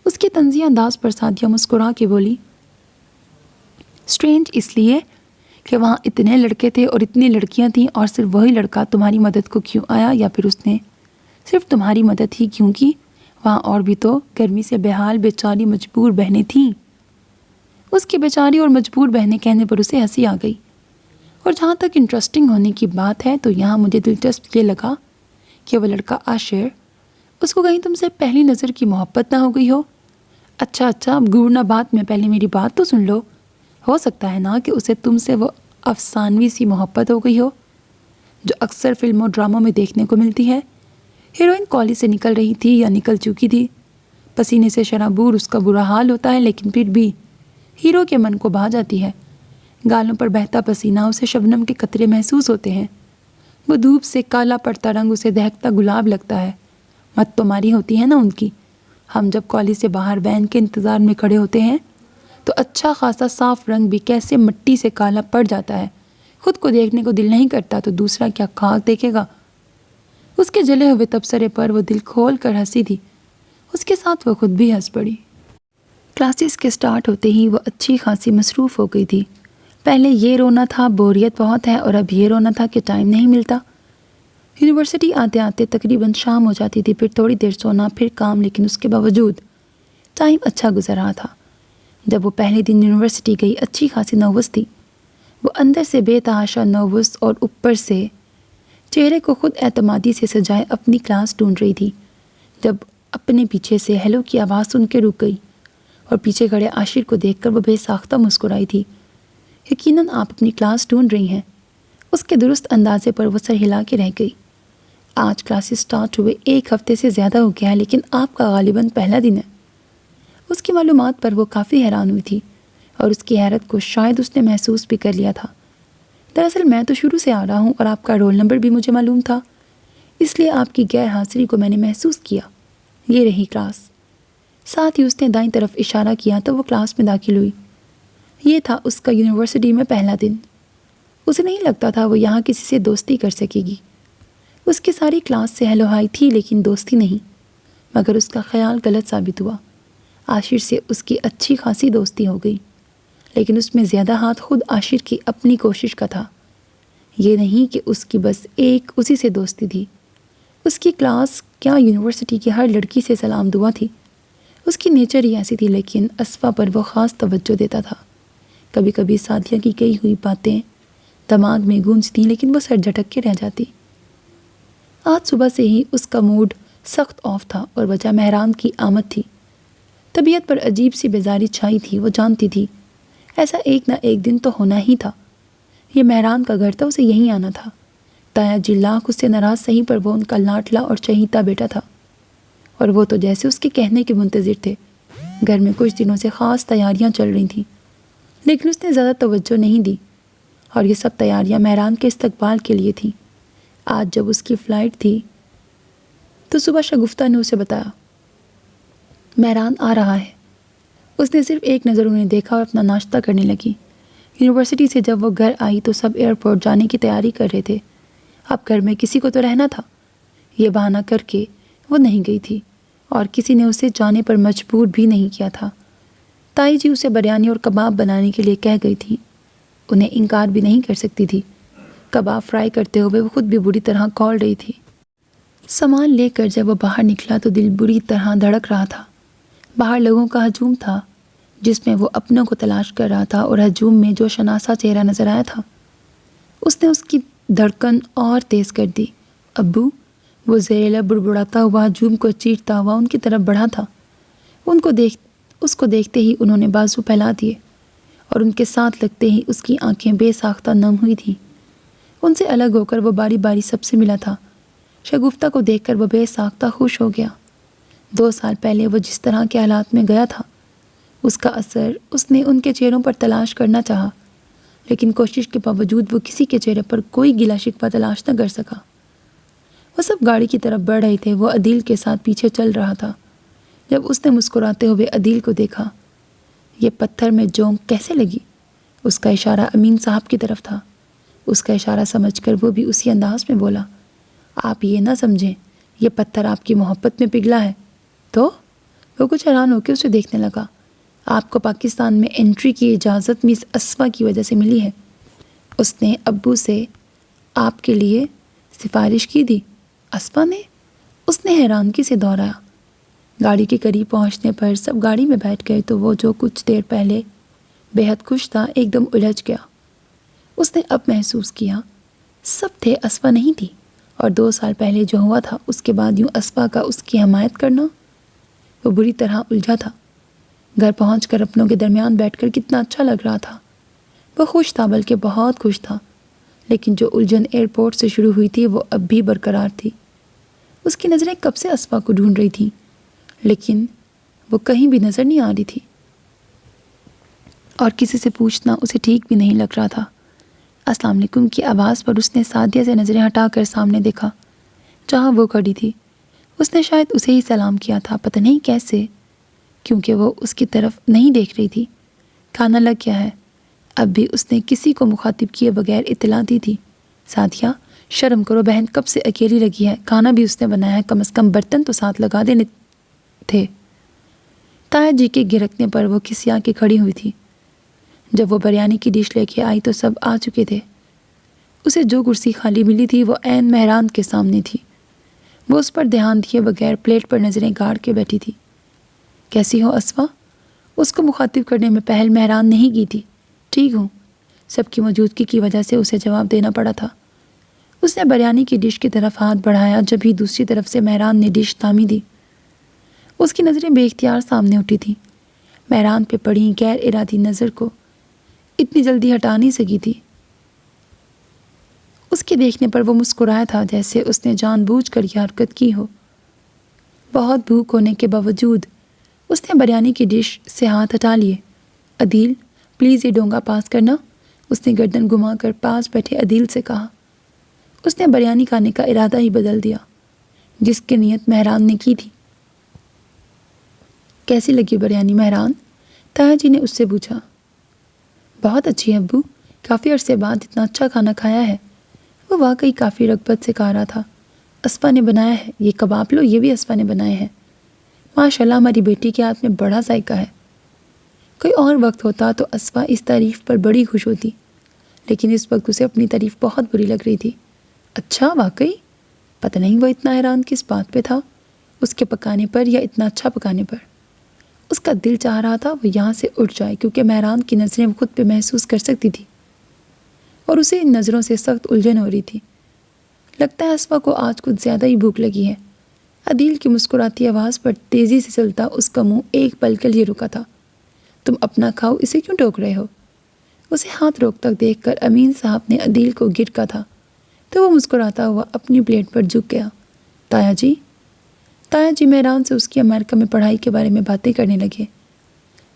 اس کے طنزیہ انداز پر سعدیہ مسکرا کے بولی۔ اسٹرینج اس لیے کہ وہاں اتنے لڑکے تھے اور اتنی لڑکیاں تھیں اور صرف وہی لڑکا تمہاری مدد کو کیوں آیا، یا پھر اس نے صرف تمہاری مدد ہی کیوں کی؟ وہاں اور بھی تو گرمی سے بےحال بیچاری مجبور بہنیں تھیں۔ اس کی بیچاری اور مجبور بہنیں کہنے پر اسے ہنسی آ گئی۔ اور جہاں تک انٹرسٹنگ ہونے کی بات ہے تو یہاں مجھے دلچسپ یہ لگا کہ وہ لڑکا عاشر، اس کو کہیں تم سے پہلی نظر کی محبت نہ ہو گئی ہو؟ اچھا اب گورنا بات میں پہلے میری بات تو سن لو۔ ہو سکتا ہے نا کہ اسے تم سے وہ افسانوی سی محبت ہو گئی ہو جو اکثر فلموں ڈراموں میں دیکھنے کو ملتی ہے۔ ہیروئن کالج سے نکل رہی تھی یا نکل چکی تھی، پسینے سے شرابور اس کا برا حال ہوتا ہے لیکن پھر بھی ہیرو کے من کو بھا جاتی ہے۔ گالوں پر بہتا پسینہ اسے شبنم کے قطرے محسوس ہوتے ہیں۔ وہ دھوپ سے کالا پڑتا رنگ اسے دہکتا گلاب لگتا ہے۔ مت تو ماری ہوتی ہے نا ان کی۔ ہم جب کالج سے باہر وین کے انتظار میں کھڑے ہوتے ہیں تو اچھا خاصا صاف رنگ بھی کیسے مٹی سے کالا پڑ جاتا ہے۔ خود کو دیکھنے کو دل نہیں کرتا تو دوسرا کیا خاک دیکھے گا۔ اس کے جلے ہوئے تبصرے پر وہ دل کھول کر ہنسی تھی۔ اس کے ساتھ وہ خود بھی ہنس پڑی۔ کلاسز کے سٹارٹ ہوتے ہی وہ اچھی خاصی مصروف ہو گئی تھی۔ پہلے یہ رونا تھا بوریت بہت ہے، اور اب یہ رونا تھا کہ ٹائم نہیں ملتا۔ یونیورسٹی آتے آتے تقریباً شام ہو جاتی تھی، پھر تھوڑی دیر سونا، پھر کام، لیکن اس کے باوجود ٹائم اچھا گزر رہا تھا۔ جب وہ پہلے دن یونیورسٹی گئی، اچھی خاصی نروس تھی۔ وہ اندر سے بے تحاشا نروس اور اوپر سے چہرے کو خود اعتمادی سے سجائے اپنی کلاس ڈھونڈ رہی تھی، جب اپنے پیچھے سے ہیلو کی آواز سن کے رک گئی اور پیچھے کھڑے عاشر کو دیکھ کر وہ بے ساختہ مسکرائی تھی۔ یقیناً آپ اپنی کلاس ڈھونڈ رہی ہیں۔ اس کے درست اندازے پر وہ سر ہلا کے رہ گئی۔ آج کلاسز سٹارٹ ہوئے 1 ہفتے سے زیادہ ہو گیا ہے، لیکن آپ کا غالباً پہلا دن ہے۔ اس کی معلومات پر وہ کافی حیران ہوئی تھی، اور اس کی حیرت کو شاید اس نے محسوس بھی کر لیا تھا۔ دراصل میں تو شروع سے آ رہا ہوں اور آپ کا رول نمبر بھی مجھے معلوم تھا، اس لیے آپ کی غیر حاضری کو میں نے محسوس کیا۔ یہ رہی کلاس۔ ساتھ ہی اس نے دائیں طرف اشارہ کیا تو وہ کلاس میں داخل ہوئی۔ یہ تھا اس کا یونیورسٹی میں پہلا دن۔ اسے نہیں لگتا تھا وہ یہاں کسی سے دوستی کر سکے گی۔ اس کی ساری کلاس سے ہیلو ہائی تھی، لیکن دوستی نہیں۔ مگر اس کا خیال غلط ثابت ہوا۔ عاشر سے اس کی اچھی خاصی دوستی ہو گئی، لیکن اس میں زیادہ ہاتھ خود عاشر کی اپنی کوشش کا تھا۔ یہ نہیں کہ اس کی بس ایک اسی سے دوستی تھی۔ اس کی کلاس کیا یونیورسٹی کی ہر لڑکی سے سلام دعا تھی۔ اس کی نیچر ہی ایسی تھی، لیکن اسفا پر وہ خاص توجہ دیتا تھا۔ کبھی کبھی سادیہ کی کہی ہوئی باتیں دماغ میں گونجتی، لیکن وہ سر جھٹک کے رہ جاتی۔ آج صبح سے ہی اس کا موڈ سخت آف تھا، اور وجہ مہران کی آمد تھی۔ طبیعت پر عجیب سی بیزاری چھائی تھی۔ وہ جانتی تھی ایسا ایک نہ ایک دن تو ہونا ہی تھا۔ یہ مہران کا گھر تھا، اسے یہیں آنا تھا۔ تایا جی لاکھ اس سے ناراض سہی، پر وہ ان کا لاڈلا اور چہیتا بیٹا تھا، اور وہ تو جیسے اس کے کہنے کے منتظر تھے۔ گھر میں کچھ دنوں سے خاص تیاریاں چل رہی تھیں، لیکن اس نے زیادہ توجہ نہیں دی، اور یہ سب تیاریاں مہران کے استقبال کے لیے تھیں۔ آج جب اس کی فلائٹ تھی تو صبح شگفتہ نے اسے بتایا مہران آ رہا ہے۔ اس نے صرف ایک نظر انہیں دیکھا اور اپنا ناشتہ کرنے لگی۔ یونیورسٹی سے جب وہ گھر آئی تو سب ایئرپورٹ جانے کی تیاری کر رہے تھے۔ اب گھر میں کسی کو تو رہنا تھا۔ یہ بہانہ کر کے وہ نہیں گئی تھی، اور کسی نے اسے جانے پر مجبور بھی نہیں کیا تھا۔ تائی جی اسے بریانی اور کباب بنانے کے لیے کہہ گئی تھی۔ انہیں انکار بھی نہیں کر سکتی تھی۔ کباب فرائی کرتے ہوئے وہ خود بھی بری طرح کھول رہی تھی۔ سامان لے کر جب وہ باہر نکلا تو دل بری طرح دھڑک رہا تھا۔ باہر لوگوں کا ہجوم تھا، جس میں وہ اپنوں کو تلاش کر رہا تھا، اور ہجوم میں جو شناسا چہرہ نظر آیا تھا اس نے اس کی دھڑکن اور تیز کر دی۔ ابو! وہ زیر لب بڑبڑاتا ہوا ہجوم کو چیرتا ہوا ان کی طرف بڑھا تھا۔ اس کو دیکھتے ہی انہوں نے بازو پھیلا دیے، اور ان کے ساتھ لگتے ہی اس کی آنکھیں بے ساختہ نم ہوئی تھیں۔ ان سے الگ ہو کر وہ باری باری سب سے ملا تھا۔ شگفتہ کو دیکھ کر وہ بے ساختہ خوش ہو گیا۔ 2 سال پہلے وہ جس طرح کے حالات میں گیا تھا، اس کا اثر اس نے ان کے چہروں پر تلاش کرنا چاہا، لیکن کوشش کے باوجود وہ کسی کے چہرے پر کوئی گلا شکوہ تلاش نہ کر سکا۔ وہ سب گاڑی کی طرف بڑھ رہے تھے۔ وہ عدیل کے ساتھ پیچھے چل رہا تھا۔ جب اس نے مسکراتے ہوئے عدیل کو دیکھا، یہ پتھر میں جونک کیسے لگی؟ اس کا اشارہ امین صاحب کی طرف تھا۔ اس کا اشارہ سمجھ کر وہ بھی اسی انداز میں بولا، آپ یہ نہ سمجھیں یہ پتھر آپ کی محبت میں پگھلا ہے تو؟ وہ کچھ حیران ہو کے اسے دیکھنے لگا۔ آپ کو پاکستان میں انٹری کی اجازت مس اسفا کی وجہ سے ملی ہے۔ اس نے ابو سے آپ کے لیے سفارش کی تھی۔ اسفا نے؟ اس نے حیرانگی سے دوہرایا۔ گاڑی کے قریب پہنچنے پر سب گاڑی میں بیٹھ گئے تو وہ جو کچھ دیر پہلے بے حد خوش تھا ایک دم الجھ گیا۔ اس نے اب محسوس کیا سب تھے، اسفا نہیں تھی، اور 2 سال پہلے جو ہوا تھا اس کے بعد یوں اسفا کا اس کی حمایت کرنا۔ وہ بری طرح الجھا تھا۔ گھر پہنچ کر اپنوں کے درمیان بیٹھ کر کتنا اچھا لگ رہا تھا۔ وہ خوش تھا، بلکہ بہت خوش تھا، لیکن جو الجھن ایئرپورٹ سے شروع ہوئی تھی وہ اب بھی برقرار تھی۔ اس کی نظریں کب سے اسفا کو ڈھونڈ رہی تھیں، لیکن وہ کہیں بھی نظر نہیں آ رہی تھی، اور کسی سے پوچھنا اسے ٹھیک بھی نہیں لگ رہا تھا۔ السلام علیکم کی آواز پر اس نے سعدیہ سے نظریں ہٹا کر سامنے دیکھا، جہاں وہ کھڑی تھی۔ اس نے شاید اسے ہی سلام کیا تھا، پتہ نہیں کیسے، کیونکہ وہ اس کی طرف نہیں دیکھ رہی تھی۔ کھانا لگ گیا ہے؟ اب بھی اس نے کسی کو مخاطب کیے بغیر اطلاع دی تھی۔ سعدیہ شرم کرو بہن، کب سے اکیلی لگی ہے؟ کھانا بھی اس نے بنایا ہے، کم از کم برتن تو ساتھ لگا دینے تھے۔ تایا جی کے گرکنے پر وہ کسیا کے کھڑی ہوئی تھی۔ جب وہ بریانی کی ڈش لے کے آئی تو سب آ چکے تھے۔ اسے جو کرسی خالی ملی تھی وہ عین مہران کے سامنے تھی۔ وہ اس پر دھیان دیے بغیر پلیٹ پر نظریں گاڑ کے بیٹھی تھی۔ کیسی ہو اسفا؟ اس کو مخاطب کرنے میں پہل مہران نہیں کی تھی۔ ٹھیک ہوں، سب کی موجودگی کی وجہ سے اسے جواب دینا پڑا تھا۔ اس نے بریانی کی ڈش کی طرف ہاتھ بڑھایا جب ہی دوسری طرف سے مہران نے ڈش تھامی دی۔ اس کی نظریں بے اختیار سامنے اٹھی تھیں۔ مہران پہ پڑی غیر ارادی نظر کو اتنی جلدی ہٹا نہیں سکی تھی۔ اس کے دیکھنے پر وہ مسکرایا تھا جیسے اس نے جان بوجھ کر یہ حرکت کی ہو۔ بہت بھوک ہونے کے باوجود اس نے بریانی کی ڈش سے ہاتھ ہٹا لیے۔ عدیل، پلیز یہ ڈونگا پاس کرنا، اس نے گردن گھما کر پاس بیٹھے عدیل سے کہا۔ اس نے بریانی کھانے کا ارادہ ہی بدل دیا جس کی نیت مہران نے کی تھی۔ کیسی لگی بریانی مہران؟ تایا جی نے اس سے پوچھا۔ بہت اچھی ہے ابو، کافی عرصے بعد اتنا اچھا کھانا کھایا ہے۔ وہ واقعی کافی رغبت سے کھا رہا تھا۔ اسفا نے بنایا ہے، یہ کباب لو، یہ بھی اسفا نے بنائے ہیں۔ ماشاءاللہ ہماری بیٹی کے ہاتھ میں بڑا ذائقہ ہے۔ کوئی اور وقت ہوتا تو اسفا اس تعریف پر بڑی خوش ہوتی، لیکن اس وقت اسے اپنی تعریف بہت بری لگ رہی تھی۔ اچھا واقعی؟ پتہ نہیں وہ اتنا حیران کس بات پہ تھا، اس کے پکانے پر یا اتنا اچھا پکانے پر۔ اس کا دل چاہ رہا تھا وہ یہاں سے اٹھ جائے کیونکہ مہران کی نظریں وہ خود پہ محسوس کر سکتی تھی اور اسے ان نظروں سے سخت الجھن ہو رہی تھی۔ لگتا ہے اسفا کو آج کچھ زیادہ ہی بھوک لگی ہے۔ عدیل کی مسکراتی آواز پر تیزی سے چلتا اس کا منہ ایک پل کے لیے رکا تھا۔ تم اپنا کھاؤ، اسے کیوں ٹوک رہے ہو؟ اسے ہاتھ روکتا دیکھ کر امین صاحب نے عدیل کو گرکا تھا تو وہ مسکراتا ہوا اپنی پلیٹ پر جھک گیا۔ تایا جی مہران سے اس کی امریکہ میں پڑھائی کے بارے میں باتیں کرنے لگے۔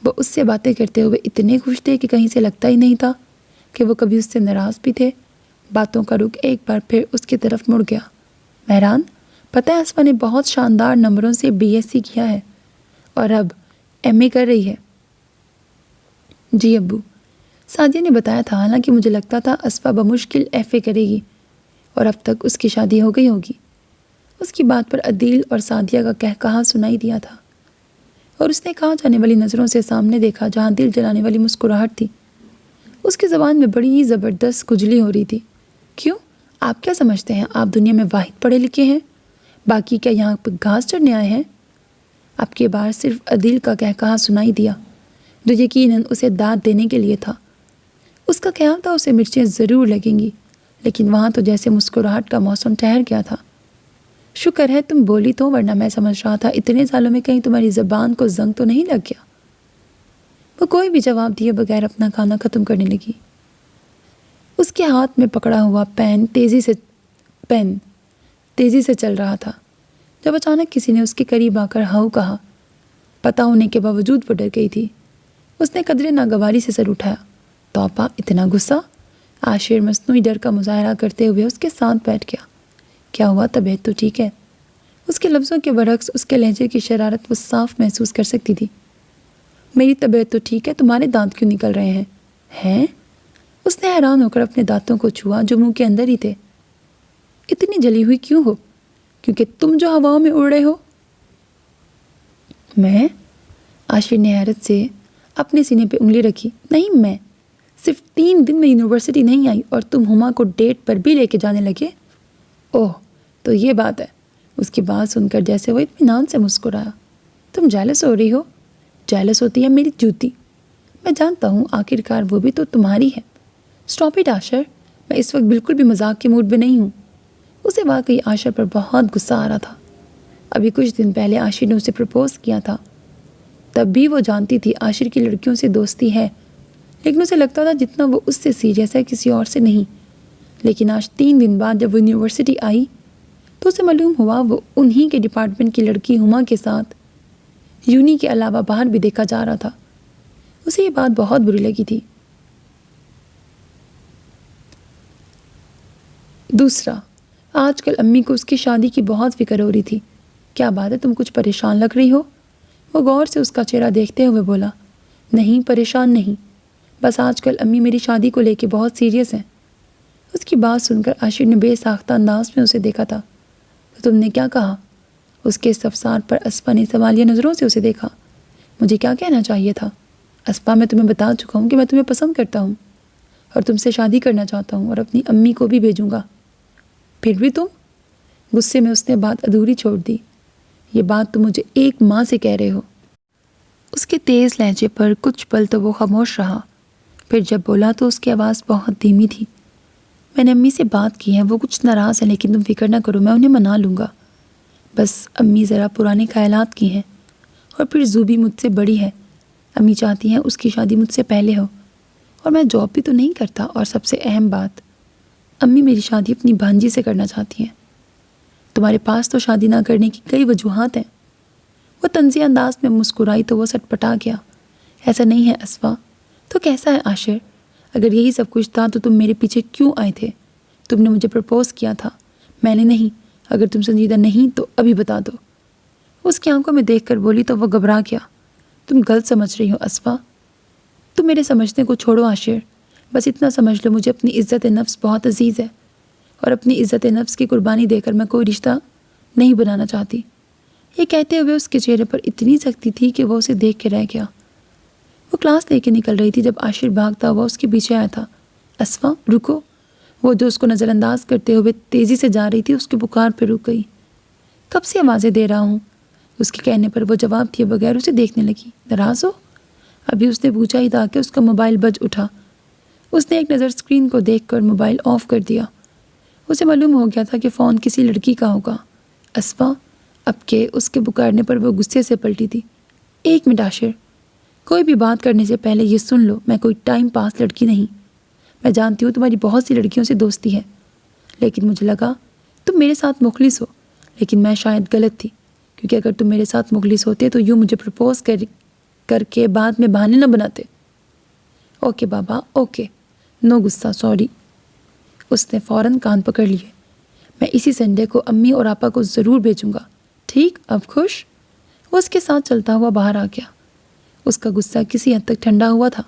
وہ اس سے باتیں کرتے ہوئے اتنے خوش تھے کہ کہیں سے لگتا ہی نہیں تھا کہ وہ کبھی اس سے ناراض بھی تھے۔ باتوں کا رخ ایک بار پھر اس کی طرف مڑ گیا۔ مہران، پتہ ہے اسفا نے بہت شاندار نمبروں سے BSc کیا ہے اور اب MA کر رہی ہے۔ جی ابو، سعدیہ نے بتایا تھا، حالانکہ مجھے لگتا تھا اسفا بمشکل FA کرے گی اور اب تک اس کی شادی ہو گئی ہوگی۔ اس کی بات پر عدیل اور سعدیہ کا کہا سنائی دیا تھا اور اس نے کہا جانے والی نظروں سے سامنے دیکھا جہاں دل جلانے والی مسکراہٹ تھی۔ اس کی زبان میں بڑی ہی زبردست کھجلی ہو رہی تھی۔ کیوں؟ آپ کیا سمجھتے ہیں آپ دنیا میں واحد پڑھے لکھے ہیں؟ باقی کیا یہاں پہ گھاس چڑھنے آئے ہیں؟ اب کے بار صرف عدیل کا کہا سنائی دیا جو یقیناً اسے داد دینے کے لیے تھا۔ اس کا خیال تھا اسے مرچیں ضرور لگیں گی، لیکن وہاں تو جیسے مسکراہٹ کا موسم ٹھہر گیا تھا۔ شکر ہے تم بولی تو، ورنہ میں سمجھ رہا تھا اتنے سالوں میں کہیں تمہاری زبان کو زنگ تو نہیں لگ گیا۔ وہ کوئی بھی جواب دیے بغیر اپنا کھانا ختم کرنے لگی۔ اس کے ہاتھ میں پکڑا ہوا پین تیزی سے چل رہا تھا جب اچانک کسی نے اس کے قریب آ کر ہاؤ کہا۔ پتہ ہونے کے باوجود وہ ڈر گئی تھی۔ اس نے قدرے ناگواری سے سر اٹھایا۔ توپا، اتنا غصہ؟ عاشر مصنوعی ڈر کا مظاہرہ کرتے ہوئے اس کے ساتھ بیٹھ گیا۔ کیا ہوا؟ طبیعت تو ٹھیک ہے؟ اس کے لفظوں کے برعکس اس کے لہجے کی شرارت وہ صاف محسوس کر سکتی تھی۔ میری طبیعت تو ٹھیک ہے، تمہارے دانت کیوں نکل رہے ہیں؟ ہیں؟ اس نے حیران ہو کر اپنے دانتوں کو چھوا جو منہ کے اندر ہی تھے۔ اتنی جلی ہوئی کیوں ہو؟ کیونکہ تم جو ہواؤں میں اڑ رہے ہو۔ میں؟ عاشر نے حیرت سے اپنے سینے پہ انگلی رکھی۔ نہیں، میں صرف 3 دن میں یونیورسٹی نہیں آئی اور تم ہما کو ڈیٹ پر بھی لے کے جانے لگے۔ اوہ، تو یہ بات ہے۔ اس کی بات سن کر جیسے وہ اطمینان سے مسکرایا۔ تم جیلس ہو رہی ہو؟ جیلس ہوتی ہے میری جوتی۔ میں جانتا ہوں، آخرکار وہ بھی تو تمہاری ہے۔ اسٹاپ اٹ عاشر، میں اس وقت بالکل بھی مذاق کے موڈ میں نہیں ہوں۔ اسے واقعی عاشر پر بہت غصہ آ رہا تھا۔ ابھی کچھ دن پہلے عاشر نے اسے پرپوز کیا تھا۔ تب بھی وہ جانتی تھی عاشر کی لڑکیوں سے دوستی ہے، لیکن اسے لگتا تھا جتنا وہ اس سے سیریس ہے کسی اور سے نہیں۔ لیکن آج 3 دن بعد جب وہ یونیورسٹی آئی تو اسے معلوم ہوا وہ انہی کے ڈپارٹمنٹ کی لڑکی ہما کے ساتھ یونی کے علاوہ باہر بھی دیکھا جا رہا تھا۔ اسے یہ بات بہت بری لگی تھی۔ دوسرا، آج کل امی کو اس کی شادی کی بہت فکر ہو رہی تھی۔ کیا بات ہے، تم کچھ پریشان لگ رہی ہو؟ وہ غور سے اس کا چہرہ دیکھتے ہوئے بولا۔ نہیں، پریشان نہیں، بس آج کل امی میری شادی کو لے کے بہت سیریس ہیں۔ اس کی بات سن کر عاشر نے بے ساختہ انداز میں اسے دیکھا تھا۔ تو تم نے کیا کہا؟ اس کے استفسار پر اسفا نے سوالیہ نظروں سے اسے دیکھا۔ مجھے کیا کہنا چاہیے تھا؟ اسفا، میں تمہیں بتا چکا ہوں کہ میں تمہیں پسند کرتا ہوں اور تم سے شادی کرنا چاہتا ہوں اور اپنی امی کو بھی بھیجوں گا۔ پھر بھی تم؟ غصے میں اس نے بات ادھوری چھوڑ دی۔ یہ بات تم مجھے ایک ماں سے کہہ رہے ہو۔ اس کے تیز لہجے پر کچھ پل تو وہ خاموش رہا، پھر جب بولا تو اس کی آواز بہت دھیمی تھی۔ میں نے امی سے بات کی ہے، وہ کچھ ناراض ہیں، لیکن تم فکر نہ کرو، میں انہیں منا لوں گا۔ بس امی ذرا پرانے خیالات کی ہیں، اور پھر زوبی مجھ سے بڑی ہے۔ امی چاہتی ہیں اس کی شادی مجھ سے پہلے ہو، اور میں جاب بھی تو نہیں کرتا، اور سب سے اہم بات، امی میری شادی اپنی بھانجی سے کرنا چاہتی ہیں۔ تمہارے پاس تو شادی نہ کرنے کی کئی وجوہات ہیں۔ وہ طنزیہ انداز میں مسکرائی تو وہ سٹ پٹا گیا۔ ایسا نہیں ہے اسفا۔ تو کیسا ہے عاشر؟ اگر یہی سب کچھ تھا تو تم میرے پیچھے کیوں آئے تھے؟ تم نے مجھے پرپوز کیا تھا، میں نے نہیں۔ اگر تم سنجیدہ نہیں تو ابھی بتا دو۔ اس کی آنکھوں میں دیکھ کر بولی تو وہ گھبرا گیا۔ تم غلط سمجھ رہی ہو اسفا۔ تم میرے سمجھنے کو چھوڑو عاشر، بس اتنا سمجھ لو مجھے اپنی عزت نفس بہت عزیز ہے، اور اپنی عزت نفس کی قربانی دے کر میں کوئی رشتہ نہیں بنانا چاہتی۔ یہ کہتے ہوئے اس کے چہرے پر اتنی سختی تھی کہ وہ اسے دیکھ کے رہ گیا۔ وہ کلاس لے کے نکل رہی تھی جب عاشر بھاگتا ہوا اس کے پیچھے آیا تھا۔ اسفا رکو۔ وہ جو اس کو نظر انداز کرتے ہوئے تیزی سے جا رہی تھی، اس کے پکار پہ رک گئی۔ کب سے آوازیں دے رہا ہوں؟ اس کے کہنے پر وہ جواب دیے بغیر اسے دیکھنے لگی۔ ناراض ہو؟ ابھی اس نے پوچھا ہی تھا کہ اس کا موبائل بج اٹھا۔ اس نے ایک نظر اسکرین کو دیکھ کر موبائل آف کر دیا۔ اسے معلوم ہو گیا تھا کہ فون کسی لڑکی کا ہوگا۔ اسفا، اب کہ اس کے پکارنے پر وہ غصے سے پلٹی تھی۔ ایک منٹ عاشر، کوئی بھی بات کرنے سے پہلے یہ سن لو، میں کوئی ٹائم پاس لڑکی نہیں۔ میں جانتی ہوں تمہاری بہت سی لڑکیوں سے دوستی ہے، لیکن مجھے لگا تم میرے ساتھ مخلص ہو، لیکن میں شاید غلط تھی، کیونکہ اگر تم میرے ساتھ مخلص ہوتے تو یوں مجھے پرپوز کر کے بعد میں بہانے نہ بناتے۔ اوکے بابا، اوکے، نو غصہ، سوری۔ اس نے فوراً کان پکڑ لیے۔ میں اسی سنڈے کو امی اور آپا کو ضرور بھیجوں گا، ٹھیک؟ اب خوش؟ وہ اس کے ساتھ چلتا ہوا باہر آ گیا۔ اس کا غصہ کسی حد تک ٹھنڈا ہوا تھا،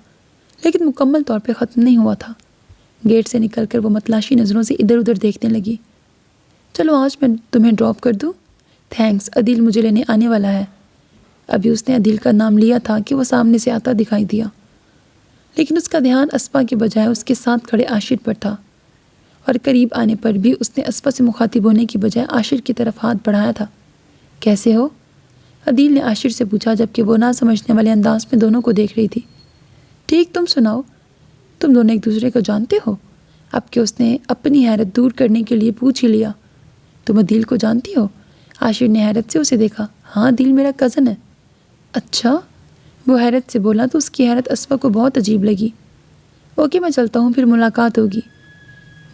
لیکن مکمل طور پہ ختم نہیں ہوا تھا۔ گیٹ سے نکل کر وہ متلاشی نظروں سے ادھر ادھر دیکھنے لگی۔ چلو آج میں تمہیں ڈراپ کر دوں؟ تھینکس، عدیل مجھے لینے آنے والا ہے۔ ابھی اس نے عدیل کا نام لیا تھا کہ وہ سامنے سے آتا دکھائی دیا، لیکن اس کا دھیان اسفا کے بجائے اس کے ساتھ کھڑے عاشر پر تھا، اور قریب آنے پر بھی اس نے اسفا سے مخاطب ہونے کی بجائے عاشر کی طرف ہاتھ بڑھایا تھا۔ کیسے ہو؟ عدیل نے عاشر سے پوچھا، جبکہ وہ نہ سمجھنے والے انداز میں دونوں کو دیکھ رہی تھی۔ ٹھیک، تم سناؤ، تم دونوں ایک دوسرے کو جانتے ہو؟ اب کہ اس نے اپنی حیرت دور کرنے کے لیے پوچھ ہی لیا۔ تم عدیل کو جانتی ہو؟ عاشر نے حیرت سے اسے دیکھا۔ ہاں، عدیل میرا کزن ہے۔ اچھا، وہ حیرت سے بولا تو اس کی حیرت اسفا کو بہت عجیب لگی۔ اوکے، میں چلتا ہوں، پھر ملاقات ہوگی۔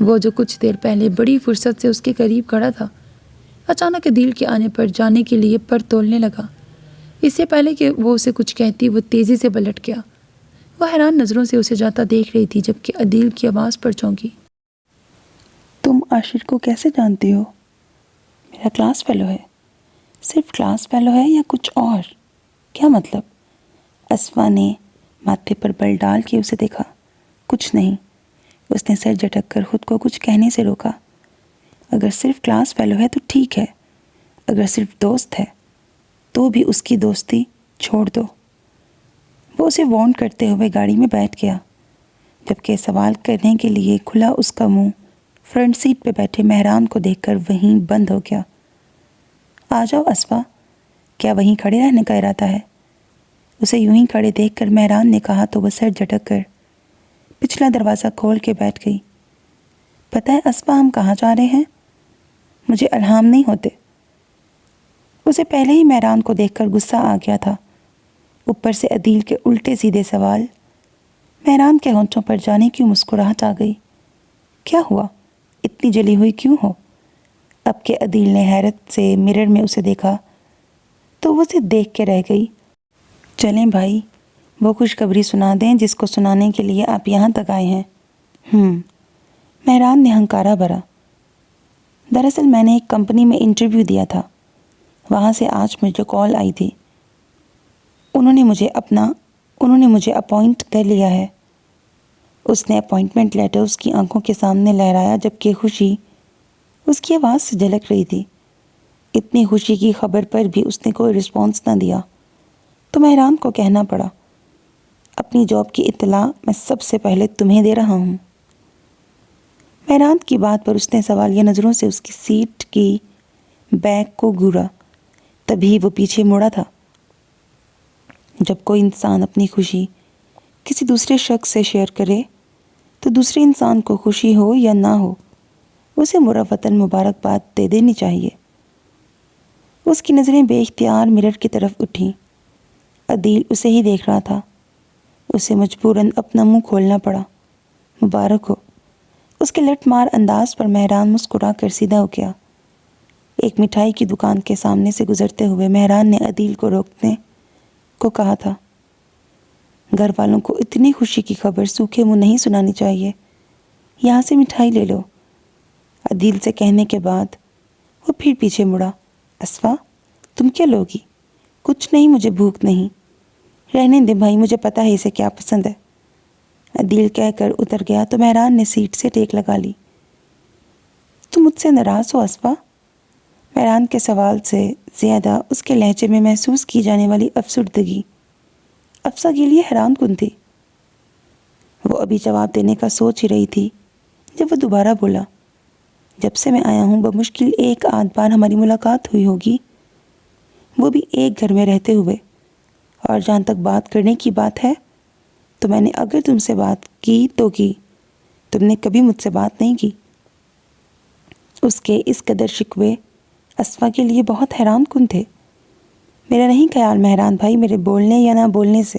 وہ جو کچھ دیر پہلے بڑی فرصت سے اس کے قریب کھڑا تھا، اچانک عدیل کے آنے پر جانے کے لیے پر تولنے لگا۔ اس سے پہلے کہ وہ اسے کچھ کہتی، وہ تیزی سے پلٹ گیا۔ وہ حیران نظروں سے اسے جاتا دیکھ رہی تھی، جبکہ عدیل کی آواز پر چونکی۔ تم عاشر کو کیسے جانتی ہو؟ میرا کلاس فیلو ہے۔ صرف کلاس فیلو ہے یا کچھ اور؟ کیا مطلب؟ اسفا نے ماتھے پر بل ڈال کے اسے دیکھا۔ کچھ نہیں۔ اس نے سر جھٹک کر خود کو کچھ کہنے سے روکا۔ اگر صرف کلاس فیلو ہے تو ٹھیک ہے، اگر صرف دوست ہے تو بھی اس کی دوستی چھوڑ دو۔ وہ اسے وارن کرتے ہوئے گاڑی میں بیٹھ گیا، جبکہ سوال کرنے کے لیے کھلا اس کا منہ فرنٹ سیٹ پہ بیٹھے مہران کو دیکھ کر وہیں بند ہو گیا۔ آ جاؤ اسفا، کیا وہیں کھڑے رہنے کا ارادہ ہے؟ اسے یوں ہی کھڑے دیکھ کر مہران نے کہا تو وہ سر جھٹک کر پچھلا دروازہ کھول کے بیٹھ گئی۔ پتہ ہے اسفا ہم کہاں جا رہے ہیں؟ مجھے الہام نہیں ہوتے۔ اسے پہلے ہی مہران کو دیکھ کر غصہ آ گیا تھا، اوپر سے عدیل کے الٹے سیدھے سوال۔ مہران کے ہونٹوں پر جانے کیوں مسکراہٹ آ گئی۔ کیا ہوا؟ اتنی جلی ہوئی کیوں ہو؟ اب کہ عدیل نے حیرت سے مرر میں اسے دیکھا تو وہ اسے دیکھ کے رہ گئی۔ چلیں بھائی، وہ خوشخبری سنا دیں جس کو سنانے کے لیے آپ یہاں تک آئے ہیں۔ مہران نے ہنکارا بھرا۔ دراصل میں نے ایک کمپنی میں انٹرویو دیا تھا، وہاں سے آج مجھے کال آئی تھی۔ انہوں نے مجھے اپوائنٹ کر لیا ہے۔ اس نے اپوائنٹمنٹ لیٹر اس کی آنکھوں کے سامنے لہرایا، جبکہ خوشی اس کی آواز سے جھلک رہی تھی۔ اتنی خوشی کی خبر پر بھی اس نے کوئی رسپانس نہ دیا تو مہران کو کہنا پڑا، اپنی جاب کی اطلاع میں سب سے پہلے تمہیں دے رہا ہوں۔ مہران کی بات پر اس نے سوالیہ نظروں سے اس کی سیٹ کی بیگ کو گھورا۔ تبھی وہ پیچھے مڑا تھا۔ جب کوئی انسان اپنی خوشی کسی دوسرے شخص سے شیئر کرے تو دوسرے انسان کو خوشی ہو یا نہ ہو اسے مروتاً مبارکباد دے دینی چاہیے۔ اس کی نظریں بے اختیار مرر کی طرف اٹھیں۔ عدیل اسے ہی دیکھ رہا تھا۔ اسے مجبوراً اپنا منہ کھولنا پڑا۔ مبارک ہو۔ اس کے لٹ مار انداز پر مہران مسکرا کر سیدھا ہو گیا۔ ایک مٹھائی کی دکان کے سامنے سے گزرتے ہوئے مہران نے عدیل کو روکنے کو کہا تھا۔ گھر والوں کو اتنی خوشی کی خبر سوکھے منہ نہیں سنانی چاہیے۔ یہاں سے مٹھائی لے لو۔ عدیل سے کہنے کے بعد وہ پھر پیچھے مڑا۔ اسفا، تم کیا لوگی؟ کچھ نہیں، مجھے بھوک نہیں۔ رہنے دے بھائی، مجھے پتہ ہے اسے کیا پسند ہے۔ عدیل کہہ کر اتر گیا تو مہران نے سیٹ سے ٹیک لگا لی۔ تم مجھ سے ناراض ہو اسفا؟ مہران کے سوال سے زیادہ اس کے لہجے میں محسوس کی جانے والی افسردگی افسا کے لیے حیران کن تھی۔ وہ ابھی جواب دینے کا سوچ ہی رہی تھی جب وہ دوبارہ بولا، جب سے میں آیا ہوں بمشکل ایک آدھ بار ہماری ملاقات ہوئی ہوگی، وہ بھی ایک گھر میں رہتے ہوئے، اور جہاں تک بات کرنے کی بات ہے تو میں نے اگر تم سے بات کی تو کی، تم نے کبھی مجھ سے بات نہیں کی۔ اس کے اس قدر شکوے اسفا کے لیے بہت حیران کن تھے۔ میرا نہیں خیال مہران بھائی، میرے بولنے یا نہ بولنے سے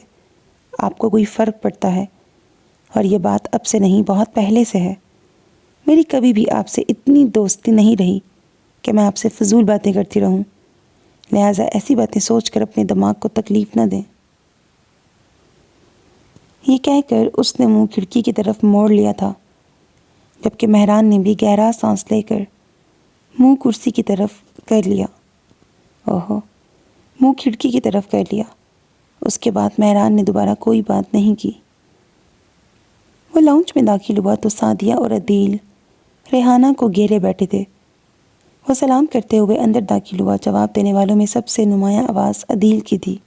آپ کو کوئی فرق پڑتا ہے، اور یہ بات اب سے نہیں، بہت پہلے سے ہے۔ میری کبھی بھی آپ سے اتنی دوستی نہیں رہی کہ میں آپ سے فضول باتیں کرتی رہوں، لہٰذا ایسی باتیں سوچ کر اپنے دماغ کو تکلیف نہ دیں۔ یہ کہہ کر اس نے منہ کھڑکی کی طرف موڑ لیا تھا، جبکہ مہران نے بھی گہرا سانس لے کر منہ کرسی کی طرف کر لیا۔ اوہو، منہ کھڑکی کی طرف کر لیا۔ اس کے بعد مہران نے دوبارہ کوئی بات نہیں کی۔ وہ لاؤنج میں داخل ہوا تو سعدیہ اور عدیل ریحانہ کو گھیرے بیٹھے تھے۔ وہ سلام کرتے ہوئے اندر داخل ہوا۔ جواب دینے والوں میں سب سے نمایاں آواز عدیل کی تھی۔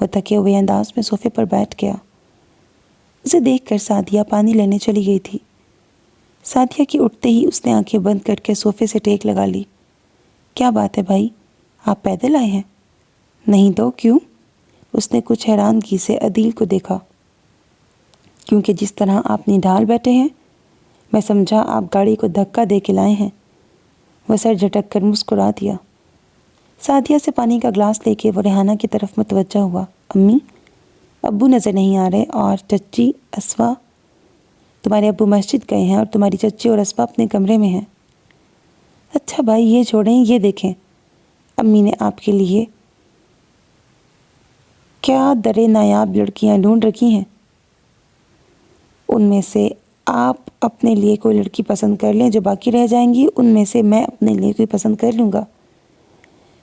وہ تھکے ہوئے انداز میں صوفے پر بیٹھ گیا۔ اسے دیکھ کر سعدیہ پانی لینے چلی گئی تھی۔ سعدیہ کے اٹھتے ہی اس نے آنکھیں بند کر کے صوفے سے ٹیک لگا لی۔ کیا بات ہے بھائی، آپ پیدل آئے ہیں؟ نہیں تو کیوں؟ اس نے کچھ حیرانگی سے عدیل کو دیکھا۔ کیونکہ جس طرح آپ نڈھال بیٹھے ہیں، میں سمجھا آپ گاڑی کو دھکا دے کے لائے ہیں۔ وہ سر جھٹک کر مسکرا دیا۔ سعدیہ سے پانی کا گلاس لے کے وہ ریحانہ کی طرف متوجہ ہوا۔ امی، ابو نظر نہیں آ رہے، اور چچی، اسفا؟ تمہارے ابو مسجد گئے ہیں اور تمہاری چچی اور اسفا اپنے کمرے میں ہیں۔ اچھا بھائی، یہ چھوڑیں، یہ دیکھیں، امی نے آپ کے لیے کیا درے نایاب لڑکیاں ڈھونڈ رکھی ہیں۔ ان میں سے آپ اپنے لیے کوئی لڑکی پسند کر لیں، جو باقی رہ جائیں گی ان میں سے میں اپنے لیے کوئی پسند کر لوں گا۔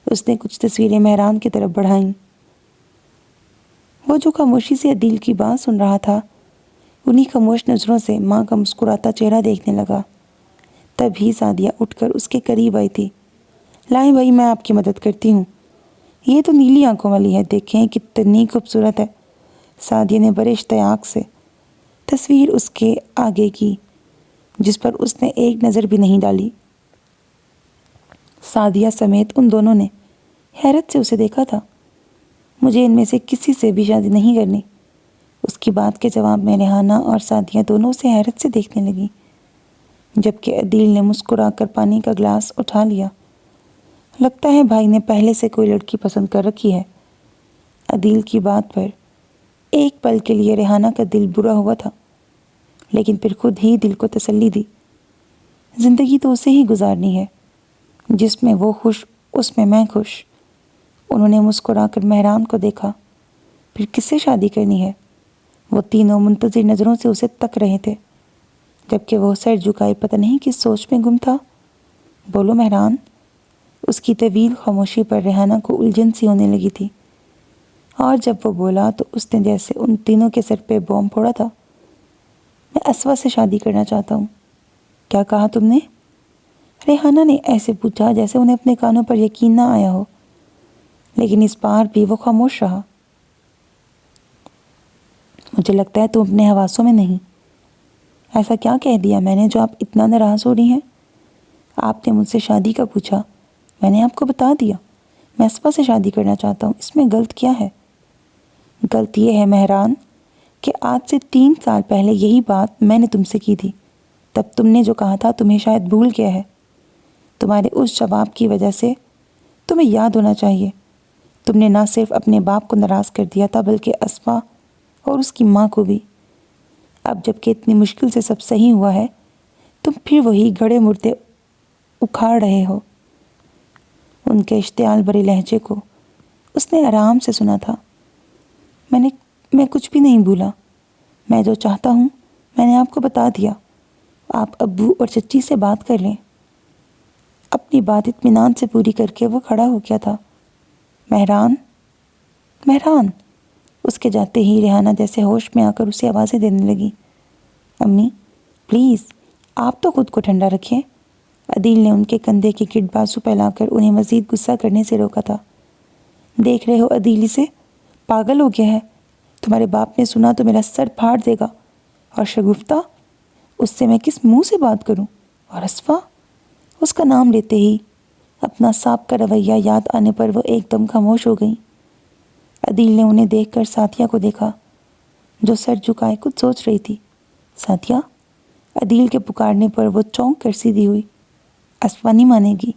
اس نے کچھ تصویریں مہران کی طرف بڑھائیں۔ وہ جو خاموشی سے عدیل کی بات سن رہا تھا، انہی خاموش نظروں سے ماں کا مسکراتا چہرہ دیکھنے لگا۔ تبھی سعدیہ اٹھ کر اس کے قریب آئی تھی۔ لائیں بھائی، میں آپ کی مدد کرتی ہوں۔ یہ تو نیلی آنکھوں والی ہے، دیکھیں کتنی خوبصورت ہے۔ سعدیہ نے بڑے اشتیاق سے تصویر اس کے آگے کی، جس پر اس نے ایک نظر بھی نہیں ڈالی۔ سعدیہ سمیت ان دونوں نے حیرت سے اسے دیکھا تھا۔ مجھے ان میں سے کسی سے بھی شادی نہیں کرنی۔ اس کی بات کے جواب میں ریحانہ اور سعدیہ دونوں اسے حیرت سے دیکھنے لگیں، جبکہ عدیل نے مسکرا کر پانی کا گلاس اٹھا لیا۔ لگتا ہے بھائی نے پہلے سے کوئی لڑکی پسند کر رکھی ہے۔ عدیل کی بات پر ایک پل کے لیے ریحانہ کا دل برا ہوا تھا، لیکن پھر خود ہی دل کو تسلی دی۔ زندگی تو اسے ہی گزارنی ہے، جس میں وہ خوش اس میں میں خوش۔ انہوں نے مسکرا کر مہران کو دیکھا۔ پھر کس سے شادی کرنی ہے؟ وہ تینوں منتظر نظروں سے اسے تک رہے تھے، جبکہ وہ سر جھکائے پتہ نہیں کس سوچ میں گم تھا۔ بولو مہران۔ اس کی طویل خاموشی پر ریحانہ کو الجھن سی ہونے لگی تھی، اور جب وہ بولا تو اس نے جیسے ان تینوں کے سر پہ بوم پھوڑا تھا۔ میں اسوا سے شادی کرنا چاہتا ہوں۔ کیا کہا تم نے؟ ریحانہ نے ایسے پوچھا جیسے انہیں اپنے کانوں پر یقین نہ آیا ہو، لیکن اس بار بھی وہ خاموش رہا۔ مجھے لگتا ہے تم اپنے حواسوں میں نہیں۔ ایسا کیا کہہ دیا میں نے جو آپ اتنا ناراض ہو رہی ہیں؟ آپ نے مجھ سے شادی کا پوچھا، میں نے آپ کو بتا دیا میں اسفا سے شادی کرنا چاہتا ہوں۔ اس میں غلط کیا ہے؟ غلط یہ ہے مہران کہ آج سے 3 سال پہلے یہی بات میں نے تم سے کی تھی۔ تب تم نے جو کہا تھا تمہیں شاید بھول گیا ہے۔ تمہارے اس جواب کی وجہ سے تمہیں یاد ہونا چاہیے، تم نے نہ صرف اپنے باپ کو ناراض کر دیا تھا بلکہ اسفا اور اس کی ماں کو بھی۔ اب جب کہ اتنی مشکل سے سب صحیح ہوا ہے، تم پھر وہی گڑے مردے اکھاڑ رہے ہو۔ ان کے اشتعال بھرے لہجے کو اس نے آرام سے سنا تھا۔ میں کچھ بھی نہیں بھولا۔ میں جو چاہتا ہوں میں نے آپ کو بتا دیا۔ آپ ابو اور چچی سے بات کر لیں۔ اپنی بات اطمینان سے پوری کر کے وہ کھڑا ہو گیا تھا۔ مہران، مہران، اس کے جاتے ہی ریحانہ جیسے ہوش میں آ کر اسے آوازیں دینے لگی۔ امی پلیز آپ تو خود کو ٹھنڈا رکھیں۔ عدیل نے ان کے کندھے کے گرد بازو پھیلا کر انہیں مزید غصہ کرنے سے روکا تھا۔ دیکھ رہے ہو عدیل اسے پاگل ہو گیا ہے، تمہارے باپ نے سنا تو میرا سر پھاڑ دے گا۔ اور شگفتہ، اس سے میں کس منہ سے بات کروں؟ اور اسفا، اس کا نام لیتے ہی اپنا سابقہ رویہ یاد آنے پر وہ ایک دم خاموش ہو گئیں۔ عدیل نے انہیں دیکھ کر ساتھیہ کو دیکھا جو سر جھکائے کچھ سوچ رہی تھی۔ ساتھیہ، عدیل کے پکارنے پر وہ چونک کر سیدھی ہوئی۔ اسفا نہیں مانے گی،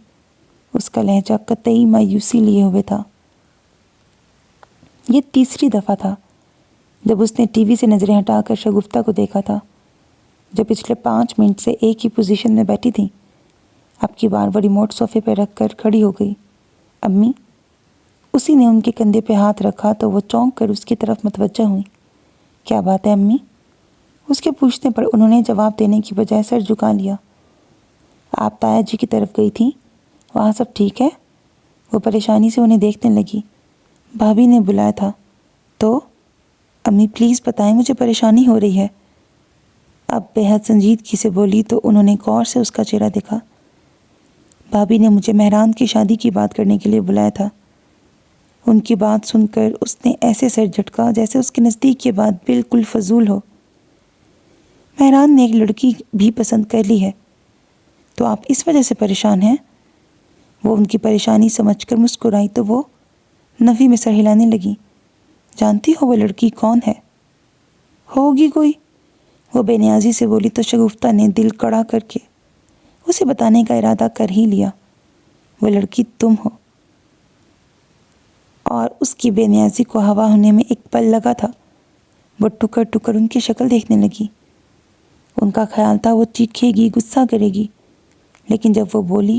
اس کا لہجہ قطعی مایوسی لیے ہوئے تھا۔ یہ تیسری دفعہ تھا جب اس نے ٹی وی سے نظریں ہٹا کر شگفتہ کو دیکھا تھا، جو پچھلے 5 منٹ سے ایک ہی پوزیشن میں بیٹھی تھی۔ اب کی بار وہ ریموٹ صوفے پہ رکھ کر کھڑی ہو گئی۔ امی، اسی نے ان کے کندھے پہ ہاتھ رکھا تو وہ چونک کر اس کی طرف متوجہ ہوئی۔ کیا بات ہے امی؟ اس کے پوچھنے پر انہوں نے جواب دینے کی بجائے سر جھکا لیا۔ آپ تایا جی کی طرف گئی تھیں، وہاں سب ٹھیک ہے؟ وہ پریشانی سے انہیں دیکھنے لگی۔ بھابھی نے بلایا تھا تو؟ امی پلیز بتائیں، مجھے پریشانی ہو رہی ہے۔ اب بے حد سنجیدگی سے بولی تو انہوں نے غور سے اس کا چہرہ دیکھا۔ بھابھی نے مجھے مہران کی شادی کی بات کرنے کے لیے بلایا تھا۔ ان کی بات سن کر اس نے ایسے سر جھٹکا جیسے اس کے نزدیک یہ بات بالکل فضول ہو۔ مہران نے ایک لڑکی بھی پسند کر لی ہے، تو آپ اس وجہ سے پریشان ہیں؟ وہ ان کی پریشانی سمجھ کر مسکرائی تو وہ نفی میں سر ہلانے لگی۔ جانتی ہو وہ لڑکی کون ہے؟ ہوگی کوئی، وہ بے نیازی سے بولی تو شگفتہ نے دل کڑا کر کے اسے بتانے کا ارادہ کر ہی لیا۔ وہ لڑکی تم ہو۔ اور اس کی بے نیازی کو ہوا ہونے میں ایک پل لگا تھا۔ وہ ٹکر ٹکر ان کی شکل دیکھنے لگی۔ ان کا خیال تھا وہ چیخے گی، غصہ کرے گی، لیکن جب وہ بولی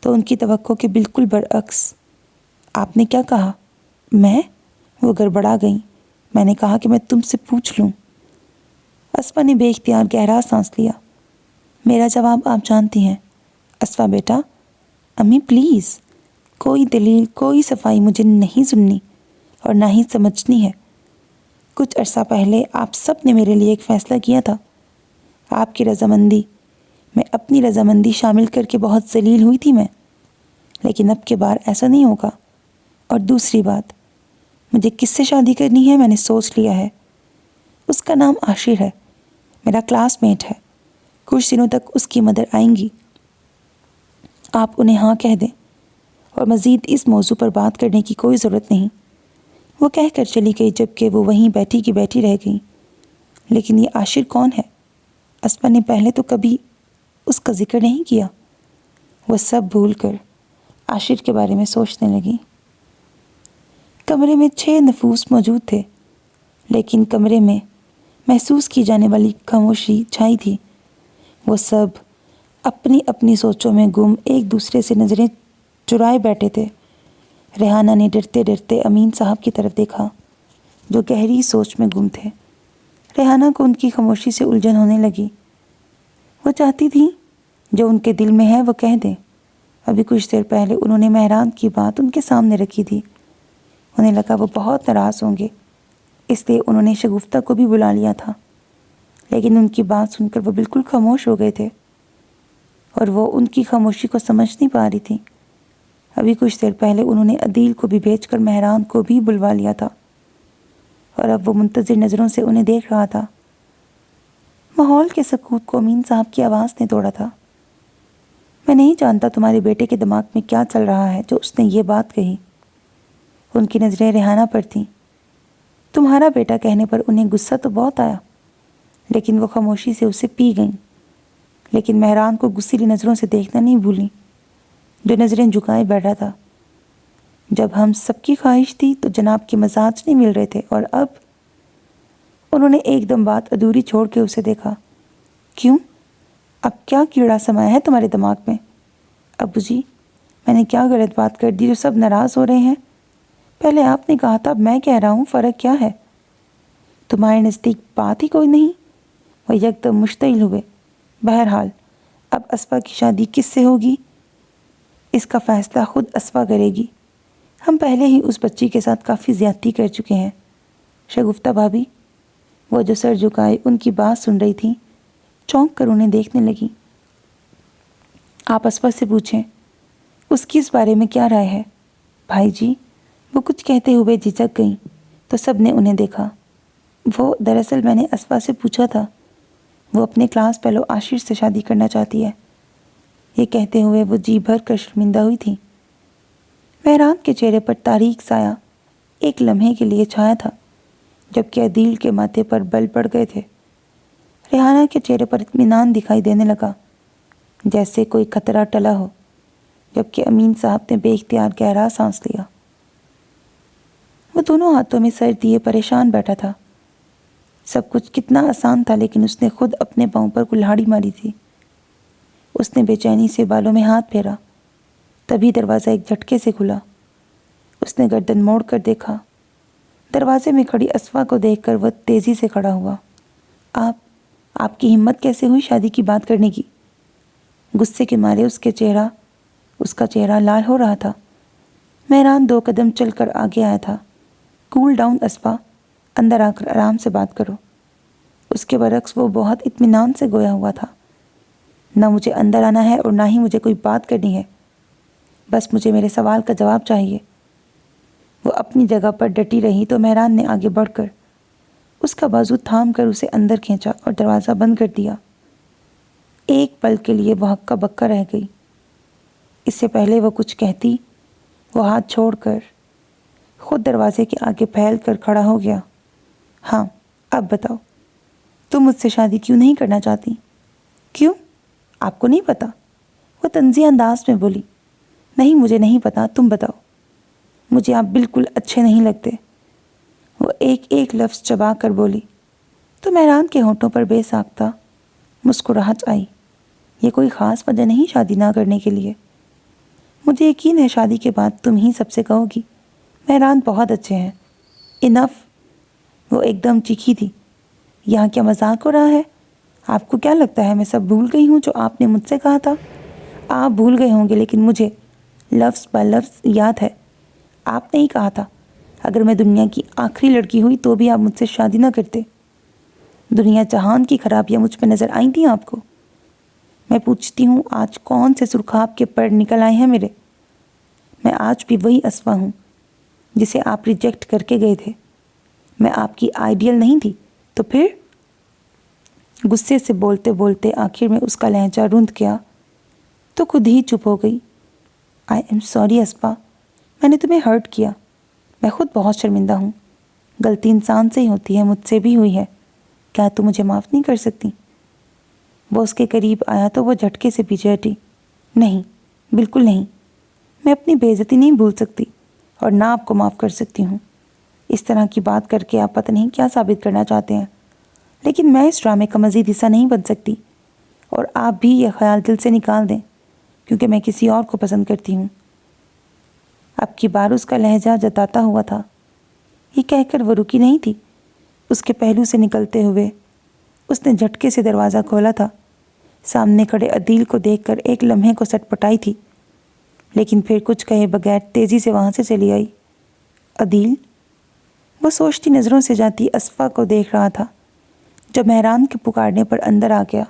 تو ان کی توقع کے بالکل برعکس۔ آپ نے کیا کہا؟ میں؟ وہ گڑبڑا گئیں۔ میں نے کہا کہ میں تم سے پوچھ لوں۔ اسفا نے بے اختیار گہرا سانس لیا۔ میرا جواب آپ جانتی ہیں۔ اسفا بیٹا، امی پلیز، کوئی دلیل، کوئی صفائی مجھے نہیں سننی اور نہ ہی سمجھنی ہے۔ کچھ عرصہ پہلے آپ سب نے میرے لیے ایک فیصلہ کیا تھا، آپ کی رضامندی میں اپنی رضامندی شامل کر کے بہت ذلیل ہوئی تھی میں، لیکن اب کے بار ایسا نہیں ہوگا۔ اور دوسری بات، مجھے کس سے شادی کرنی ہے میں نے سوچ لیا ہے۔ اس کا نام عاشر ہے، میرا کلاس میٹ ہے۔ کچھ دنوں تک اس کی مدر آئیں گی، آپ انہیں ہاں کہہ دیں اور مزید اس موضوع پر بات کرنے کی کوئی ضرورت نہیں۔ وہ کہہ کر چلی گئی جبکہ وہ وہیں بیٹھی کی بیٹھی رہ گئی۔ لیکن یہ عاشر کون ہے؟ اسفا نے پہلے تو کبھی اس کا ذکر نہیں کیا۔ وہ سب بھول کر عاشر کے بارے میں سوچنے لگی۔ کمرے میں 6 نفوس موجود تھے، لیکن کمرے میں محسوس کی جانے والی خاموشی چھائی تھی۔ وہ سب اپنی اپنی سوچوں میں گم ایک دوسرے سے نظریں چرائے بیٹھے تھے۔ ریحانہ نے ڈرتے ڈرتے امین صاحب کی طرف دیکھا جو گہری سوچ میں گم تھے۔ ریحانہ کو ان کی خاموشی سے الجھن ہونے لگی۔ وہ چاہتی تھی جو ان کے دل میں ہے وہ کہہ دیں۔ ابھی کچھ دیر پہلے انہوں نے مہران کی بات ان کے سامنے رکھی تھی۔ انہیں لگا وہ بہت ناراض ہوں گے، اس لیے انہوں نے شگفتہ کو بھی بلا لیا تھا، لیکن ان کی بات سن کر وہ بالکل خاموش ہو گئے تھے اور وہ ان کی خاموشی کو سمجھ نہیں پا رہی تھی۔ ابھی کچھ دیر پہلے انہوں نے عدیل کو بھی بھیج کر مہران کو بھی بلوا لیا تھا۔ اور اب وہ منتظر نظروں سے انہیں دیکھ رہا تھا۔ ماحول کے سکوت کو امین صاحب کی آواز نے توڑا تھا۔ میں نہیں جانتا تمہارے بیٹے کے دماغ میں کیا چل رہا ہے جو اس نے یہ بات کہی۔ ان کی نظریں ریحانہ پر تھیں۔ تمہارا بیٹا کہنے پر انہیں غصہ تو بہت آیا، لیکن وہ خاموشی سے اسے پی گئیں۔ لیکن مہران کو غصیلی نظروں سے دیکھنا نہیں بھولیں، جو نظریں جھکائے بیٹھا تھا۔ جب ہم سب کی خواہش تھی تو جناب کے مزاج نہیں مل رہے تھے، اور اب انہوں نے ایک دم بات ادھوری چھوڑ کے اسے دیکھا۔ کیوں؟ اب کیا کیڑا سمایا ہے تمہارے دماغ میں؟ ابو جی، میں نے کیا غلط بات کر دی جو سب ناراض ہو رہے ہیں؟ پہلے آپ نے کہا تھا، اب میں کہہ رہا ہوں، فرق کیا ہے؟ تمہارے نزدیک بات ہی کوئی نہیں؟ وہ یکدم مشتعل ہوئے۔ بہرحال اب اسفا کی شادی کس سے ہوگی؟ اس کا فیصلہ خود اسفا کرے گی۔ ہم پہلے ہی اس بچی کے ساتھ کافی زیادتی کر چکے ہیں۔ شگفتہ بھابھی، وہ جو سر جھکائے ان کی بات سن رہی تھیں، چونک کر انہیں دیکھنے لگی۔ آپ اسفا سے پوچھیں، اس کی اس بارے میں کیا رائے ہے؟ بھائی جی، وہ کچھ کہتے ہوئے جھجک گئیں تو سب نے انہیں دیکھا۔ وہ دراصل میں نے اسفا سے پوچھا تھا، وہ اپنے کلاس فیلو عاشر سے شادی کرنا چاہتی ہے۔ یہ کہتے ہوئے وہ جی بھر کر شرمندہ ہوئی تھی۔ مہران کے چہرے پر تاریک سایہ ایک لمحے کے لیے چھایا تھا، جبکہ عدیل کے ماتھے پر بل پڑ گئے تھے۔ ریحانہ کے چہرے پر اطمینان دکھائی دینے لگا، جیسے کوئی خطرہ ٹلا ہو، جبکہ امین صاحب نے بے اختیار گہرا سانس لیا۔ وہ دونوں ہاتھوں میں سر دیے پریشان بیٹھا تھا۔ سب کچھ کتنا آسان تھا، لیکن اس نے خود اپنے پاؤں پر کلہاڑی ماری تھی۔ اس نے بے چینی سے بالوں میں ہاتھ پھیرا، تبھی دروازہ ایک جھٹکے سے کھلا۔ اس نے گردن موڑ کر دیکھا۔ دروازے میں کھڑی اسفا کو دیکھ کر وہ تیزی سے کھڑا ہوا۔ آپ کی ہمت کیسے ہوئی شادی کی بات کرنے کی؟ غصے کے مارے اس کا چہرہ لال ہو رہا تھا۔ مہران 2 قدم چل کر آگے آیا تھا۔ کول ڈاؤن اسفا، اندر آ کر آرام سے بات کرو۔ اس کے برعکس وہ بہت اطمینان سے گویا ہوا تھا۔ نہ مجھے اندر آنا ہے اور نہ ہی مجھے کوئی بات کرنی ہے، بس مجھے میرے سوال کا جواب چاہیے۔ وہ اپنی جگہ پر ڈٹی رہی تو مہران نے آگے بڑھ کر اس کا بازو تھام کر اسے اندر کھینچا اور دروازہ بند کر دیا۔ ایک پل کے لیے وہ ہکا بکا رہ گئی۔ اس سے پہلے وہ کچھ کہتی، وہ ہاتھ چھوڑ کر خود دروازے کے آگے پھیل کر کھڑا ہو گیا۔ ہاں، اب بتاؤ، تم مجھ سے شادی کیوں نہیں کرنا چاہتی؟ کیوں؟ آپ کو نہیں پتا؟ وہ طنزیہ انداز میں بولی۔ نہیں، مجھے نہیں پتا، تم بتاؤ۔ مجھے آپ بالکل اچھے نہیں لگتے، وہ ایک لفظ چبا کر بولی۔ تو مہران کے ہونٹوں پر بے ساختہ مسکراہٹ آئی۔ یہ کوئی خاص وجہ نہیں شادی نہ کرنے کے لیے۔ مجھے یقین ہے شادی کے بعد تم ہی سب سے کہو گی، مہران بہت اچھے ہیں۔ انف! وہ ایک دم چیخی تھی۔ یہاں کیا مذاق ہو رہا ہے؟ آپ کو کیا لگتا ہے میں سب بھول گئی ہوں جو آپ نے مجھ سے کہا تھا؟ آپ بھول گئے ہوں گے، لیکن مجھے لفظ بہ لفظ یاد ہے۔ آپ نے ہی کہا تھا، اگر میں دنیا کی آخری لڑکی ہوئی تو بھی آپ مجھ سے شادی نہ کرتے۔ دنیا جہان کی خرابیاں مجھ پہ نظر آئی تھیں آپ کو؟ میں پوچھتی ہوں، آج کون سے سرخاب کے پر نکل آئے ہیں میرے؟ میں آج بھی وہی اسفا ہوں جسے آپ ریجیکٹ کر کے گئے تھے۔ میں آپ کی آئیڈیل نہیں تھی تو پھر؟ غصے سے بولتے بولتے آخر میں اس کا لہجہ رند گیا تو خود ہی چپ ہو گئی۔ آئی ایم سوری اسفا، میں نے تمہیں ہرٹ کیا۔ میں خود بہت شرمندہ ہوں۔ غلطی انسان سے ہی ہوتی ہے، مجھ سے بھی ہوئی ہے۔ کیا تم مجھے معاف نہیں کر سکتی؟ وہ اس کے قریب آیا تو وہ جھٹکے سے پیچھے ہٹی۔ نہیں، بالکل نہیں، میں اپنی بے عزتی نہیں بھول سکتی اور نہ آپ کو معاف کر سکتی ہوں۔ اس طرح کی بات کر کے آپ پتہ نہیں کیا ثابت کرنا چاہتے ہیں، لیکن میں اس ڈرامے کا مزید حصہ نہیں بن سکتی، اور آپ بھی یہ خیال دل سے نکال دیں کیونکہ میں کسی اور کو پسند کرتی ہوں۔ اب کی بار اس کا لہجہ جتاتا ہوا تھا۔ یہ کہہ کر وہ رکی نہیں تھی۔ اس کے پہلو سے نکلتے ہوئے اس نے جھٹکے سے دروازہ کھولا تھا۔ سامنے کھڑے عدیل کو دیکھ کر ایک لمحے کو سٹ پٹائی تھی، لیکن پھر کچھ کہے بغیر تیزی سے وہاں سے چلی آئی۔ عدیل؟ وہ سوچتی نظروں سے جاتی اسفا کو دیکھ رہا تھا جو مہران کے پکارنے پر اندر آ گیا۔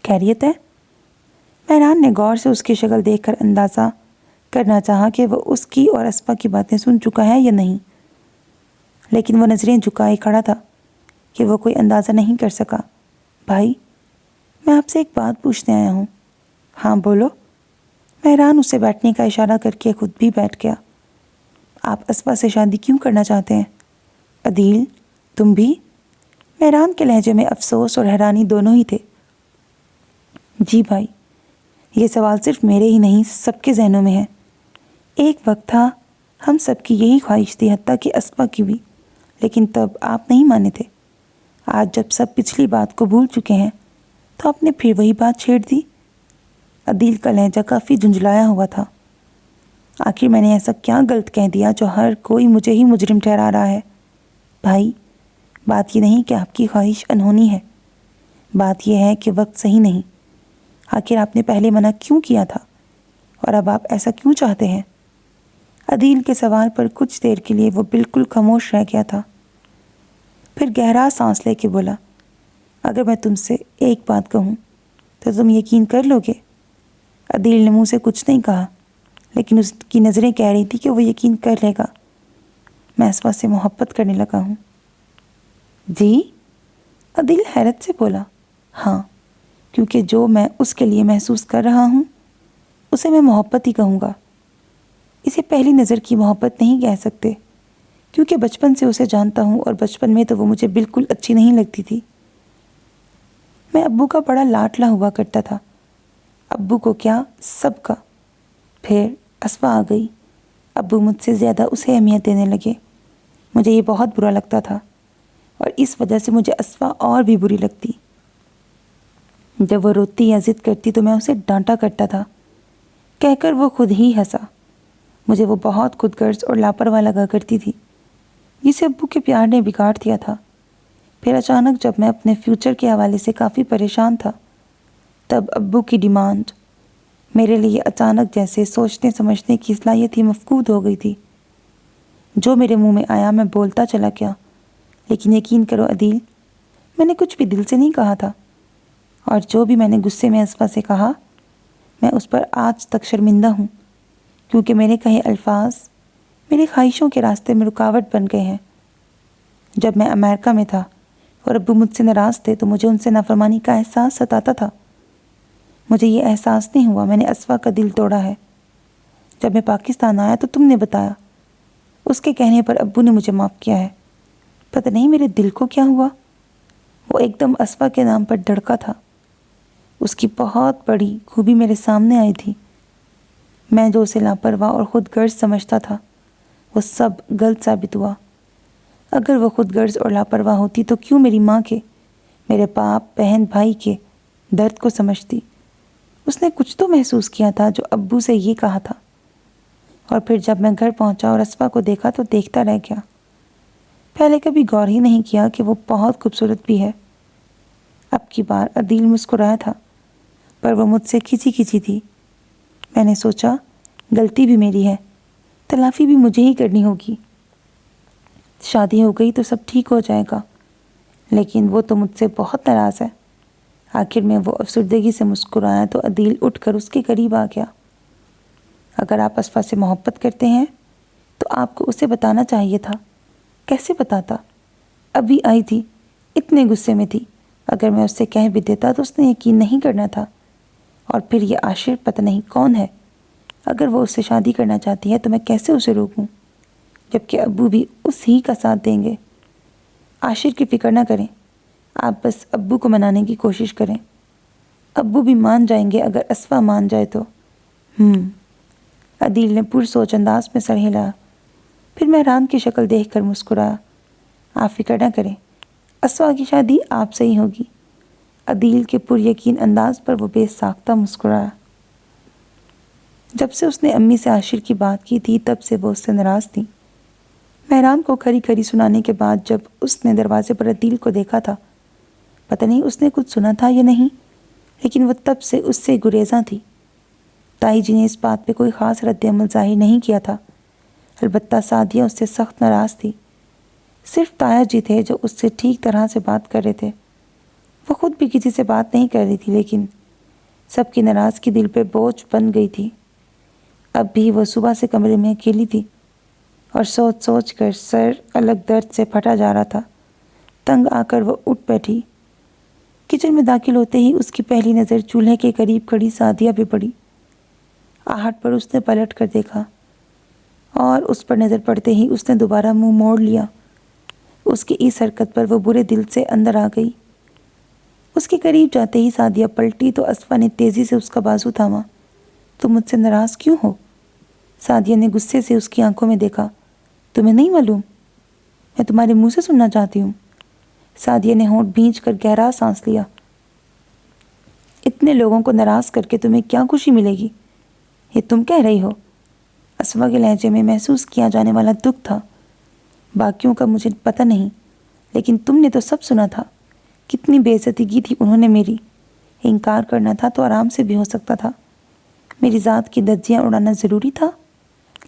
خیریت ہے؟ مہران نے غور سے اس کی شکل دیکھ کر اندازہ کرنا چاہا کہ وہ اس کی اور اسفا کی باتیں سن چکا ہے یا نہیں، لیکن وہ نظریں جھکائے کھڑا تھا کہ وہ کوئی اندازہ نہیں کر سکا۔ بھائی، میں آپ سے ایک بات پوچھنے آیا ہوں۔ ہاں بولو۔ مہران اسے بیٹھنے کا اشارہ کر کے خود بھی بیٹھ گیا۔ آپ اسفا سے شادی کیوں کرنا چاہتے ہیں؟ عدیل، تم بھی؟ مہران کے لہجے میں افسوس اور حیرانی دونوں ہی تھے۔ جی بھائی، یہ سوال صرف میرے ہی نہیں سب کے ذہنوں میں ہے۔ ایک وقت تھا ہم سب کی یہی خواہش تھی، حتیٰ کہ اسفا کی بھی، لیکن تب آپ نہیں مانے تھے۔ آج جب سب پچھلی بات کو بھول چکے ہیں تو آپ نے پھر وہی بات چھیڑ دی۔ عدیل کا لہجہ کافی جھنجھلایا ہوا تھا۔ آخر میں نے ایسا کیا غلط کہہ دیا جو ہر کوئی مجھے ہی مجرم ٹھہرا رہا ہے؟ بھائی، بات یہ نہیں کہ آپ کی خواہش انہونی ہے، بات یہ ہے کہ وقت صحیح نہیں۔ آخر آپ نے پہلے منع کیوں کیا تھا اور اب آپ ایسا کیوں چاہتے ہیں؟ عدیل کے سوال پر کچھ دیر کے لیے وہ بالکل خاموش رہ گیا تھا، پھر گہرا سانس لے کے بولا، اگر میں تم سے ایک بات کہوں تو تم یقین کر لو گے؟ عدیل نے منہ سے کچھ نہیں کہا، لیکن اس کی نظریں کہہ رہی تھی کہ وہ یقین کر لے گا۔ میں اسفا سے محبت کرنے لگا ہوں۔ جی؟ عدیل حیرت سے بولا۔ ہاں، کیونکہ جو میں اس کے لیے محسوس کر رہا ہوں اسے میں محبت ہی کہوں گا۔ اسے پہلی نظر کی محبت نہیں کہہ سکتے، کیونکہ بچپن سے اسے جانتا ہوں اور بچپن میں تو وہ مجھے بالکل اچھی نہیں لگتی تھی۔ میں ابو کا بڑا لاڈلا ہوا کرتا تھا، ابو کو کیا سب کا۔ پھر اسفا آ گئی، ابو مجھ سے زیادہ اسے اہمیت دینے لگے۔ مجھے یہ بہت برا لگتا تھا اور اس وجہ سے مجھے اسفا اور بھی بری لگتی۔ جب وہ روتی یا ضد کرتی تو میں اسے ڈانٹا کرتا تھا، کہہ کر وہ خود ہی ہنسا۔ مجھے وہ بہت خود غرض اور لاپرواہ لگا کرتی تھی، جسے ابو کے پیار نے بگاڑ دیا تھا۔ پھر اچانک جب میں اپنے فیوچر کے حوالے سے کافی پریشان تھا، تب ابو کی ڈیمانڈ میرے لیے اچانک جیسے سوچنے سمجھنے کی صلاحیت ہی مفقود ہو گئی تھی۔ جو میرے منہ میں آیا میں بولتا چلا گیا، لیکن یقین کرو عدیل، میں نے کچھ بھی دل سے نہیں کہا تھا، اور جو بھی میں نے غصے میں اسفا سے کہا میں اس پر آج تک شرمندہ ہوں، کیونکہ میرے کہے الفاظ میری خواہشوں کے راستے میں رکاوٹ بن گئے ہیں۔ جب میں امریکہ میں تھا اور ابو مجھ سے ناراض تھے تو مجھے ان سے نافرمانی کا احساس ستاتا تھا۔ مجھے یہ احساس نہیں ہوا میں نے اسفا کا دل توڑا ہے۔ جب میں پاکستان آیا تو تم نے بتایا، اس کے کہنے پر ابو نے مجھے معاف کیا ہے۔ پتہ نہیں میرے دل کو کیا ہوا، وہ ایک دم اسفا کے نام پر دھڑکا تھا۔ اس کی بہت بڑی خوبی میرے سامنے آئی تھی۔ میں جو اسے لاپرواہ اور خود غرض سمجھتا تھا وہ سب غلط ثابت ہوا۔ اگر وہ خود غرض اور لاپرواہ ہوتی تو کیوں میری ماں کے، میرے باپ بہن بھائی کے درد کو سمجھتی؟ اس نے کچھ تو محسوس کیا تھا جو ابو سے یہ کہا تھا۔ اور پھر جب میں گھر پہنچا اور اسفا کو دیکھا تو دیکھتا رہ گیا۔ پہلے کبھی غور ہی نہیں کیا کہ وہ بہت خوبصورت بھی ہے۔ اب کی بار عدیل مسکرایا تھا، پر وہ مجھ سے کھچی کھچی تھی۔ میں نے سوچا غلطی بھی میری ہے، تلافی بھی مجھے ہی کرنی ہوگی۔ شادی ہو گئی تو سب ٹھیک ہو جائے گا، لیکن وہ تو مجھ سے بہت ناراض ہے۔ آخر میں وہ افسردگی سے مسکرایا تو عدیل اٹھ کر اس کے قریب آ گیا۔ اگر آپ اسفا سے محبت کرتے ہیں تو آپ کو اسے بتانا چاہیے تھا۔ کیسے بتاتا؟ ابھی آئی تھی، اتنے غصے میں تھی، اگر میں اس سے کہہ بھی دیتا تو اس نے یقین نہیں کرنا تھا۔ اور پھر یہ عاشر پتہ نہیں کون ہے، اگر وہ اس سے شادی کرنا چاہتی ہے تو میں کیسے اسے روکوں، جبکہ ابو بھی اس ہی کا ساتھ دیں گے۔ عاشر کی فکر نہ کریں، آپ بس ابو کو منانے کی کوشش کریں، ابو بھی مان جائیں گے اگر اسفا مان جائے تو۔ عدیل نے پرسوچ انداز میں سر ہلایا، پھر مہران کی شکل دیکھ کر مسکرایا۔ آپ فکر نہ کریں، اسفا کی شادی آپ سے ہی ہوگی۔ عدیل کے پر یقین انداز پر وہ بے ساختہ مسکرایا۔ جب سے اس نے امی سے عاشر کی بات کی تھی تب سے وہ اس سے ناراض تھی۔ مہران کو کھری کھری سنانے کے بعد جب اس نے دروازے پر عدیل کو دیکھا تھا، پتہ نہیں اس نے کچھ سنا تھا یا نہیں، لیکن وہ تب سے اس سے گریزاں تھی۔ تائی جی نے اس بات پہ کوئی خاص رد عمل ظاہر نہیں کیا تھا، البتہ سعدیہ اس سے سخت ناراض تھی۔ صرف تایا جی تھے جو اس سے ٹھیک طرح سے بات کر رہے تھے۔ وہ خود بھی کسی سے بات نہیں کر رہی تھی، لیکن سب کی ناراضگی دل پہ بوجھ بن گئی تھی۔ اب بھی وہ صبح سے کمرے میں اکیلی تھی اور سوچ سوچ کر سر الگ درد سے پھٹا جا رہا تھا۔ تنگ آ کر وہ اٹھ بیٹھی۔ کچن میں داخل ہوتے ہی اس کی پہلی نظر چولہے کے قریب کھڑی سعدیہ پہ پڑی۔ آہٹ پر اس نے پلٹ کر دیکھا اور اس پر نظر پڑتے ہی اس نے دوبارہ منہ موڑ لیا۔ اس کی اس حرکت پر وہ برے دل سے اندر آ گئی۔ اس کے قریب جاتے ہی سعدیہ پلٹی تو اصفیٰ نے تیزی سے اس کا بازو تھاما۔ تم مجھ سے ناراض کیوں ہو؟ سعدیہ نے غصے سے اس کی آنکھوں میں دیکھا۔ تمہیں نہیں معلوم؟ میں تمہارے منہ سے سننا چاہتی ہوں۔ سعدیہ نے ہونٹ بھینچ کر گہرا سانس لیا۔ اتنے لوگوں کو ناراض کر کے تمہیں کیا خوشی ملے گی؟ یہ تم کہہ رہی ہو؟ اصفیٰ کے لہجے میں محسوس کیا جانے والا دکھ تھا۔ باقیوں کا مجھے پتہ نہیں، لیکن تم نے تو سب سنا تھا۔ کتنی بے عزتی کی تھی انہوں نے میری۔ انکار کرنا تھا تو آرام سے بھی ہو سکتا تھا۔ میری ذات کی دھجیاں اڑانا ضروری تھا،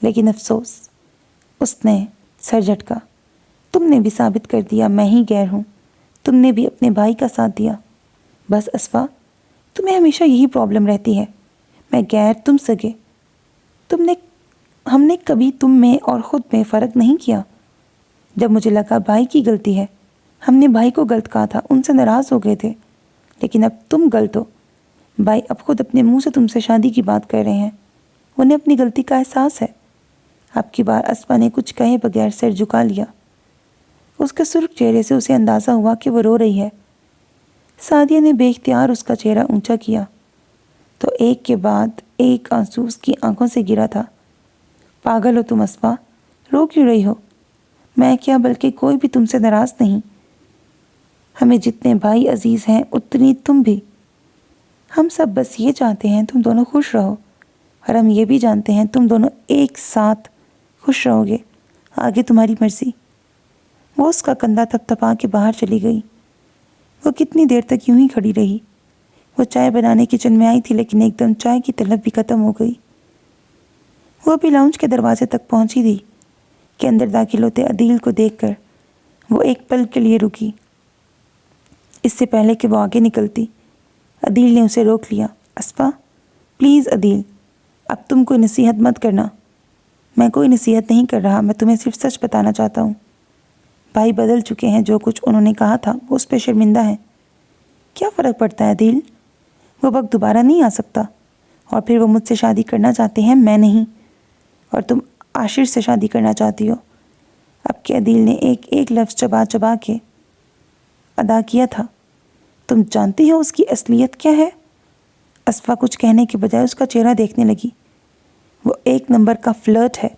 لیکن افسوس، اس نے سر جھٹکا۔ تم نے بھی ثابت کر دیا میں ہی غیر ہوں۔ تم نے بھی اپنے بھائی کا ساتھ دیا۔ بس اصفیٰ، تمہیں ہمیشہ یہی پرابلم رہتی ہے، میں غیر تم سگے۔ ہم نے کبھی تم میں اور خود میں فرق نہیں کیا۔ جب مجھے لگا بھائی کی غلطی ہے، ہم نے بھائی کو غلط کہا تھا، ان سے ناراض ہو گئے تھے، لیکن اب تم غلط ہو۔ بھائی اب خود اپنے منہ سے تم سے شادی کی بات کر رہے ہیں، انہیں اپنی غلطی کا احساس ہے۔ اب کی بار اصفیٰ نے کچھ کہے بغیر سر جھکا لیا۔ اس کے سرخ چہرے سے اسے اندازہ ہوا کہ وہ رو رہی ہے۔ سعدیہ نے بے اختیار اس کا چہرہ اونچا کیا تو ایک کے بعد ایک آنسو اس کی آنکھوں سے گرا تھا۔ پاگل ہو تم اصفیٰ، رو کیوں رہی ہو؟ میں کیا بلکہ کوئی بھی تم سے ناراض نہیں۔ ہمیں جتنے بھائی عزیز ہیں اتنی تم بھی۔ ہم سب بس یہ چاہتے ہیں تم دونوں خوش رہو، اور ہم یہ بھی جانتے ہیں تم دونوں ایک ساتھ خوش رہو گے۔ آگے تمہاری مرضی۔ وہ اس کا کندھا تھپتھپا کے باہر چلی گئی۔ وہ کتنی دیر تک یوں ہی کھڑی رہی۔ وہ چائے بنانے کچن میں آئی تھی، لیکن ایک دم چائے کی طلب بھی ختم ہو گئی۔ وہ ابھی لاؤنج کے دروازے تک پہنچی تھی کہ اندر داخل ہوتے عدیل کو دیکھ کر وہ ایک پل کے لیے رکی۔ اس سے پہلے کہ وہ آگے نکلتی، عدیل نے اسے روک لیا۔ اصفیٰ، پلیز عدیل، اب تم کوئی نصیحت مت کرنا۔ میں کوئی نصیحت نہیں کر رہا، میں تمہیں صرف سچ بتانا چاہتا ہوں۔ بھائی بدل چکے ہیں، جو کچھ انہوں نے کہا تھا وہ اس پہ شرمندہ ہیں۔ کیا فرق پڑتا ہے عدیل؟ وہ وقت دوبارہ نہیں آ سکتا، اور پھر وہ مجھ سے شادی کرنا چاہتے ہیں، میں نہیں، اور تم عاشر سے شادی کرنا چاہتی ہو۔ اب کہ عدیل نے ایک ایک لفظ چبا چبا کے ادا کیا تھا۔ تم جانتی ہو اس کی اصلیت کیا ہے؟ اصفیٰ کچھ کہنے کے بجائے اس کا چہرہ دیکھنے لگی۔ وہ ایک نمبر کا فلرٹ ہے۔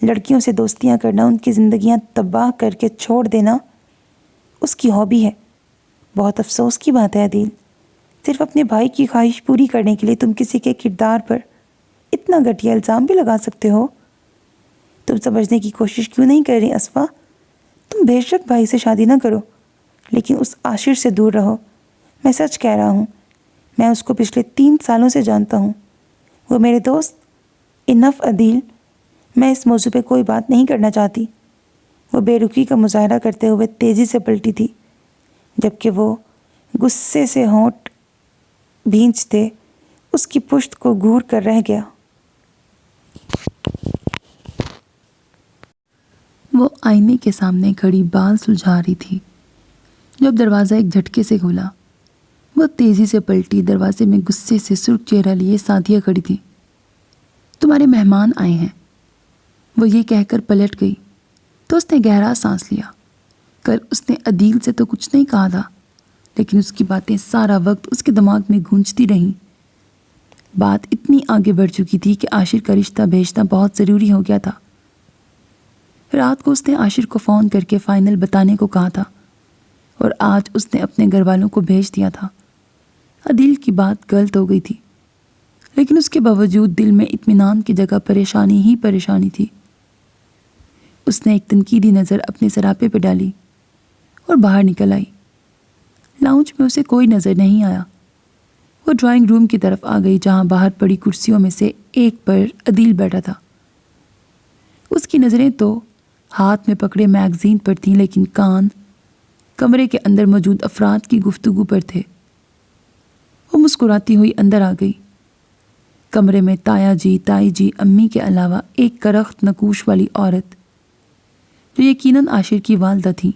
لڑکیوں سے دوستیاں کرنا، ان کی زندگیاں تباہ کر کے چھوڑ دینا اس کی ہابی ہے۔ بہت افسوس کی بات ہے عدیل، صرف اپنے بھائی کی خواہش پوری کرنے کے لیے تم کسی کے کردار پر اتنا گھٹیا الزام بھی لگا سکتے ہو۔ تم سمجھنے کی کوشش کیوں نہیں کر رہی اصفیٰ؟ تم بے شک بھائی سے شادی نہ کرو، لیکن اس عاشر سے دور رہو۔ میں سچ کہہ رہا ہوں، میں اس کو پچھلے 3 سالوں سے جانتا ہوں۔ وہ میرے دوست۔ انف عدیل، میں اس موضوع پہ کوئی بات نہیں کرنا چاہتی۔ وہ بے رخی کا مظاہرہ کرتے ہوئے تیزی سے پلٹی تھی، جبکہ وہ غصے سے ہونٹ بھینچتے اس کی پشت کو گھور کر رہ گیا۔ وہ آئینے کے سامنے کھڑی بال سلجھا رہی تھی جب دروازہ ایک جھٹکے سے کھولا۔ وہ تیزی سے پلٹی، دروازے میں غصے سے سرخ چہرہ لیے سعدیہ کھڑی تھی۔ تمہارے مہمان آئے ہیں، وہ یہ کہہ کر پلٹ گئی تو اس نے گہرا سانس لیا۔ کل اس نے عدیل سے تو کچھ نہیں کہا تھا، لیکن اس کی باتیں سارا وقت اس کے دماغ میں گونجتی رہیں۔ بات اتنی آگے بڑھ چکی تھی کہ عاشر کا رشتہ بھیجنا بہت ضروری ہو گیا تھا۔ رات کو اس نے عاشر کو فون کر کے فائنل بتانے کو کہا تھا، اور آج اس نے اپنے گھر والوں کو بھیج دیا تھا۔ عدیل کی بات غلط ہو گئی تھی، لیکن اس کے باوجود دل میں اطمینان کی جگہ پریشانی ہی پریشانی تھی۔ اس نے ایک تنقیدی نظر اپنے سراپے پہ ڈالی اور باہر نکل آئی۔ لاؤنج میں اسے کوئی نظر نہیں آیا۔ وہ ڈرائنگ روم کی طرف آ گئی، جہاں باہر پڑی کرسیوں میں سے ایک پر عدیل بیٹھا تھا۔ اس کی نظریں تو ہاتھ میں پکڑے میگزین پر تھیں، لیکن کان کمرے کے اندر موجود افراد کی گفتگو پر تھے۔ وہ مسکراتی ہوئی اندر آ گئی۔ کمرے میں تایا جی، تائی جی، امی کے علاوہ ایک کرخت نقوش والی عورت جو یقیناً عاشر کی والدہ تھیں،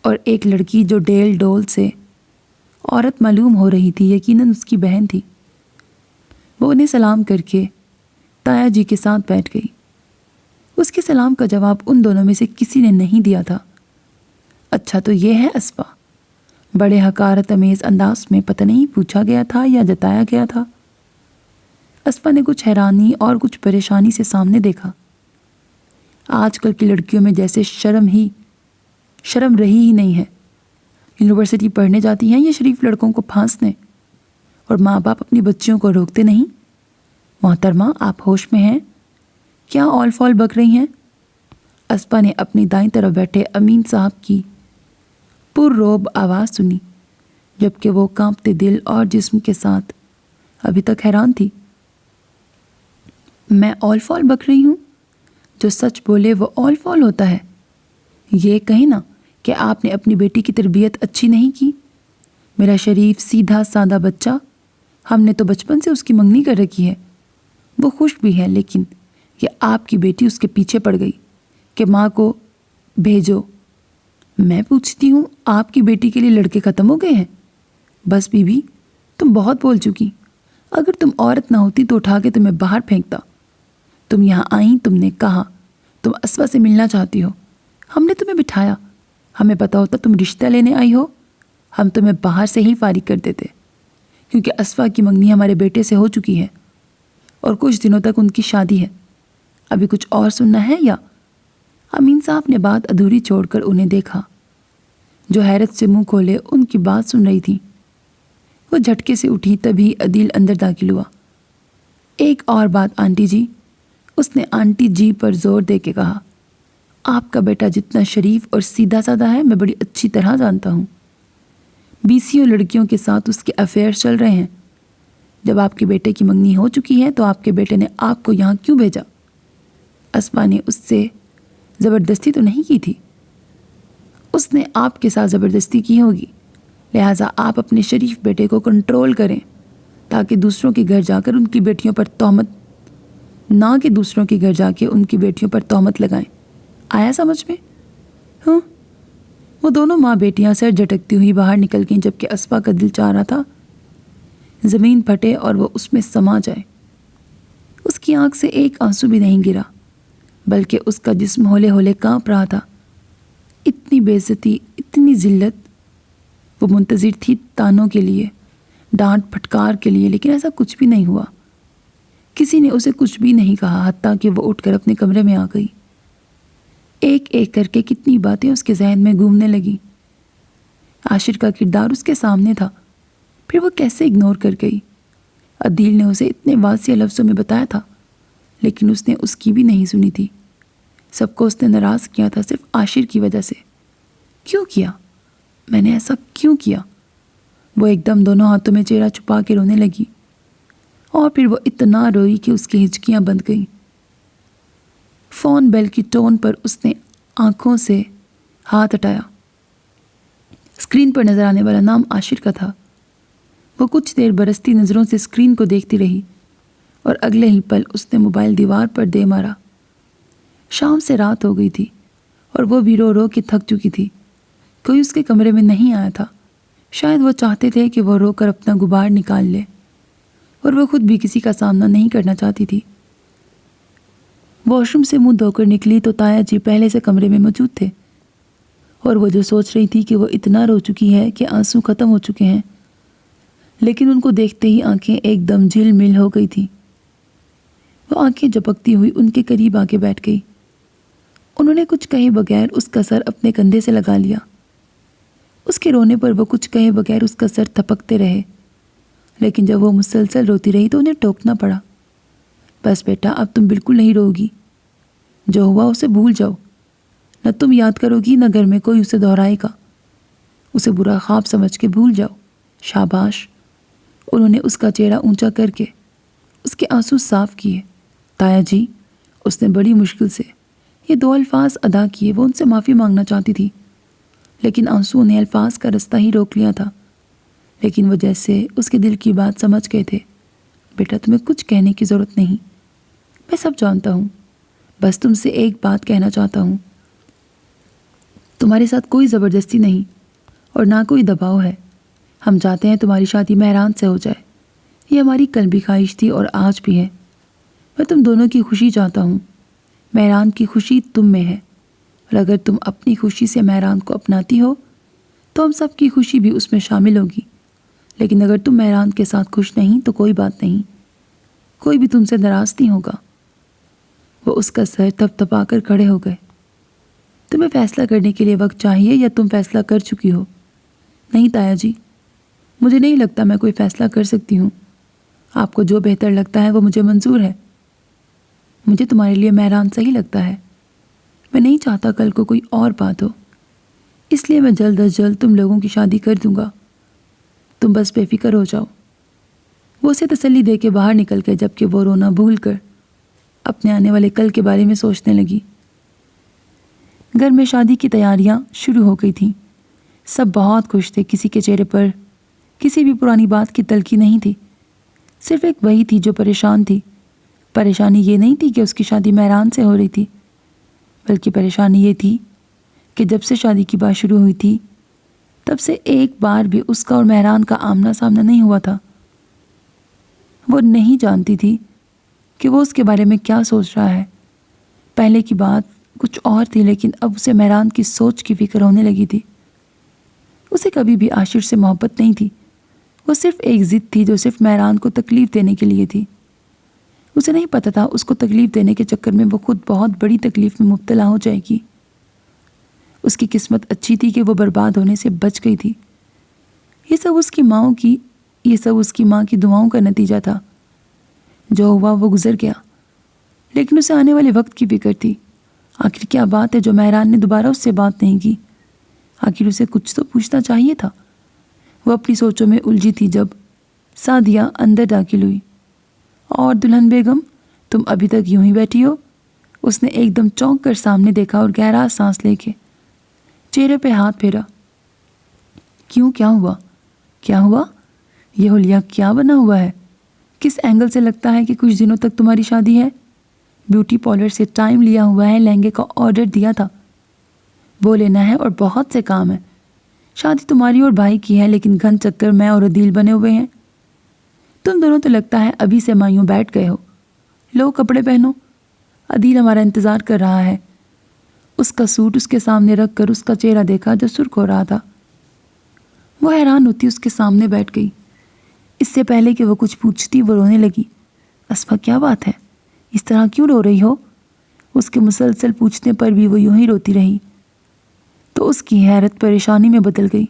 اور ایک لڑکی جو ڈیل ڈول سے عورت معلوم ہو رہی تھی یقیناً اس کی بہن تھی۔ وہ انہیں سلام کر کے تایا جی کے ساتھ بیٹھ گئی۔ اس کے سلام کا جواب ان دونوں میں سے کسی نے نہیں دیا تھا۔ اچھا تو یہ ہے اسپا، بڑے حقارت امیز انداز میں پتہ نہیں پوچھا گیا تھا یا جتایا گیا تھا۔ اسپا نے کچھ حیرانی اور کچھ پریشانی سے سامنے دیکھا۔ آج کل کی لڑکیوں میں جیسے شرم رہی ہی نہیں ہے۔ یونیورسٹی پڑھنے جاتی ہیں یا شریف لڑکوں کو پھانسنے، اور ماں باپ اپنی بچیوں کو روکتے نہیں۔ محترمہ، آپ ہوش میں ہیں؟ کیا آل فال بک رہی ہیں؟ اسپا نے اپنی دائیں طرف بیٹھے امین صاحب کی پرروب آواز سنی، جبکہ وہ کانپتے دل اور جسم کے ساتھ ابھی تک حیران تھی۔ میں آل فال بک رہی ہوں؟ جو سچ بولے وہ آل فال ہوتا ہے۔ یہ کہیں نا کہ آپ نے اپنی بیٹی کی تربیت اچھی نہیں کی۔ میرا شریف سیدھا سادہ بچہ، ہم نے تو بچپن سے اس کی منگنی کر رکھی ہے۔ وہ خوش بھی ہے، لیکن یہ آپ کی بیٹی اس کے پیچھے پڑ گئی کہ ماں کو بھیجو۔ میں پوچھتی ہوں، آپ کی بیٹی کے لیے لڑکے ختم ہو گئے ہیں؟ بس بی بی، تم بہت بول چکی۔ اگر تم عورت نہ ہوتی تو اٹھا کے تمہیں باہر پھینکتا۔ تم یہاں آئیں، تم نے کہا تم اسوا سے ملنا چاہتی ہو، ہم نے تمہیں بٹھایا۔ ہمیں پتا ہوتا تم رشتہ لینے آئی ہو، ہم تمہیں باہر سے ہی فارغ کر دیتے، کیونکہ اسوا کی منگنی ہمارے بیٹے سے ہو چکی ہے اور کچھ دنوں تک ان کی شادی ہے۔ ابھی کچھ اور سننا ہے یا؟ امین صاحب نے بات ادھوری چھوڑ کر انہیں دیکھا، جو حیرت سے منہ کھولے ان کی بات سن رہی تھی۔ وہ جھٹکے سے اٹھی، تبھی عدیل اندر داخل ہوا۔ ایک اور بات آنٹی جی، اس نے آنٹی جی پر زور دے کے کہا، آپ کا بیٹا جتنا شریف اور سیدھا سادہ ہے میں بڑی اچھی طرح جانتا ہوں۔ 20 لڑکیوں کے ساتھ اس کے افیئر چل رہے ہیں۔ جب آپ کے بیٹے کی منگنی ہو چکی ہے تو آپ کے بیٹے نے آپ کو یہاں کیوں بھیجا؟ اسما نے اس سے زبردستی تو نہیں کی تھی۔ اس نے آپ کے ساتھ زبردستی کی ہوگی، لہٰذا آپ اپنے شریف بیٹے کو کنٹرول کریں تاکہ دوسروں کے گھر جا کر ان کی بیٹیوں پر تہمت لگائیں۔ آیا سمجھ میں؟ ہاں۔ وہ دونوں ماں بیٹیاں سر جھٹکتی ہوئی باہر نکل گئیں، جبکہ اسپا کا دل چاہ رہا تھا زمین پھٹے اور وہ اس میں سما جائے۔ اس کی آنکھ سے ایک آنسو بھی نہیں گرا، بلکہ اس کا جسم ہولے ہولے کانپ رہا تھا۔ اتنی بے عزتی، اتنی ذلت، وہ منتظر تھی تانوں کے لیے، ڈانٹ پھٹکار کے لیے، لیکن ایسا کچھ بھی نہیں ہوا۔ کسی نے اسے کچھ بھی نہیں کہا، حتیٰ کہ وہ اٹھ کر اپنے کمرے میں آ گئی۔ ایک ایک کر کے کتنی باتیں اس کے ذہن میں گھومنے لگیں۔ عاشر کا کردار اس کے سامنے تھا، پھر وہ کیسے اگنور کر گئی؟ عدیل نے اسے اتنے واضح لفظوں میں بتایا تھا، لیکن اس نے اس کی بھی نہیں سنی تھی۔ سب کو اس نے ناراض کیا تھا صرف عاشر کی وجہ سے۔ کیوں کیا؟ میں نے ایسا کیوں کیا؟ وہ ایک دم دونوں ہاتھوں میں چہرہ چھپا کے رونے لگی، اور پھر وہ اتنا روئی کہ اس کی ہچکیاں بند گئیں۔ فون بیل کی ٹون پر اس نے آنکھوں سے ہاتھ ہٹایا۔ اسکرین پر نظر آنے والا نام عاشر کا تھا۔ وہ کچھ دیر برستی نظروں سے اسکرین کو دیکھتی رہی، اور اگلے ہی پل اس نے موبائل دیوار پر دے مارا۔ شام سے رات ہو گئی تھی، اور وہ بھی رو رو کے تھک چکی تھی۔ کوئی اس کے کمرے میں نہیں آیا تھا۔ شاید وہ چاہتے تھے کہ وہ رو کر اپنا غبار نکال لے، اور وہ خود بھی کسی کا سامنا نہیں کرنا چاہتی تھی۔ واش روم سے منہ دھو کر نکلی تو تایا جی پہلے سے کمرے میں موجود تھے، اور وہ جو سوچ رہی تھی کہ وہ اتنا رو چکی ہے کہ آنسو ختم ہو چکے ہیں، لیکن ان کو دیکھتے ہی آنکھیں ایک دم جھل مل ہو گئی تھیں۔ وہ آنکھیں جھپکتی ہوئی ان کے قریب آ کے بیٹھ گئی۔ انہوں نے کچھ کہے بغیر اس کا سر اپنے کندھے سے لگا لیا۔ اس کے رونے پر وہ کچھ کہے بغیر اس کا سر تھپکتے رہے، لیکن جب وہ مسلسل روتی رہی تو انہیں ٹوکنا پڑا۔ بس بیٹا، اب تم بالکل نہیں رو گی، جو ہوا اسے بھول جاؤ، نہ تم یاد کرو گی نہ گھر میں کوئی اسے دہرائے گا، اسے برا خواب سمجھ کے بھول جاؤ۔ شاباش۔ انہوں نے اس کا چہرہ اونچا کر کے اس کے آنسو صاف کیے۔ تایا جی، اس نے بڑی مشکل سے یہ 2 الفاظ ادا کیے۔ وہ ان سے معافی مانگنا چاہتی تھی، لیکن آنسو نے الفاظ کا رستہ ہی روک لیا تھا۔ لیکن وہ جیسے اس کے دل کی بات سمجھ گئے تھے۔ بیٹا، تمہیں کچھ کہنے کی ضرورت نہیں، میں سب جانتا ہوں، بس تم سے ایک بات کہنا چاہتا ہوں۔ تمہارے ساتھ کوئی زبردستی نہیں اور نہ کوئی دباؤ ہے. ہم چاہتے ہیں تمہاری شادی مہران سے ہو جائے. یہ ہماری کل بھی خواہش تھی اور آج بھی ہے. میں تم دونوں کی خوشی چاہتا ہوں. مہران کی خوشی تم میں ہے اور اگر تم اپنی خوشی سے مہران کو اپناتی ہو تو ہم سب کی خوشی بھی اس میں شامل ہوگی. لیکن اگر تم مہران کے ساتھ خوش نہیں تو کوئی بات نہیں. کوئی بھی تم سے ناراض نہیں ہوگا. وہ اس کا سر تھپ تھپا کر کھڑے ہو گئے. تمہیں فیصلہ کرنے کے لیے وقت چاہیے یا تم فیصلہ کر چکی ہو؟ نہیں تایا جی، مجھے نہیں لگتا میں کوئی فیصلہ کر سکتی ہوں. آپ کو جو بہتر لگتا ہے وہ مجھے منظور ہے. مجھے تمہارے لیے مہران صحیح لگتا ہے. میں نہیں چاہتا کل کو کوئی اور بات ہو، اس لیے میں جلد از جلد تم لوگوں کی شادی کر دوں گا. تم بس بے فکر ہو جاؤ. وہ اسے تسلی دے کے باہر نکل گئے جبکہ وہ رونا بھول کر اپنے آنے والے کل کے بارے میں سوچنے لگی. گھر میں شادی کی تیاریاں شروع ہو گئی تھیں. سب بہت خوش تھے. کسی کے چہرے پر کسی بھی پرانی بات کی تلخی نہیں تھی. صرف ایک وہی تھی جو پریشان تھی. پریشانی یہ نہیں تھی کہ اس کی شادی مہران سے ہو رہی تھی، بلکہ پریشانی یہ تھی کہ جب سے شادی کی بات شروع ہوئی تھی تب سے ایک بار بھی اس کا اور مہران کا آمنا سامنا نہیں ہوا تھا. وہ نہیں جانتی تھی کہ وہ اس کے بارے میں کیا سوچ رہا ہے. پہلے کی بات کچھ اور تھی لیکن اب اسے مہران کی سوچ کی فکر ہونے لگی تھی. اسے کبھی بھی عاشر سے محبت نہیں تھی. وہ صرف ایک ضد تھی جو صرف مہران کو تکلیف دینے کے لیے تھی. اسے نہیں پتہ تھا اس کو تکلیف دینے کے چکر میں وہ خود بہت بڑی تکلیف میں مبتلا ہو جائے گی. اس کی قسمت اچھی تھی کہ وہ برباد ہونے سے بچ گئی تھی. یہ سب اس کی ماں کی دعاؤں کا نتیجہ تھا. جو ہوا وہ گزر گیا، لیکن اسے آنے والے وقت کی فکر تھی. آخر کیا بات ہے جو مہران نے دوبارہ اس سے بات نہیں کی؟ آخر اسے کچھ تو پوچھنا چاہیے تھا. وہ اپنی سوچوں میں الجھی تھی جب سعدیہ اندر داخل ہوئی. اور دلہن بیگم، تم ابھی تک یوں ہی بیٹھی ہو؟ اس نے ایک دم چونک کر سامنے دیکھا اور گہرا سانس لے کے چہرے پہ ہاتھ پھیرا. کیوں، کیا ہوا؟ یہ حلیہ کیا بنا ہوا ہے؟ کس اینگل سے لگتا ہے کہ کچھ دنوں تک تمہاری شادی ہے؟ بیوٹی پارلر سے ٹائم لیا ہوا ہے، لہنگے کا آرڈر دیا تھا، وہ لینا ہے اور بہت سے کام ہیں. شادی تمہاری اور بھائی کی ہے لیکن گھن چکر میں اور عدیل بنے ہوئے ہیں. تم دونوں تو لگتا ہے ابھی سے مایوں بیٹھ گئے ہو. لو کپڑے پہنو، عدیل ہمارا انتظار کر رہا ہے. اس کا سوٹ اس کے سامنے رکھ کر اس کا چہرہ دیکھا جو سرخ ہو رہا تھا. وہ حیران ہوتی اس کے سامنے بیٹھ گئی. اس سے پہلے کہ وہ کچھ پوچھتی وہ رونے لگی. اسفا، کیا بات ہے؟ اس طرح کیوں رو رہی ہو؟ اس کے مسلسل پوچھنے پر بھی وہ یوں ہی روتی رہی تو اس کی حیرت پریشانی میں بدل گئی.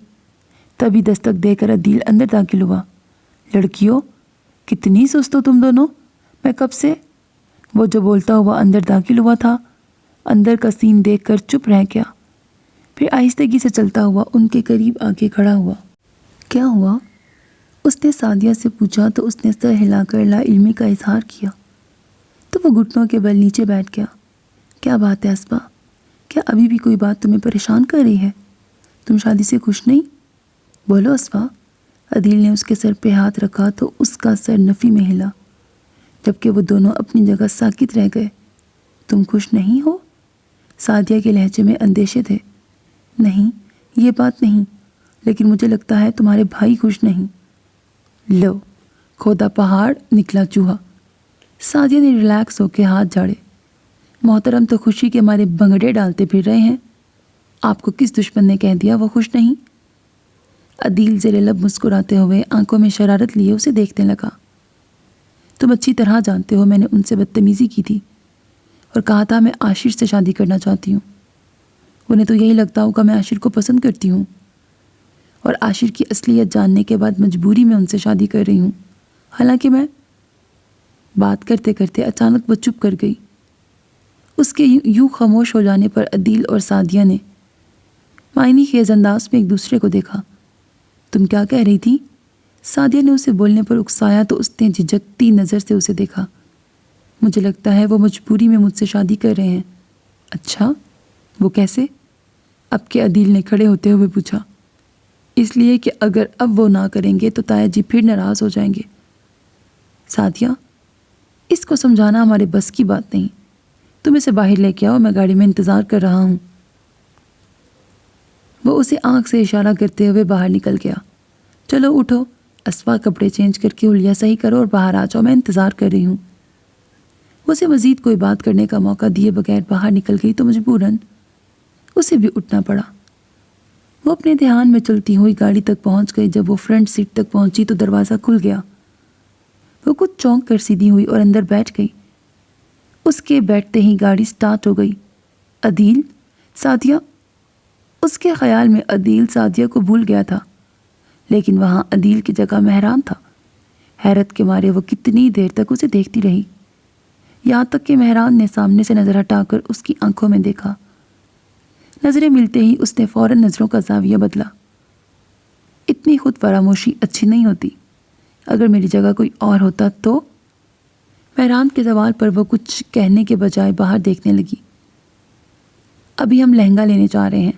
تبھی دستک دے کر عدیل اندر داخل ہوا. لڑکیوں، کتنی سست ہو تم دونوں، میں کب سے… وہ جو بولتا ہوا اندر داخل ہوا تھا اندر کا سین دیکھ کر چپ رہ گیا. پھر آہستگی سے چلتا ہوا ان کے قریب آ کے کھڑا ہوا. کیا ہوا؟ اس نے سعدیہ سے پوچھا تو اس نے سر ہلا کر لا علمی کا اظہار کیا تو وہ گھٹنوں کے بل نیچے بیٹھ گیا. کیا بات ہے اسبا؟ کیا ابھی بھی کوئی بات تمہیں پریشان کر رہی ہے؟ تم شادی سے خوش نہیں؟ بولو اسبا. عدیل نے اس کے سر پہ ہاتھ رکھا تو اس کا سر نفی میں ہلا جبکہ وہ دونوں اپنی جگہ ساکت رہ گئے. تم خوش نہیں ہو؟ سعدیہ کے لہجے میں اندیشے تھے. نہیں، یہ بات نہیں، لیکن مجھے لگتا ہے تمہارے بھائی خوش نہیں. لو، کھودا پہاڑ نکلا چوہا. سعدیہ نے ریلیکس ہو کے ہاتھ جھاڑے. محترم تو خوشی کے مارے بنگڑے ڈالتے پھر رہے ہیں. آپ کو کس دشمن نے کہہ دیا وہ خوش نہیں؟ عدیل زیر لب مسکراتے ہوئے آنکھوں میں شرارت لیے اسے دیکھنے لگا. تم اچھی طرح جانتے ہو میں نے ان سے بدتمیزی کی تھی اور کہا تھا میں عاشر سے شادی کرنا چاہتی ہوں. انہیں تو یہی لگتا ہوگا میں عاشر کو پسند کرتی ہوں اور عاشر کی اصلیت جاننے کے بعد مجبوری میں ان سے شادی کر رہی ہوں. حالانکہ میں… بات کرتے کرتے اچانک وہ چپ کر گئی. اس کے یوں خاموش ہو جانے پر عدیل اور سعدیہ نے معنی خیز انداز میں ایک دوسرے کو دیکھا. تم کیا کہہ رہی تھی؟ سعدیہ نے اسے بولنے پر اکسایا تو اس نے جھجکتی نظر سے اسے دیکھا. مجھے لگتا ہے وہ مجبوری میں مجھ سے شادی کر رہے ہیں. اچھا، وہ کیسے؟ اب کے عدیل نے کھڑے ہوتے ہوئے پوچھا. اس لیے کہ اگر اب وہ نہ کریں گے تو تایا جی پھر ناراض ہو جائیں گے. سعدیہ، اس کو سمجھانا ہمارے بس کی بات نہیں. تم اسے باہر لے کے آؤ، میں گاڑی میں انتظار کر رہا ہوں. وہ اسے آنکھ سے اشارہ کرتے ہوئے باہر نکل گیا۔ چلو اٹھو، اسفا کپڑے چینج کر کے حلیہ صحیح کرو اور باہر آ جاؤ، میں انتظار کر رہی ہوں۔ وہ اسے مزید کوئی بات کرنے کا موقع دیے بغیر باہر نکل گئی تو مجبوراً اسے بھی اٹھنا پڑا۔ وہ اپنے دھیان میں چلتی ہوئی گاڑی تک پہنچ گئی۔ جب وہ فرنٹ سیٹ تک پہنچی تو دروازہ کھل گیا۔ وہ کچھ چونک کر سیدھی ہوئی اور اندر بیٹھ گئی۔ اس کے بیٹھتے ہی گاڑی سٹارٹ ہو گئی۔ عدیل، سعدیہ، اس کے خیال میں عدیل سعدیہ کو بھول گیا تھا، لیکن وہاں عدیل کی جگہ مہران تھا۔ حیرت کے مارے وہ کتنی دیر تک اسے دیکھتی رہی، یہاں تک کہ مہران نے سامنے سے نظر ہٹا کر اس کی آنکھوں میں دیکھا۔ نظریں ملتے ہی اس نے فوراً نظروں کا زاویہ بدلا۔ اتنی خود فراموشی اچھی نہیں ہوتی۔ اگر میری جگہ کوئی اور ہوتا تو؟ مہران کے سوال پر وہ کچھ کہنے کے بجائے باہر دیکھنے لگی۔ ابھی ہم لہنگا لینے جا رہے ہیں،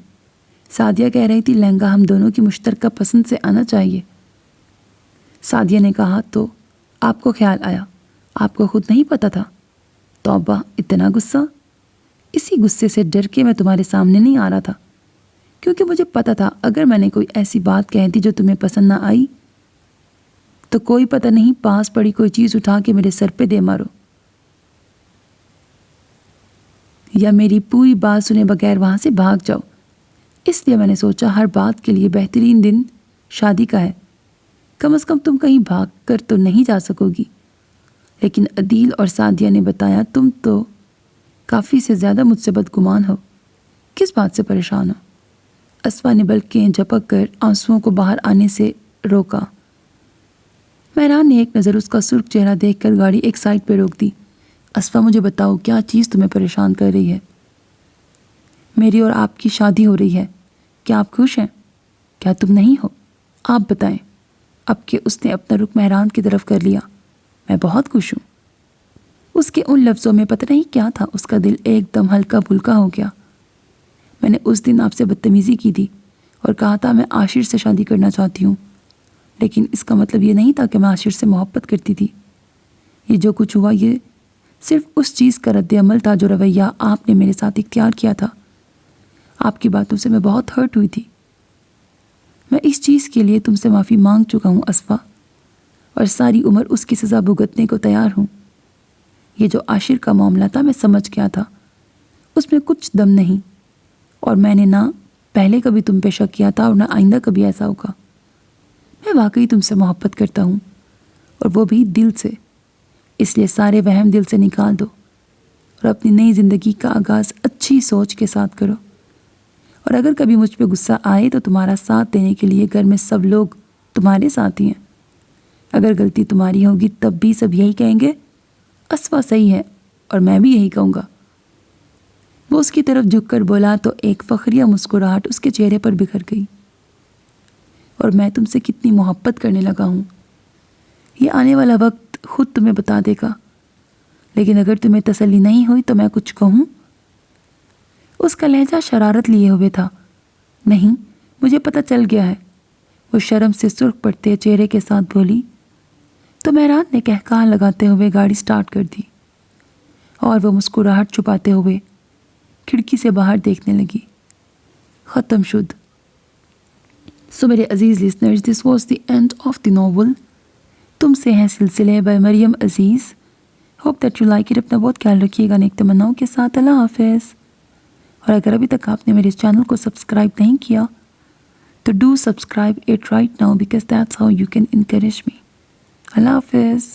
سعدیہ کہہ رہی تھی لہنگا ہم دونوں کی مشترکہ پسند سے آنا چاہیے۔ سعدیہ نے کہا، تو آپ کو خیال آیا، آپ کو خود نہیں پتا تھا؟ توبہ، اتنا غصہ؟ اسی غصے سے ڈر کے میں تمہارے سامنے نہیں آ رہا تھا، کیونکہ مجھے پتا تھا اگر میں نے کوئی ایسی بات کہہ دی جو تمہیں پسند نہ آئی تو کوئی پتہ نہیں پاس پڑی کوئی چیز اٹھا کے میرے سر پہ دے مارو، یا میری پوری بات سنے بغیر وہاں سے بھاگ جاؤ۔ اس لیے میں نے سوچا ہر بات کے لیے بہترین دن شادی کا ہے، کم از کم تم کہیں بھاگ کر تو نہیں جا سکو گی۔ لیکن عدیل اور سعدیہ نے بتایا تم تو کافی سے زیادہ مجھ سے بدگمان ہو، کس بات سے پریشان ہو؟ اسفا نے بلکہ جھپک کر آنسوؤں کو باہر آنے سے روکا۔ مہران نے ایک نظر اس کا سرخ چہرہ دیکھ کر گاڑی ایک سائڈ پہ روک دی۔ اسفا، مجھے بتاؤ کیا چیز تمہیں پریشان کر رہی ہے؟ میری اور آپ کی شادی ہو رہی ہے، کیا آپ خوش ہیں؟ کیا تم نہیں ہو؟ آپ بتائیں۔ اب کہ اس نے اپنا رخ مہران کی طرف کر لیا، میں بہت خوش ہوں۔ اس کے ان لفظوں میں پتہ نہیں کیا تھا، اس کا دل ایک دم ہلکا پھلکا ہو گیا۔ میں نے اس دن آپ سے بدتمیزی کی تھی اور کہا تھا میں عاشر سے شادی کرنا چاہتی ہوں، لیکن اس کا مطلب یہ نہیں تھا کہ میں عاشر سے محبت کرتی تھی۔ یہ جو کچھ ہوا یہ صرف اس چیز کا رد عمل تھا جو رویہ آپ نے میرے ساتھ اختیار کیا تھا۔ آپ کی باتوں سے میں بہت ہرٹ ہوئی تھی۔ میں اس چیز کے لیے تم سے معافی مانگ چکا ہوں اسفا، اور ساری عمر اس کی سزا بھگتنے کو تیار ہوں۔ یہ جو عاشر کا معاملہ تھا میں سمجھ گیا تھا، اس میں کچھ دم نہیں، اور میں نے نہ پہلے کبھی تم پہ شک کیا تھا اور نہ آئندہ کبھی ایسا ہوگا۔ میں واقعی تم سے محبت کرتا ہوں، اور وہ بھی دل سے، اس لیے سارے وہم دل سے نکال دو اور اپنی نئی زندگی کا آغاز اچھی سوچ کے ساتھ کرو۔ اور اگر کبھی مجھ پہ غصہ آئے تو تمہارا ساتھ دینے کے لیے گھر میں سب لوگ تمہارے ساتھ ہی ہیں۔ اگر غلطی تمہاری ہوگی تب بھی سب یہی کہیں گے اسفا صحیح ہے، اور میں بھی یہی کہوں گا۔ وہ اس کی طرف جھک کر بولا تو ایک فخریہ مسکراہٹ اس کے چہرے پر بکھر گئی۔ اور میں تم سے کتنی محبت کرنے لگا ہوں، یہ آنے والا وقت خود تمہیں بتا دے گا۔ لیکن اگر تمہیں تسلی نہیں ہوئی تو میں کچھ کہوں؟ اس کا لہجہ شرارت لیے ہوئے تھا۔ نہیں، مجھے پتہ چل گیا ہے، وہ شرم سے سرخ پڑتے چہرے کے ساتھ بولی۔ تو مہران نے کہکہا لگاتے ہوئے گاڑی سٹارٹ کر دی، اور وہ مسکراہٹ چھپاتے ہوئے کھڑکی سے باہر دیکھنے لگی۔ ختم شد۔ سو میرے عزیز listeners, this was the end of the novel Tum Se Hain Silsile by Maryam Aziz. Hope that you like it. اپنا بہت خیال رکھیے گا نیک تمناؤں کے ساتھ۔ اللہ حافظ۔ اور اگر ابھی تک آپ نے میرے اس چینل کو سبسکرائب نہیں کیا تو do subscribe it right now because that's how you can encourage me. اللہ حافظ۔